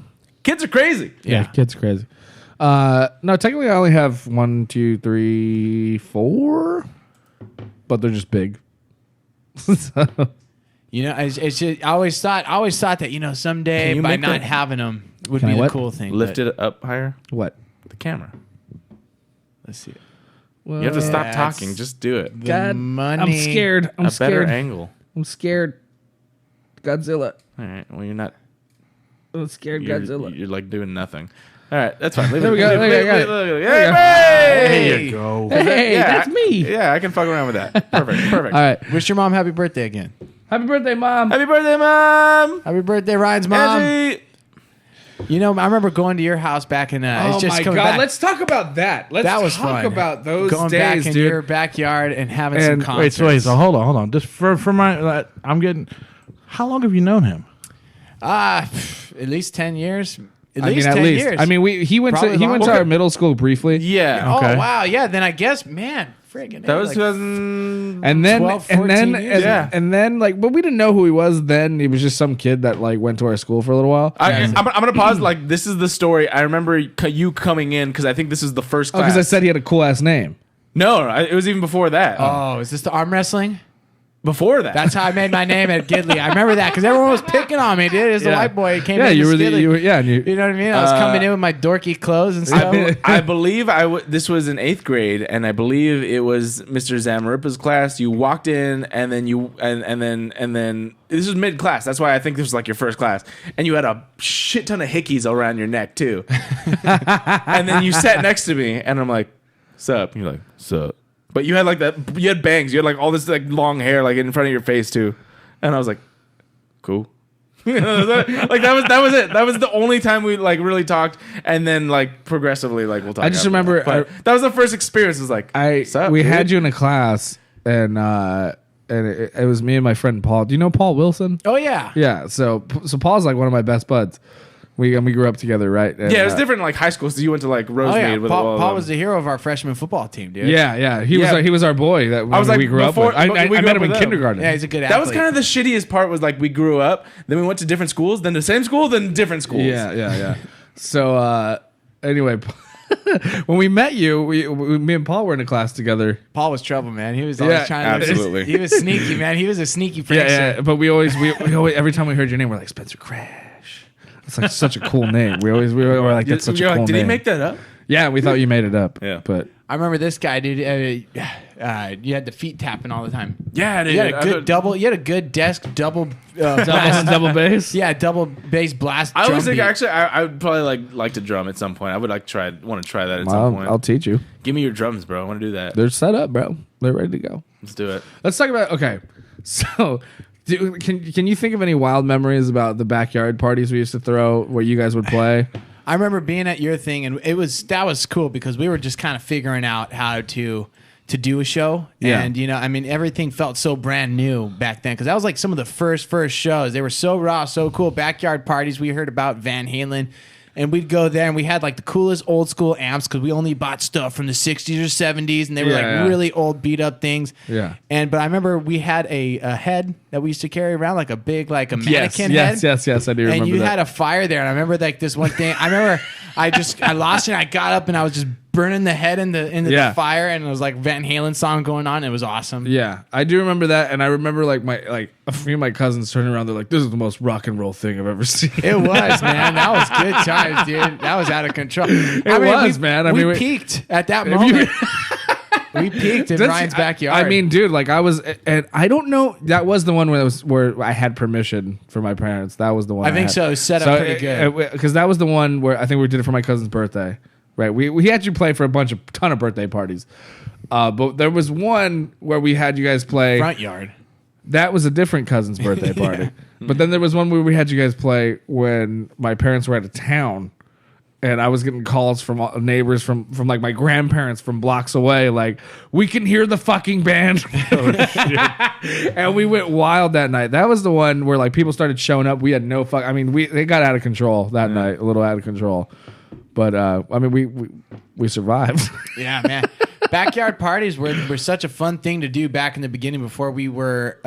kids are crazy. Yeah, kid's crazy. No, technically I only have 1, 2, 3, 4, but they're just big. So, it's just, I always thought that someday Can you by make not that- having them would Can be I the what? cool thing. Lift but- it up higher. what? The camera. Let's see. You have to stop That's- talking. Just do it. God, money. I'm scared. I'm A better scared. angle. I'm scared. Godzilla. All right. Well, you're not. I'm scared. You're, Godzilla. you're like doing nothing. All right, that's fine. Leave There it- we go. leave- There we leave- go. leave- There leave- we go. Hey! There you go. Hey, Yeah, that's me. Yeah, I can fuck around with that. Perfect. All right. Wish your mom happy birthday again. Happy birthday, Mom. Happy birthday, Mom. Happy birthday, Ryan's mom. Angie. I remember going to your house back in. Oh it's just my coming God! back. Let's talk about that. Let's That was talk fun. about those Going days, back in dude. your backyard and having And- some Wait, concerts. so hold on. Just for my, I'm getting. How long have you known him? At least 10 years. At least 10 years. I mean, he went Probably to longer. our middle school briefly. Yeah. Okay. Oh, wow. Yeah, then I guess, man, friggin' That was like, 2000. And then, 12, and then, 14 years. and, and then, like, but we didn't know who he was then. He was just some kid that like went to our school for a little while. I'm gonna pause. Like, this is the story. I remember you coming in because I think this is the first class. Because I said he had a cool ass name. no. It was even before that. Oh, is this the arm wrestling? Before that. That's how I made my name at Gidley. I remember that because everyone was picking on me, dude. As the Yeah. white boy came Yeah, in. you to were Skidley. and you. You know what I mean? I was coming in with my dorky clothes and stuff. I believe this was in 8th grade, and I believe it was Mr. Zamaripa's class. You walked in, and then and then this was mid class. That's why I think this was like your first class, and you had a shit ton of hickeys around your neck too. And then you sat next to me, and I'm like, "Sup?" And you're like, "Sup?" But you had like that. You had bangs. You had like all this like long hair like in front of your face too, and I was like, "Cool." Like that was it. That was the only time we like really talked, and then like progressively like we'll talk. I just after remember that. But that was the first experience. It was like "Sup, we dude?" had you in a class, and it was me and my friend Paul. Do you know Paul Wilson? Oh, yeah. Yeah. So Paul's like one of my best buds. We grew up together, right? And, Yeah, it was different in like high school. So you went to like Oh, Rosemead yeah. with all of Paul them. was the hero of our freshman football team, dude. Yeah. He Yeah. was our boy. That I was like, we grew up before- with. I we met grew up him in with them. kindergarten. Yeah, he's a good That athlete. was kind of the shittiest part. Was like we grew up, then we went to different schools, then the same school, then different schools. Yeah. So anyway, when we met you, me and Paul were in a class together. Paul was trouble, man. He was always Yeah, trying to. absolutely. He was sneaky, man. He was a sneaky prankster. Yeah. But we always every time we heard your name, we're like Spencer Krasch. It's like such a cool name. We were like that's such You're a cool like, did name. he make that up? Yeah, we thought you made it up. Yeah. But I remember this guy, dude. you had the feet tapping all the time. Yeah, dude. You had a good double. You had a good desk double. double bass. Yeah, double bass blast. I drum always think beat. actually I would probably like to drum at some point. I would want to try that at some point. I'll teach you. Give me your drums, bro. I want to do that. They're set up, bro. They're ready to go. Let's do it. Let's talk about. Okay, so. Can you think of any wild memories about the backyard parties we used to throw where you guys would play? I remember being at your thing, and that was cool because we were just kind of figuring out how to do a show. Yeah. And I mean, everything felt so brand new back then because that was like some of the first shows. They were so raw, so cool. Backyard parties. We heard about Van Halen. And we'd go there, and we had like the coolest old school amps because we only bought stuff from the 60s or 70s, and they were really old, beat up things. Yeah. But I remember we had a head that we used to carry around, like a big, like a mannequin head. Yes, I do remember And you that. had a fire there, and I remember like this one thing. I remember I lost it, and I got up, and I was just burning the head into the fire, and it was like Van Halen song going on. It was awesome. Yeah, I do remember that, and I remember like a few of my cousins turning around. They're like, "This is the most rock and roll thing I've ever seen." It was, man. That was good times, dude. That was out of control. It was, man. We peaked at that moment. We peaked in Ryan's backyard. I mean, dude, like I was, and I don't know. That was the one where I had permission for my parents. That was the one. I think so. It was set up pretty good. Because that was the one where I think we did it for my cousin's birthday. Right. We actually played for a ton of birthday parties. But there was one where we had you guys play front yard. That was a different cousin's birthday party. But then there was one where we had you guys play when my parents were out of town. And I was getting calls from neighbors from like my grandparents from blocks away, like, we can hear the fucking band. And we went wild that night. That was the one where like people started showing up. We had no fuck. I mean, they got out of control that night, a little out of control. But I mean, we survived. Yeah, man. Backyard parties were such a fun thing to do back in the beginning before we were,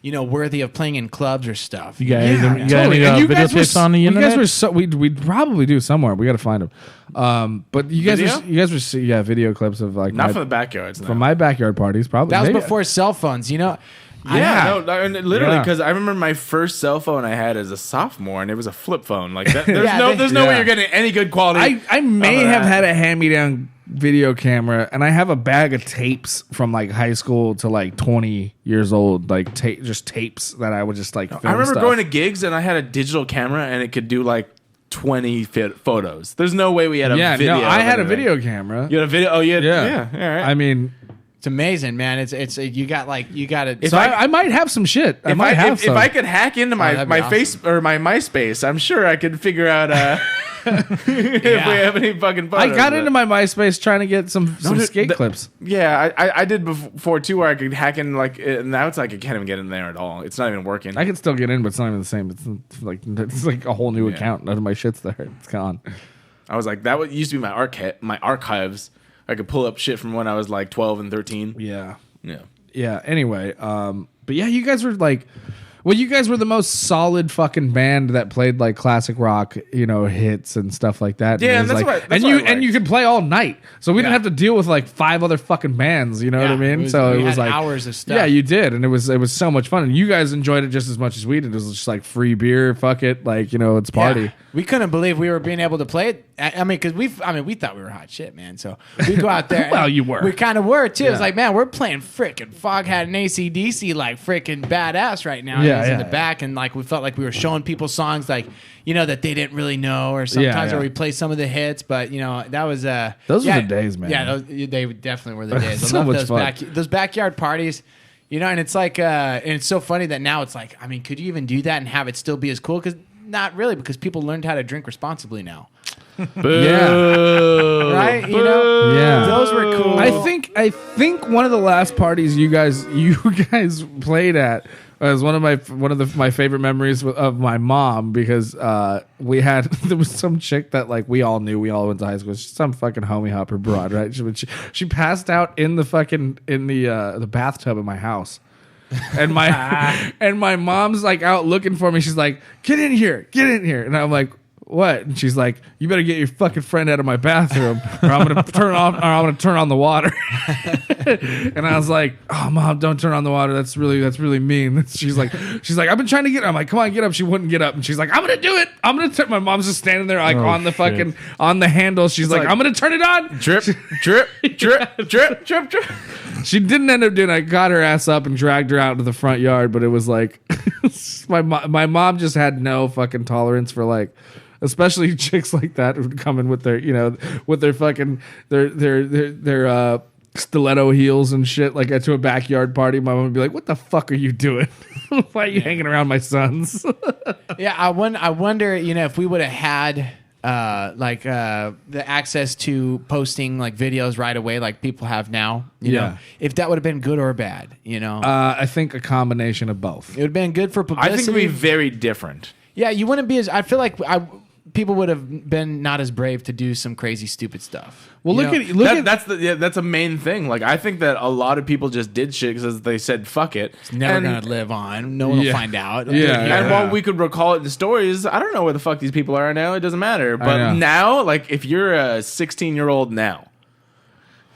worthy of playing in clubs or stuff. You got any video tapes on the internet? You guys were we'd probably do somewhere. We got to find them. But you guys were video clips of like not from the backyards. No. From my backyard parties, probably. That was before cell phones, Yeah, literally, because I remember my first cell phone I had as a sophomore, and it was a flip phone. Like that, there's no way you're getting any good quality. I may have had a hand-me-down video camera, and I have a bag of tapes from like high school to like 20 years old, like just tapes that I would just like film I remember stuff. going to gigs, and I had a digital camera, and it could do like 20 photos. There's no way we had a video. No, I had a video camera. You had a video? Oh, yeah. Yeah. All right. I mean, it's amazing, man. It's you got it. so I might have some shit. If I could hack into my face or my MySpace, I'm sure I could figure out if we have any fucking photos. I got into my MySpace trying to get some skate clips. Yeah, I did before too, where I could hack in and now it's like I can't even get in there at all. It's not even working. I can still get in, but it's not even the same. It's like a whole new account. None of my shit's there. It's gone. I was like, that used to be my archives. I could pull up shit from when I was like 12 and 13. Yeah. Anyway, but yeah, you guys were like, well, you guys were the most solid fucking band that played like classic rock, hits and stuff like that. Yeah, and that's like, what and you could play all night, so we didn't have to deal with like 5 other fucking bands. You know what I mean? We So it was had like hours of stuff. Yeah, you did, and it was so much fun, and you guys enjoyed it just as much as we did. It was just like free beer, fuck it, like it's party. Yeah. We couldn't believe we were being able to play it. I mean, because we thought we were hot shit, man. So we go out there. Well, you were. We kind of were too. It's like, man, we're playing frickin' Foghat and AC/DC like frickin' badass right now. Yeah, in the back, and like we felt like we were showing people songs like that they didn't really know, or sometimes where we play some of the hits. But that was those were the days, man. Yeah, they definitely were the days. So I love much fun. those backyard parties. And it's like, and it's so funny that now it's like, I mean, could you even do that and have it still be as cool? Because not really, because people learned how to drink responsibly now. Yeah. Right? Yeah. Those were cool. I think one of the last parties you guys played at was one of my favorite memories of my mom, because there was some chick that like we all went to high school. She's some fucking homie hopper broad, right? She passed out in the bathtub in my house. And my mom's like out looking for me. She's like, get in here. And I'm like, what? And she's like, you better get your fucking friend out of my bathroom, or I'm gonna turn on the water. And I was like, oh, Mom, don't turn on the water. That's really mean. She's like, I've been trying to get her. I'm like, come on, get up. She wouldn't get up. And she's like, I'm gonna do it. I'm gonna turn. My mom's just standing there like on the fucking on the handle. She's like, I'm gonna turn it on. Drip, drip, drip, drip, drip, drip. She didn't end up doing it. I got her ass up and dragged her out to the front yard, but it was like my mom just had no fucking tolerance for like, especially chicks like that who come in with their, you know, with their fucking their stiletto heels and shit, like to a backyard party. My mom would be like, "What the fuck are you doing? Why are you hanging around my sons?" Yeah, I wonder, you know, if we would have had the access to posting like videos right away, like people have now. You know, if that would have been good or bad. You know, I think a combination of both. it would have been good for publicity. I think it would be very different. Yeah, you wouldn't be as. I feel like people would have been not as brave to do some crazy, stupid stuff. Well, You know? That's a main thing. Like, I think that a lot of people just did shit because they said fuck it. It's never And- gonna live on. No one will find out. And while we could recall it in stories, I don't know where the fuck these people are now. It doesn't matter. know. But now, like, if you're a 16-year-old now,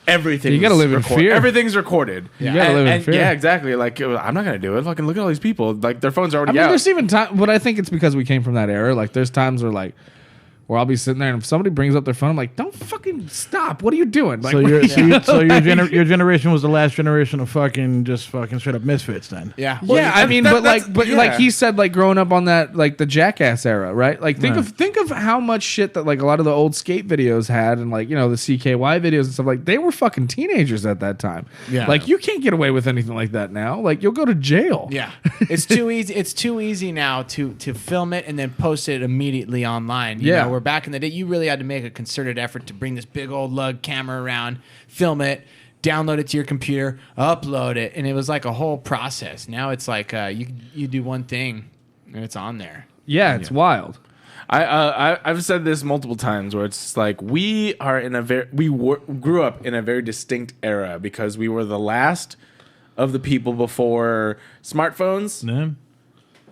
everything You gotta live in fear. Everything's recorded. You gotta live in fear. Yeah, exactly. Like, I'm not gonna do it. Fucking look at all these people. Like, their phones are already I mean, out. there's even time, but I think it's because we came from that era. Like, there's times where I'll be sitting there and if somebody brings up their phone, I'm like, don't fucking stop. What are you doing? Like, So your generation was the last generation of fucking straight up misfits then. Yeah. yeah, I mean, that's- like yeah. he said, like growing up on that, like the Jackass era, right? Like think of how much shit that like a lot of the old skate videos had, and like, you know, the CKY videos and stuff. Like they were fucking teenagers at that time. Yeah. Like you can't get away with anything like that now. Like you'll go to jail. Yeah, it's too easy. It's too easy now to film it and then post it immediately online. You know, where back in the day, you really had to make a concerted effort to bring this big old lug camera around, film it, download it to your computer, upload it, and it was like a whole process. Now it's like you do one thing and it's on there. Yeah, it's wild. I've said this multiple times where it's like we grew up in a very distinct era because we were the last of the people before smartphones,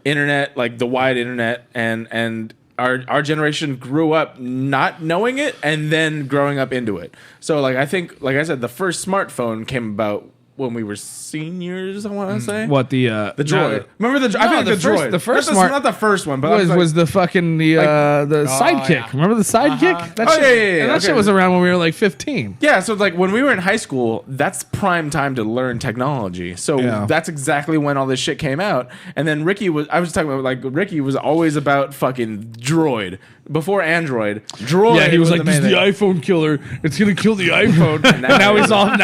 internet, like the wide internet, and our generation grew up not knowing it and then growing up into it. So like I think, like I said, the first smartphone came about when we were seniors, I want to say. What the Droid? Remember the? I think the the first- Droid. the first not the first one, but was the fucking the sidekick. yeah. Remember the sidekick? That Oh, shit, yeah. and that Okay. shit was around when we were like 15. Yeah, so like when we were in high school, that's prime time to learn technology. So Yeah. that's exactly when all this shit came out. And then Ricky was always about fucking Droid. Before Android, Droid. Yeah, he was like, the "This is main the thing. iPhone killer. It's gonna kill the iPhone." And now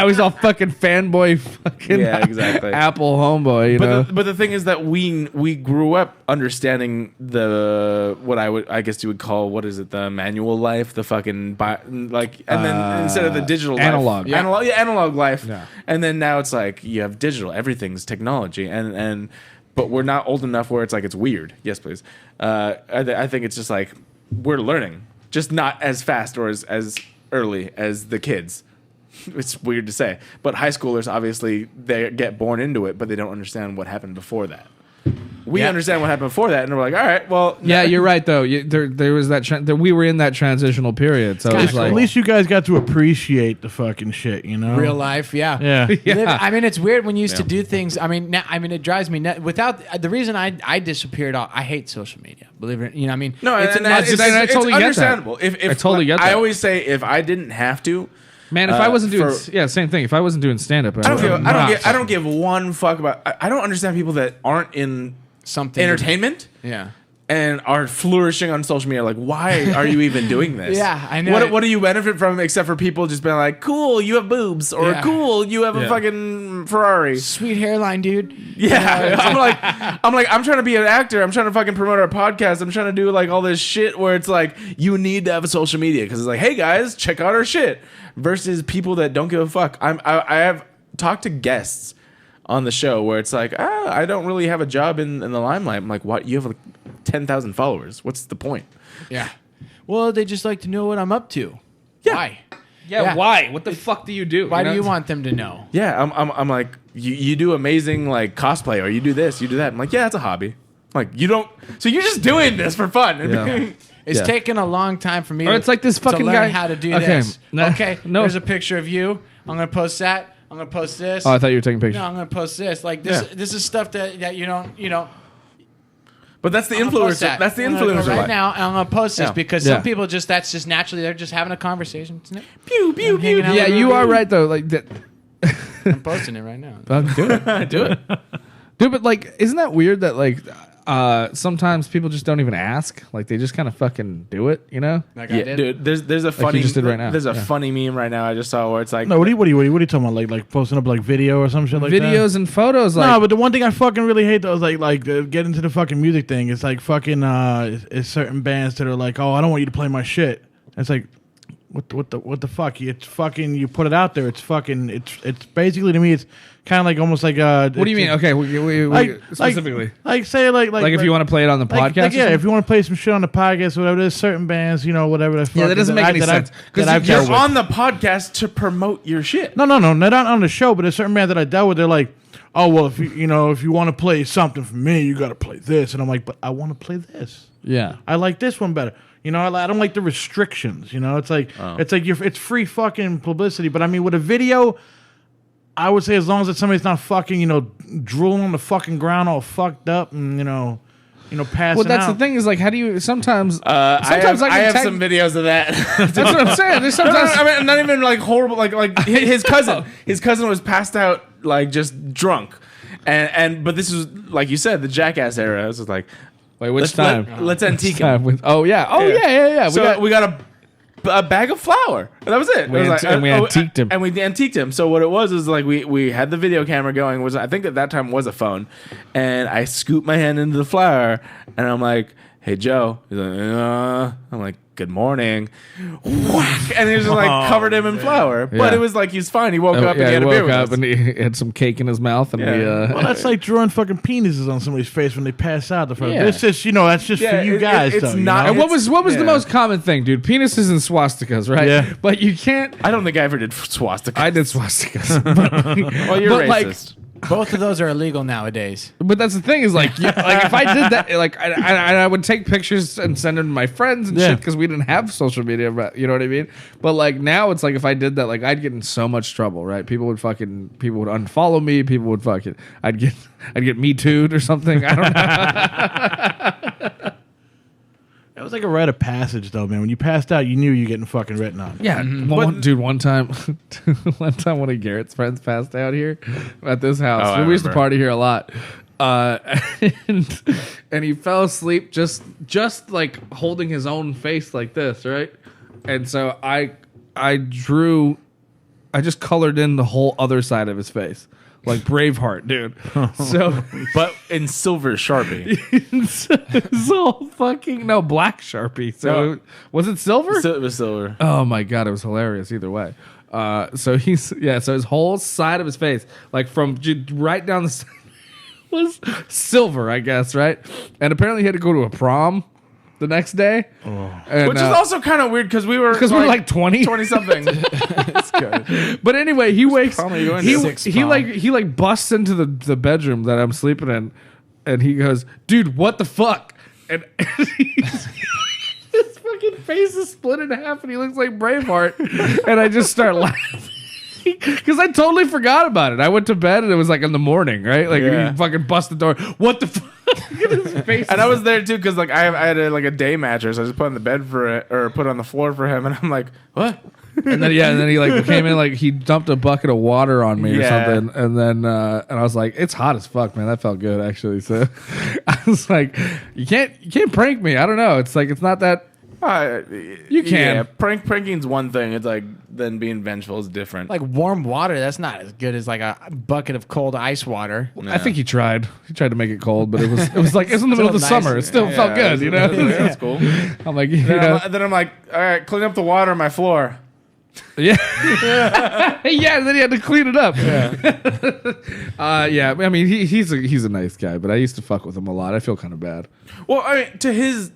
he's all fucking fanboy, fucking Yeah, exactly. Apple homeboy. You know, But the thing is that we grew up understanding what I guess you would call, what is it, the manual life, the fucking and then instead of the digital analog. life, analog life, Yeah. and then now it's like you have digital, everything's technology, and but we're not old enough where it's like it's weird. Yes, please. I think it's just like we're learning, just not as fast or as early as the kids. It's weird to say, but high schoolers obviously they get born into it, but they don't understand what happened before that. We understand what happened before that, and we're like, all right, well, yeah, you're right though. There was that we were in that transitional period, so it was like, At least you guys got to appreciate the fucking shit, you know? Real life, yeah. Yeah. I mean, it's weird when you used to do things. I mean, it drives me nuts. Without the reason I disappeared, I hate social media. Believe it, you know. I mean, no, it's I totally get that. understandable. If I totally get that. I always say if I didn't have to. man, if I wasn't doing same thing. If I wasn't doing stand up, I don't give one fuck about. I don't understand people that aren't in something entertainment. Yeah. And are flourishing on social media. Like, why are you even doing this? Yeah, I know. What do you benefit from except for people just being like, cool, you have boobs, or Yeah. cool, you have a fucking Ferrari. Sweet hairline, dude. Yeah, I'm trying to be an actor. I'm trying to fucking promote our podcast. I'm trying to do like all this shit where it's like you need to have a social media because it's like, hey guys, check out our shit. Versus people that don't give a fuck. I have talked to guests on the show where it's like, I don't really have a job in the limelight. I'm like, what? You have like 10,000 followers. What's the point? Yeah. Well, they just like to know what I'm up to. Yeah. Why? Yeah, why? What the fuck do you do? Why You know? do you want them to know? Yeah, I'm like, you do amazing like cosplay, or you do this, you do that. I'm like, yeah, it's a hobby. Like, you don't. So you're just doing this for fun. Yeah. It's Yeah. taken a long time for me. Or it's like this fucking to learn guy- how to do Okay, this. no- Okay, no. There's a picture of you. I'm gonna post that. I'm gonna post this. Oh, I thought you were taking pictures. No, I'm gonna post this. Like this. Yeah. This is stuff that you don't. But that's the I'm gonna post influencer. that. That's the I'm gonna go influencer right life. now, and I'm gonna post this Yeah. because Yeah. some people that's just naturally they're just having a conversation. Isn't it? Pew pew pew. Hanging out Yeah, with you are everybody. right though. Like that. I'm posting it right now. Do it. Do it. Dude, but like, isn't that weird that like sometimes people just don't even ask? Like they just kind of fucking do it, you know? Like I Yeah, did. dude. There's a funny. you just did right now. There's a Yeah. funny meme right now I just saw where it's like. No, what are you talking about? Like posting up like video or some shit like that? Videos and photos, like No, but the one thing I fucking really hate though is like get into the fucking music thing. It's like fucking it's certain bands that are like, oh, I don't want you to play my shit. It's like, what the fuck? It's fucking. You put it out there. It's fucking. It's basically to me. It's kind of like almost like. what do you mean? Okay, we specifically. Like say like If you want to play it on the podcast, Like, or yeah, something? if you want to play some shit on the podcast, whatever. There's certain bands, you know, whatever. That Yeah, that doesn't make any sense. Because I've you're dealt with. on the podcast to promote your shit. No, not on the show, but there's certain bands that I dealt with. They're like, oh well, if you want to play something for me, you got to play this, and I'm like, but I want to play this. Yeah. I like this one better. You know, I don't like the restrictions. You know, it's like it's free fucking publicity. But I mean, with a video, I would say as long as somebody's not fucking drooling on the fucking ground all fucked up and passing Well, that's out. the thing is like, how do you sometimes? I Sometimes have, I can have tag- some videos of that. That's what I'm saying. There's sometimes. I mean, not even like horrible. Like his cousin. His cousin was passed out, like just drunk, but this is like you said, the Jackass era. This is like. Wait, which time? Let's antique him. Oh yeah. Oh yeah. We got a bag of flour. That was it. We It was and we antiqued him. And we antiqued him. So what it was is like we had the video camera going. I think at that time was a phone, and I scooped my hand into the flour, and I'm like, "Hey Joe," he's like, I'm like, "Good morning," whack, and he was just like covered him in flour. But Yeah. it was like he's fine. He woke up and yeah, he had a beer woke with up us. and he had some cake in his mouth, and Yeah. Well, that's like drawing fucking penises on somebody's face when they pass out. Yeah. It's just that's just Yeah, for you it- guys. it's though, you not- know? And what was the Yeah. most common thing, dude? Penises and swastikas, right? Yeah. But you can't. I don't think I ever did swastika. I did swastikas. Well, you're but, like, racist. Both of those are illegal nowadays. But that's the thing is like if I did that, like I would take pictures and send them to my friends and Yeah. shit because we didn't have social media, you know what I mean? But like now it's like if I did that, like I'd get in so much trouble, right? People would unfollow me. People would I'd get me too'd or something. I don't know. It was like a rite of passage, though, man. When you passed out, you knew you were getting fucking written on. Yeah, dude. One time, one of Garrett's friends passed out here at this house. Oh, I We used to remember. party here a lot, and he fell asleep just like holding his own face like this, right? And so I just colored in the whole other side of his face, like Braveheart, dude. So. But in silver Sharpie. So fucking black Sharpie. So No. was it silver? It was silver. Oh my god, it was hilarious either way. So his whole side of his face, like from right down the side, was silver, I guess, right? And apparently he had to go to a prom the next day, Which is also kind of weird because we were like 20. 20 something. It's good. But anyway, he wakes. prom are you going He to? Sixth he prom. like busts into the bedroom that I'm sleeping in, and he goes, "Dude, what the fuck?" And his fucking face is split in half, and he looks like Braveheart. And I just start laughing because I totally forgot about it. I went to bed, and it was like in the morning, right? Like Yeah. he fucking busted the door. What the fuck? Look at his face. And I was there too because like I had a day mattress. I just put on the bed for it or put on the floor for him, and I'm like, what? And then he like came in, like he dumped a bucket of water on me or Yeah. something, and then and I was like, it's hot as fuck, man. That felt good actually. So I was like, you can't prank me. I don't know. It's like it's not that. You can. Yeah, pranking's one thing. It's like then being vengeful is different. Like warm water, that's not as good as like a bucket of cold ice water. I think he tried. He tried to make it cold, but it was like it's in the middle of the Still nice. summer. It still felt good, you know. That's cool. I'm like, Then I'm like, all right, clean up the water on my floor. yeah, yeah. And then he had to clean it up. Yeah. I mean, he's a nice guy, but I used to fuck with him a lot. I feel kind of bad. Well, I mean, to his,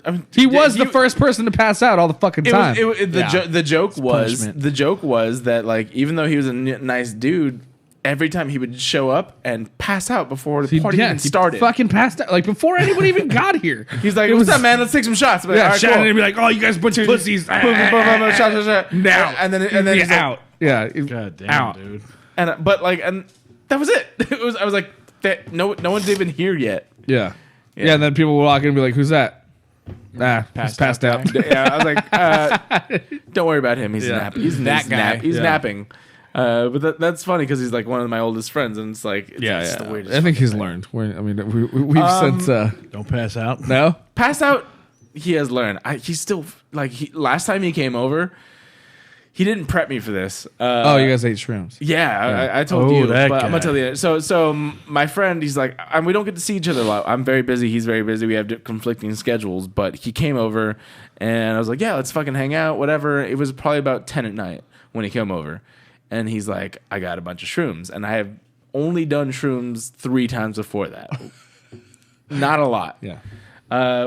I mean, He was the first person to pass out all the fucking time. The joke was punishment. that like even though he was a nice dude, every time he would show up and pass out before the party even he started. fucking passed out like before anybody even got here. He's like, It "What's was- up, man? Let's take some shots." But Yeah, all right, shot cool. and be like, "Oh, you guys bunch of pussies." Boom, boom, boom, boom, boom, shot, shot, shot. Now, and then he's like, out. Yeah, God damn, out. dude. and but like, and that was it. I was like, no one's even here yet. Yeah. Yeah, and then people would walk in and be like, "Who's that?" Nah, he's passed out. Yeah, I was like, don't worry about him. He's Yeah. napping. He's that guy. He's Yeah. napping. But that's funny because he's like one of my oldest friends, and it's like it's the weirdest. I think he's learned. We've since Don't pass out. no. Pass out. He has learned. He's still like last time he came over. He didn't prep me for this. You guys ate shrooms. Yeah, I told Oh, you, that but I'm guy. gonna tell you. So my friend, he's like, we don't get to see each other a lot. I'm very busy. He's very busy. We have conflicting schedules. But he came over, and I was like, yeah, let's fucking hang out, whatever. It was probably about 10 at night when he came over, and he's like, I got a bunch of shrooms, and I have only done shrooms 3 times before that. Not a lot. Yeah.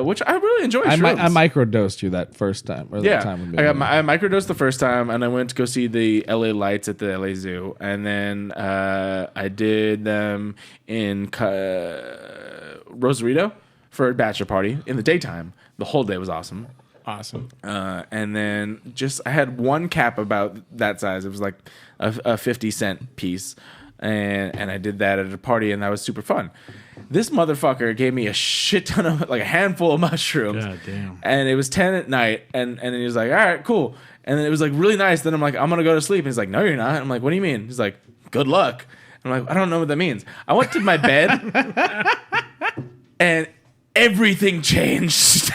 Which I really enjoy. I shrooms. microdosed you that first time. Or Yeah, that time I microdosed the first time, and I went to go see the LA Lights at the LA Zoo, and then I did them in Rosarito for a bachelor party in the daytime. The whole day was awesome. Awesome. And then I had one cap about that size. It was like a 50-cent piece, and I did that at a party, and that was super fun. This motherfucker gave me a shit ton of, like a handful of mushrooms. God damn. And it was 10 at night, and then he was like, all right, cool. And then it was like really nice. Then I'm like, I'm gonna go to sleep. And he's like, no, you're not. I'm like, what do you mean? He's like, good luck. I'm like, I don't know what that means. I went to my bed, and everything changed.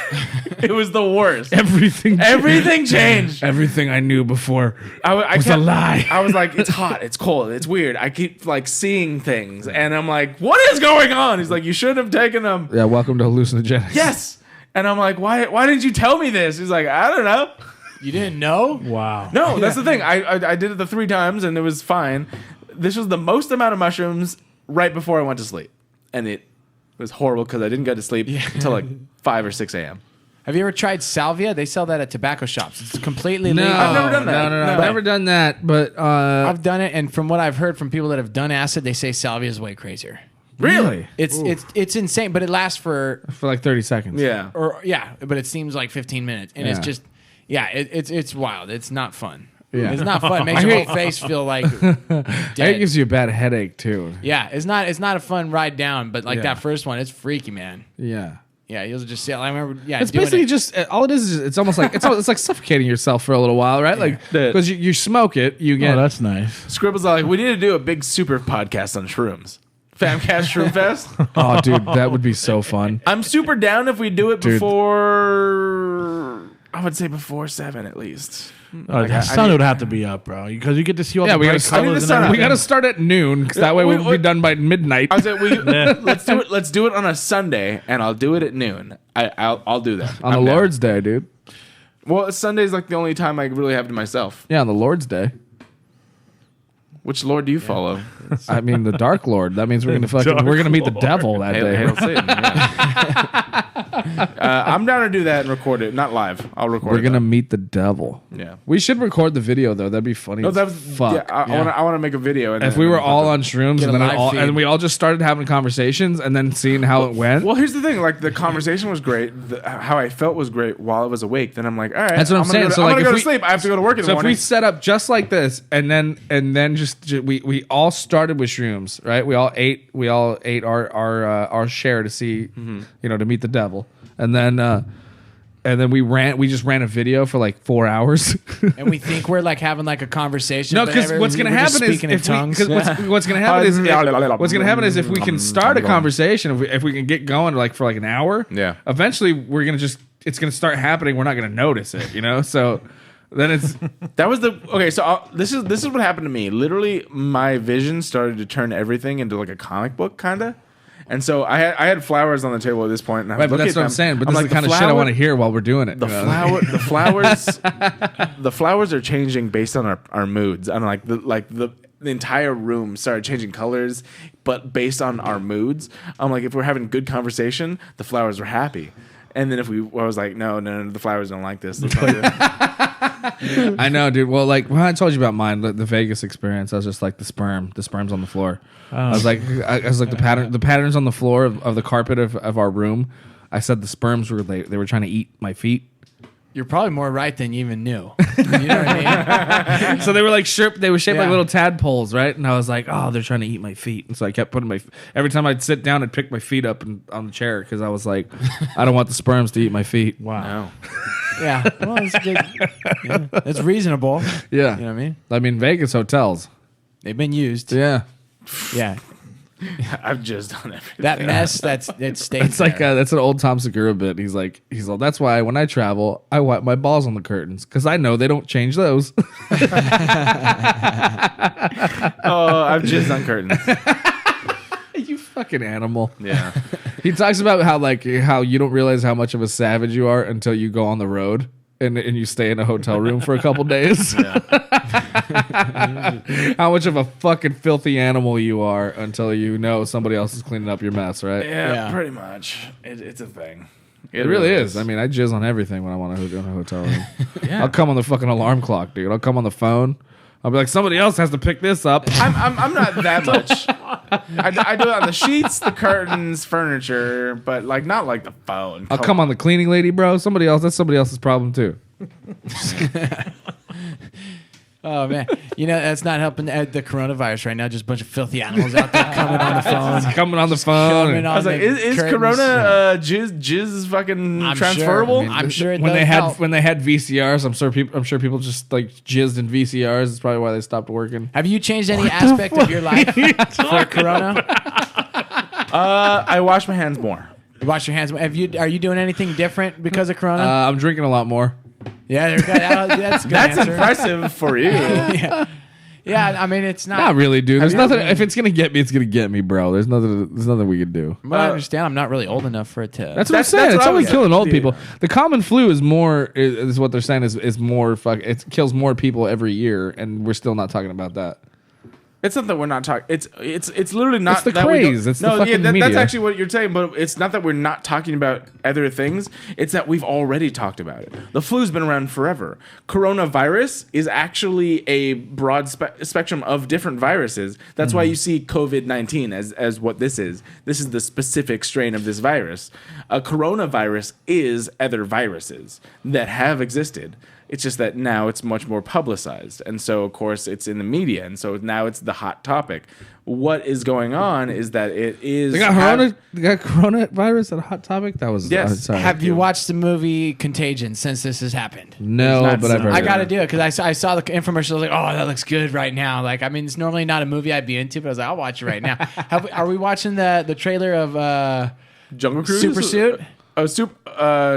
It was the worst. Everything changed. Everything I knew before I was kept, a lie. I was like, it's hot, it's cold, it's weird. I keep like seeing things, and I'm like, what is going on? He's like, you should have taken them. Yeah, welcome to hallucinogenics. Yes. And I'm like, why didn't you tell me this? He's like, I don't know. You didn't know? Wow. No, that's the thing. I did it the 3 times, and it was fine. This was the most amount of mushrooms right before I went to sleep, and it was horrible because I didn't go to sleep until like 5 or 6 a.m. Have you ever tried salvia? They sell that at tobacco shops. It's completely No, legal. I've never done that. No. No. I've never done that, but I've done it, and from what I've heard from people that have done acid, they say salvia is way crazier. Really? It's insane, but it lasts for like 30 seconds. Yeah. but it seems like 15 minutes, and it's Yeah. just it's wild. It's not fun. Yeah. It's not fun. It makes your whole face feel like It dead. gives you a bad headache too. Yeah, it's not a fun ride down, but like Yeah. that first one, it's freaky, man. Yeah. Yeah, you'll just see. I remember. Yeah, It's doing basically it. just all it is it's almost like it's like suffocating yourself for a little while, right? Like The- because you smoke it, you get Oh, that's nice. Scribble's like, we need to do a big super podcast on shrooms. Famcast Shroom Fest. oh, dude, that would be so fun. I'm super down if we do it Dude. before. I would say before 7 at least. Like, The I sun need- would have to be up, bro, because you get to see all Yeah, the we bright gotta- I need colors the and sun up. We everything. got to start at noon because that way we'll be done by midnight. I was like, let's do it. Let's do it on a Sunday, and I'll do it at noon. I'll do that On I'm the down. Lord's Day, dude. Well, Sunday's like the only time I really have to myself. Yeah, on the Lord's Day. Which Lord do you follow? I mean, the Dark Lord. That means we're gonna meet the devil that day. Hail Satan. Yeah. I'm down to do that and record it. Not live. I'll record We're it. gonna meet the devil. Yeah. We should record the video though. That'd be funny. No, as that was, fuck. Yeah, I want to make a video. And If then- we were and all then- on shrooms Get and a then live feed. and we all just started having conversations and then seeing how it went. Well, here's the thing. Like the conversation was great. How I felt was great while I was awake. Then I'm like, all right. That's what I'm saying. So, I'm like, gonna if go to we- sleep. I have to go to work in the So if morning. we set up just like this, and then just we all started with shrooms, right? We all ate our share to see, to meet the devil, and then we just ran a video for like 4 hours. and we think we're like having like a conversation. No, but because what's going to we're just happen is speaking in if we, tongues. 'cause what's going to happen is if we can start a conversation, if we can get going like for like an hour, Yeah. eventually we're gonna it's gonna start happening. We're not gonna notice it, So then it's That was the okay. So this is what happened to me. Literally, my vision started to turn everything into like a comic book, kind of. And so I had flowers on the table at this point, and I right, was but looking that's at what I'm them. saying. But I'm this like, is the kind of shit I want to hear while we're doing it. The flowers are changing based on our moods, and the entire room started changing colors, but based on our moods. I'm like, if we're having good conversation, the flowers were happy, and then I was like, no, the flowers don't like this. Let's not do it. I know, dude. Well, like when I told you about mine, the Vegas experience, I was just like the sperm's on the floor. I was like the patterns on the floor of the carpet of our room. I said the sperms they were trying to eat my feet. You're probably more right than you even knew. You know what I mean? So they were like shaped like Yeah. little tadpoles, right? And I was like, oh, they're trying to eat my feet. And so I kept putting every time I'd sit down, I'd pick my feet up on the chair because I was like, I don't want the sperms to eat my feet. Wow. No. Yeah. Well, it's good. Yeah. It's reasonable. Yeah. You know what I mean? I mean, Vegas hotels. They've been used. Yeah. Yeah. I've just done everything. That mess, it stays It's like there. that's an old Tom Segura bit. He's like, that's why when I travel, I wipe my balls on the curtains because I know they don't change those. Oh, I've just done curtains. You fucking animal. Yeah. He talks about how you don't realize how much of a savage you are until you go on the road and you stay in a hotel room for a couple days. How much of a fucking filthy animal you are until you know somebody else is cleaning up your mess, right? Yeah, pretty much. It's a thing. It really is. I mean, I jizz on everything when I want to go in a hotel room. I'll come on the fucking alarm clock, dude. I'll come on the phone. I'll be like, somebody else has to pick this up. I'm not that much. I do it on the sheets, the curtains, furniture, but like not like the phone. I'll come on the cleaning lady, bro. That's somebody else's problem too. Oh man, that's not helping the coronavirus right now. Just a bunch of filthy animals out there coming on the phone. Coming on the phone. Coming on I was like, the is curtains. Corona jizz fucking I'm transferable? Sure. I'm sure it when does they had help. when they had VCRs, I'm sure people just like jizzed in VCRs. It's probably why they stopped working. Have you changed any aspect of your life for Corona? I wash my hands more. You wash your hands. Are you doing anything different because of Corona? I'm drinking a lot more. Yeah, that's a good That's answer. impressive for you. Yeah, I mean it's not. Not really, dude. There's Have you- nothing. If it's gonna get me, it's gonna get me, bro. There's nothing we can do. But I understand. I'm not really old enough for it to. That's what I'm saying. that's It's what I only was- killing old dude. people. The common flu is more. Is what they're saying is more. It kills more people every year, and we're still not talking about that. It's not that we're not talking. It's literally not. It's the that we don't- craze. It's the no, fucking that's media. actually what you're saying. But it's not that we're not talking about other things. It's that we've already talked about it. The flu's been around forever. Coronavirus is actually a broad spectrum of different viruses. That's why you see COVID-19 as what this is. This is the specific strain of this virus. A coronavirus is other viruses that have existed. It's just that now it's much more publicized. And so, of course, it's in the media. And so now it's the hot topic. What is going on is that it is... They got coronavirus at a hot topic. That was Yes. sorry. Have you watched the movie Contagion since this has happened? No, It's not but I've heard. I of got to it. do it because I saw the infomercial. I was like, oh, that looks good right now. Like, I mean, it's normally not a movie I'd be into, but I was like, I'll watch it right now. Are we watching the trailer of Jungle Cruise? Super Suit? Oh,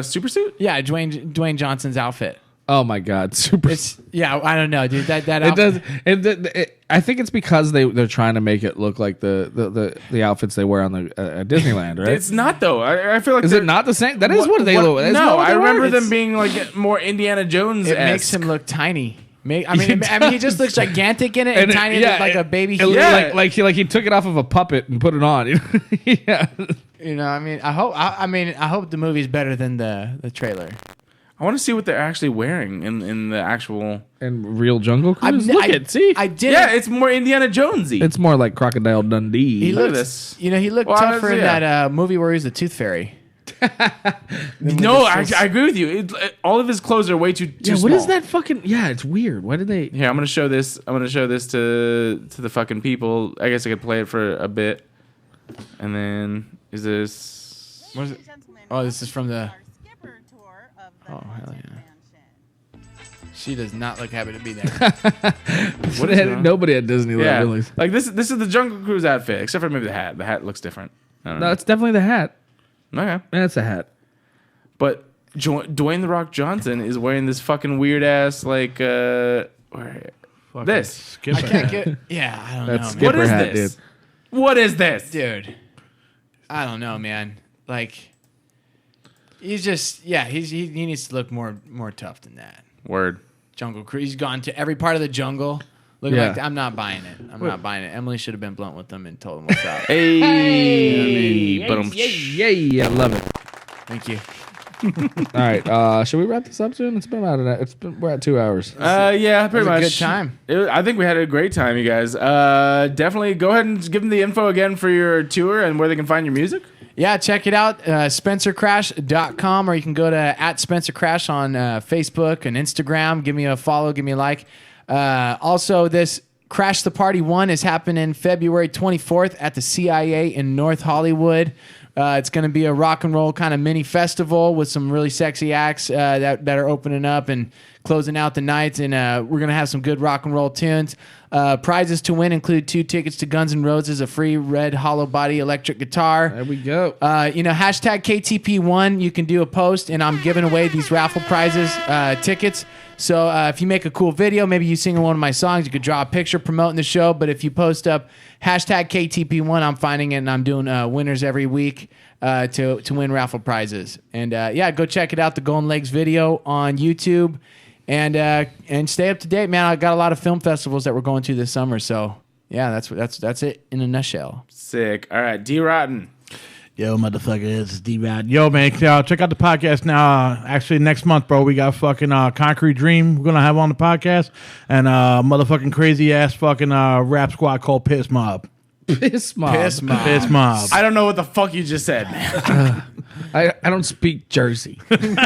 Super Suit? Yeah, Dwayne Johnson's outfit. Oh my god, super. I don't know, dude. That It outfit, does. I think it's because they're trying to make it look like the outfits they wear on the Disneyland, right? It's not, though. I feel like... Is they're- it not the same? That is what they look. That's No, not what I they wear. remember them It's- being like more Indiana Jones. It makes him look tiny. I mean, he just looks gigantic in it and tiny like a baby. It looked Yeah. like he took it off of a puppet and put it on. Yeah. You know, I mean, I hope the movie's better than the trailer. I want to see what they're actually wearing in the actual... And real Jungle Cruise. Look at see. I did. Yeah, it's more Indiana Jonesy. It's more like Crocodile Dundee. He Look at looks. this. You know, he looked Well, tougher in yeah. that movie where he was the Tooth Fairy. No, I agree with you. All of his clothes are way too yeah, small. what is that fucking? Yeah, it's weird. Why did they? Here, I'm gonna show this. I'm gonna show this to the fucking people. I guess I could play it for a bit, and then is this? What is it? Oh, this is from the. Oh, hell yeah. She does not look happy to be there. What is it? Nobody at Disneyland Yeah, really. like this is the Jungle Cruise outfit, except for maybe the hat. The hat looks different. I don't No, know. it's definitely the hat. Okay, That's a hat. but Dwayne the Rock Johnson is wearing this fucking weird ass like this. Skip I can't get. Yeah, I don't That's know, man. What Skipper is hat, this? dude. What is this? Dude. I don't know, man. Like, he's just he needs to look more tough than that. Word. Jungle Cruise. He's gone to every part of the jungle. Looking Yeah. like I'm not buying it. I'm not buying it. Emily should have been blunt with them and told them what's up. Hey, Yay! I love it. Thank you. All right, should we wrap this up soon? We're at 2 hours. Yeah, pretty It was a much. good time. I think we had a great time, you guys. Definitely go ahead and give them the info again for your tour and where they can find your music. Yeah, check it out, spencercrash.com, or you can go to @SpencerCrash on Facebook and Instagram. Give me a follow, give me a like. Also, this Crash the Party 1 is happening February 24th at the CIA in North Hollywood. It's going to be a rock and roll kind of mini festival with some really sexy acts that are opening up and closing out the night. And we're going to have some good rock and roll tunes. Prizes to win include 2 tickets to Guns N' Roses, a free red hollow body electric guitar. There we go. Hashtag KTP1. You can do a post, and I'm giving away these raffle prizes, tickets. So if you make a cool video, maybe you sing one of my songs, you could draw a picture promoting the show. But if you post up hashtag KTP1, I'm finding it, and I'm doing winners every week to win raffle prizes. And go check it out, the Golden Legs video on YouTube. And stay up to date, man. I got a lot of film festivals that we're going to this summer. So yeah, that's it in a nutshell. Sick. All right, D Rotten. Yo, motherfucker, it's D-Rod. Yo, man, check out the podcast now. Actually, next month, bro, we got fucking Concrete Dream we're going to have on the podcast. And motherfucking crazy-ass fucking rap squad called Piss Mob. Piss Mob. Piss Mob. I don't know what the fuck you just said, man. I don't speak Jersey. Fucking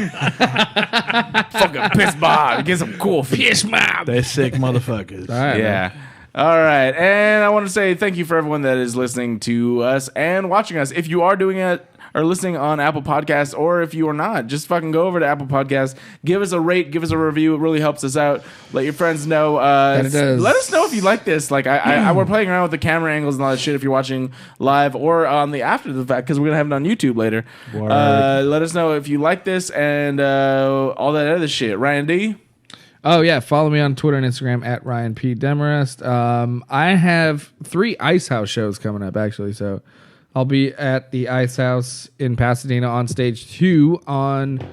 Piss Mob. Get some cool Piss Mob. They're sick motherfuckers. All right, Yeah. All right. And I want to say thank you for everyone that is listening to us and watching us. If you are doing it or listening on Apple Podcasts, or if you are not, just fucking go over to Apple Podcasts, give us a rate, give us a review. It really helps us out. Let your friends know. That it does. Let us know if you like this. Like we're playing around with the camera angles and all that shit. If you're watching live or on the after the fact, because we're gonna have it on YouTube later. Let us know if you like this and all that other shit. Ryan D. Oh, yeah. Follow me on Twitter and Instagram at Ryan P. Demarest. I have 3 Ice House shows coming up, actually. So I'll be at the Ice House in Pasadena on stage 2 on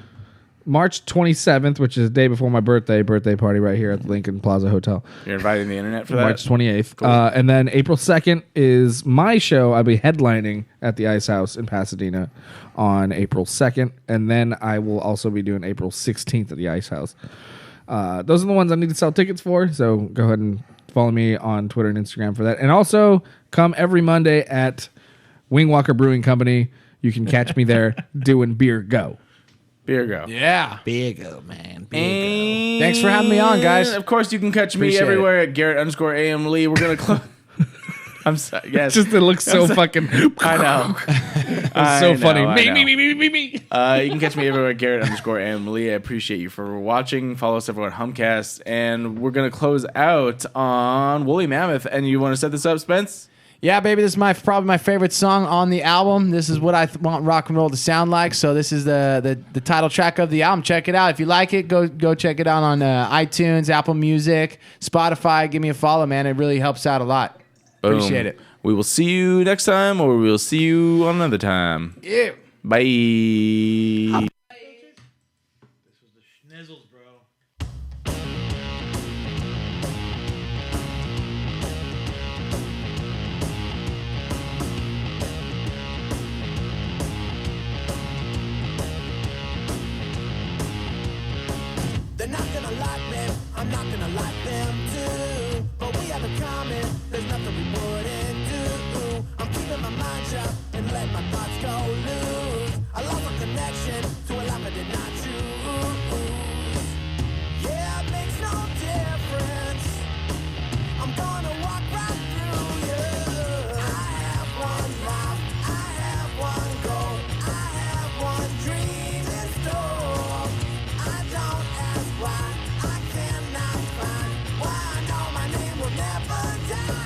March 27th, which is the day before my birthday party right here at the Lincoln Plaza Hotel. You're inviting the internet for that? March 28th. Cool. And then April 2nd is my show. I'll be headlining at the Ice House in Pasadena on April 2nd. And then I will also be doing April 16th at the Ice House. Those are the ones I need to sell tickets for. So go ahead and follow me on Twitter and Instagram for that. And also come every Monday at Wing Walker Brewing Company. You can catch me there doing Beer Go. Beer Go. Yeah. Big O, man. And Thanks for having me on, guys. Of course, you can catch me Appreciate everywhere at Garrett_AM Lee. We're going to close. I'm sorry. Yes. Just it looks so fucking. I know. It's so funny. Me. You can catch me everywhere at Garrett_AM Lee. I appreciate you for watching. Follow us everywhere at Humpcast. And we're going to close out on Woolly Mammoth. And you want to set this up, Spence? Yeah, baby, this is probably my favorite song on the album. This is what I want rock and roll to sound like. So this is the title track of the album. Check it out. If you like it, go check it out on iTunes, Apple Music, Spotify. Give me a follow, man. It really helps out a lot. Boom. Appreciate it. We will see you next time, or we will see you on another time. Yeah. Bye. They're not gonna like me, I'm not gonna like them too. But we have in common, there's nothing we wouldn't do. I'm keeping my mind sharp and let my thoughts go loose. I lost my connection to a life I did not choose. Yeah, it makes no difference. I'm gonna walk right through you. I have one life, I have one goal, I have one dream in store. I don't ask why, I cannot find why I know my name will never die.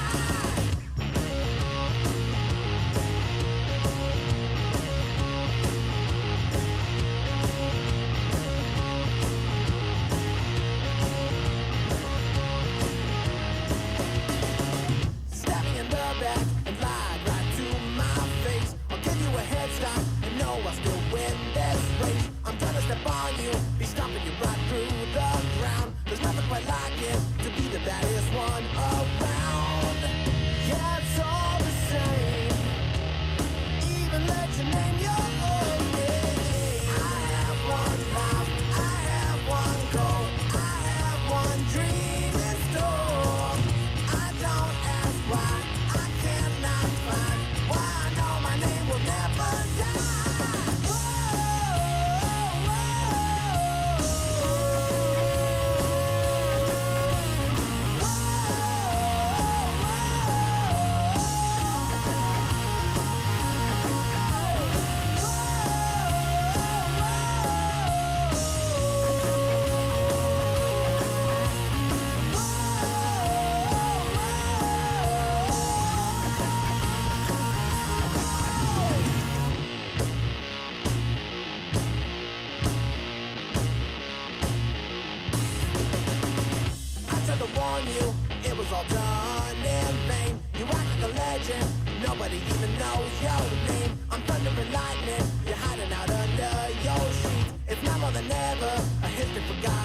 to warn you, it was all done in vain. You act like a legend, nobody even knows your name. I'm thunder and lightning, you're hiding out under your sheets. It's now more than ever, a history forgotten.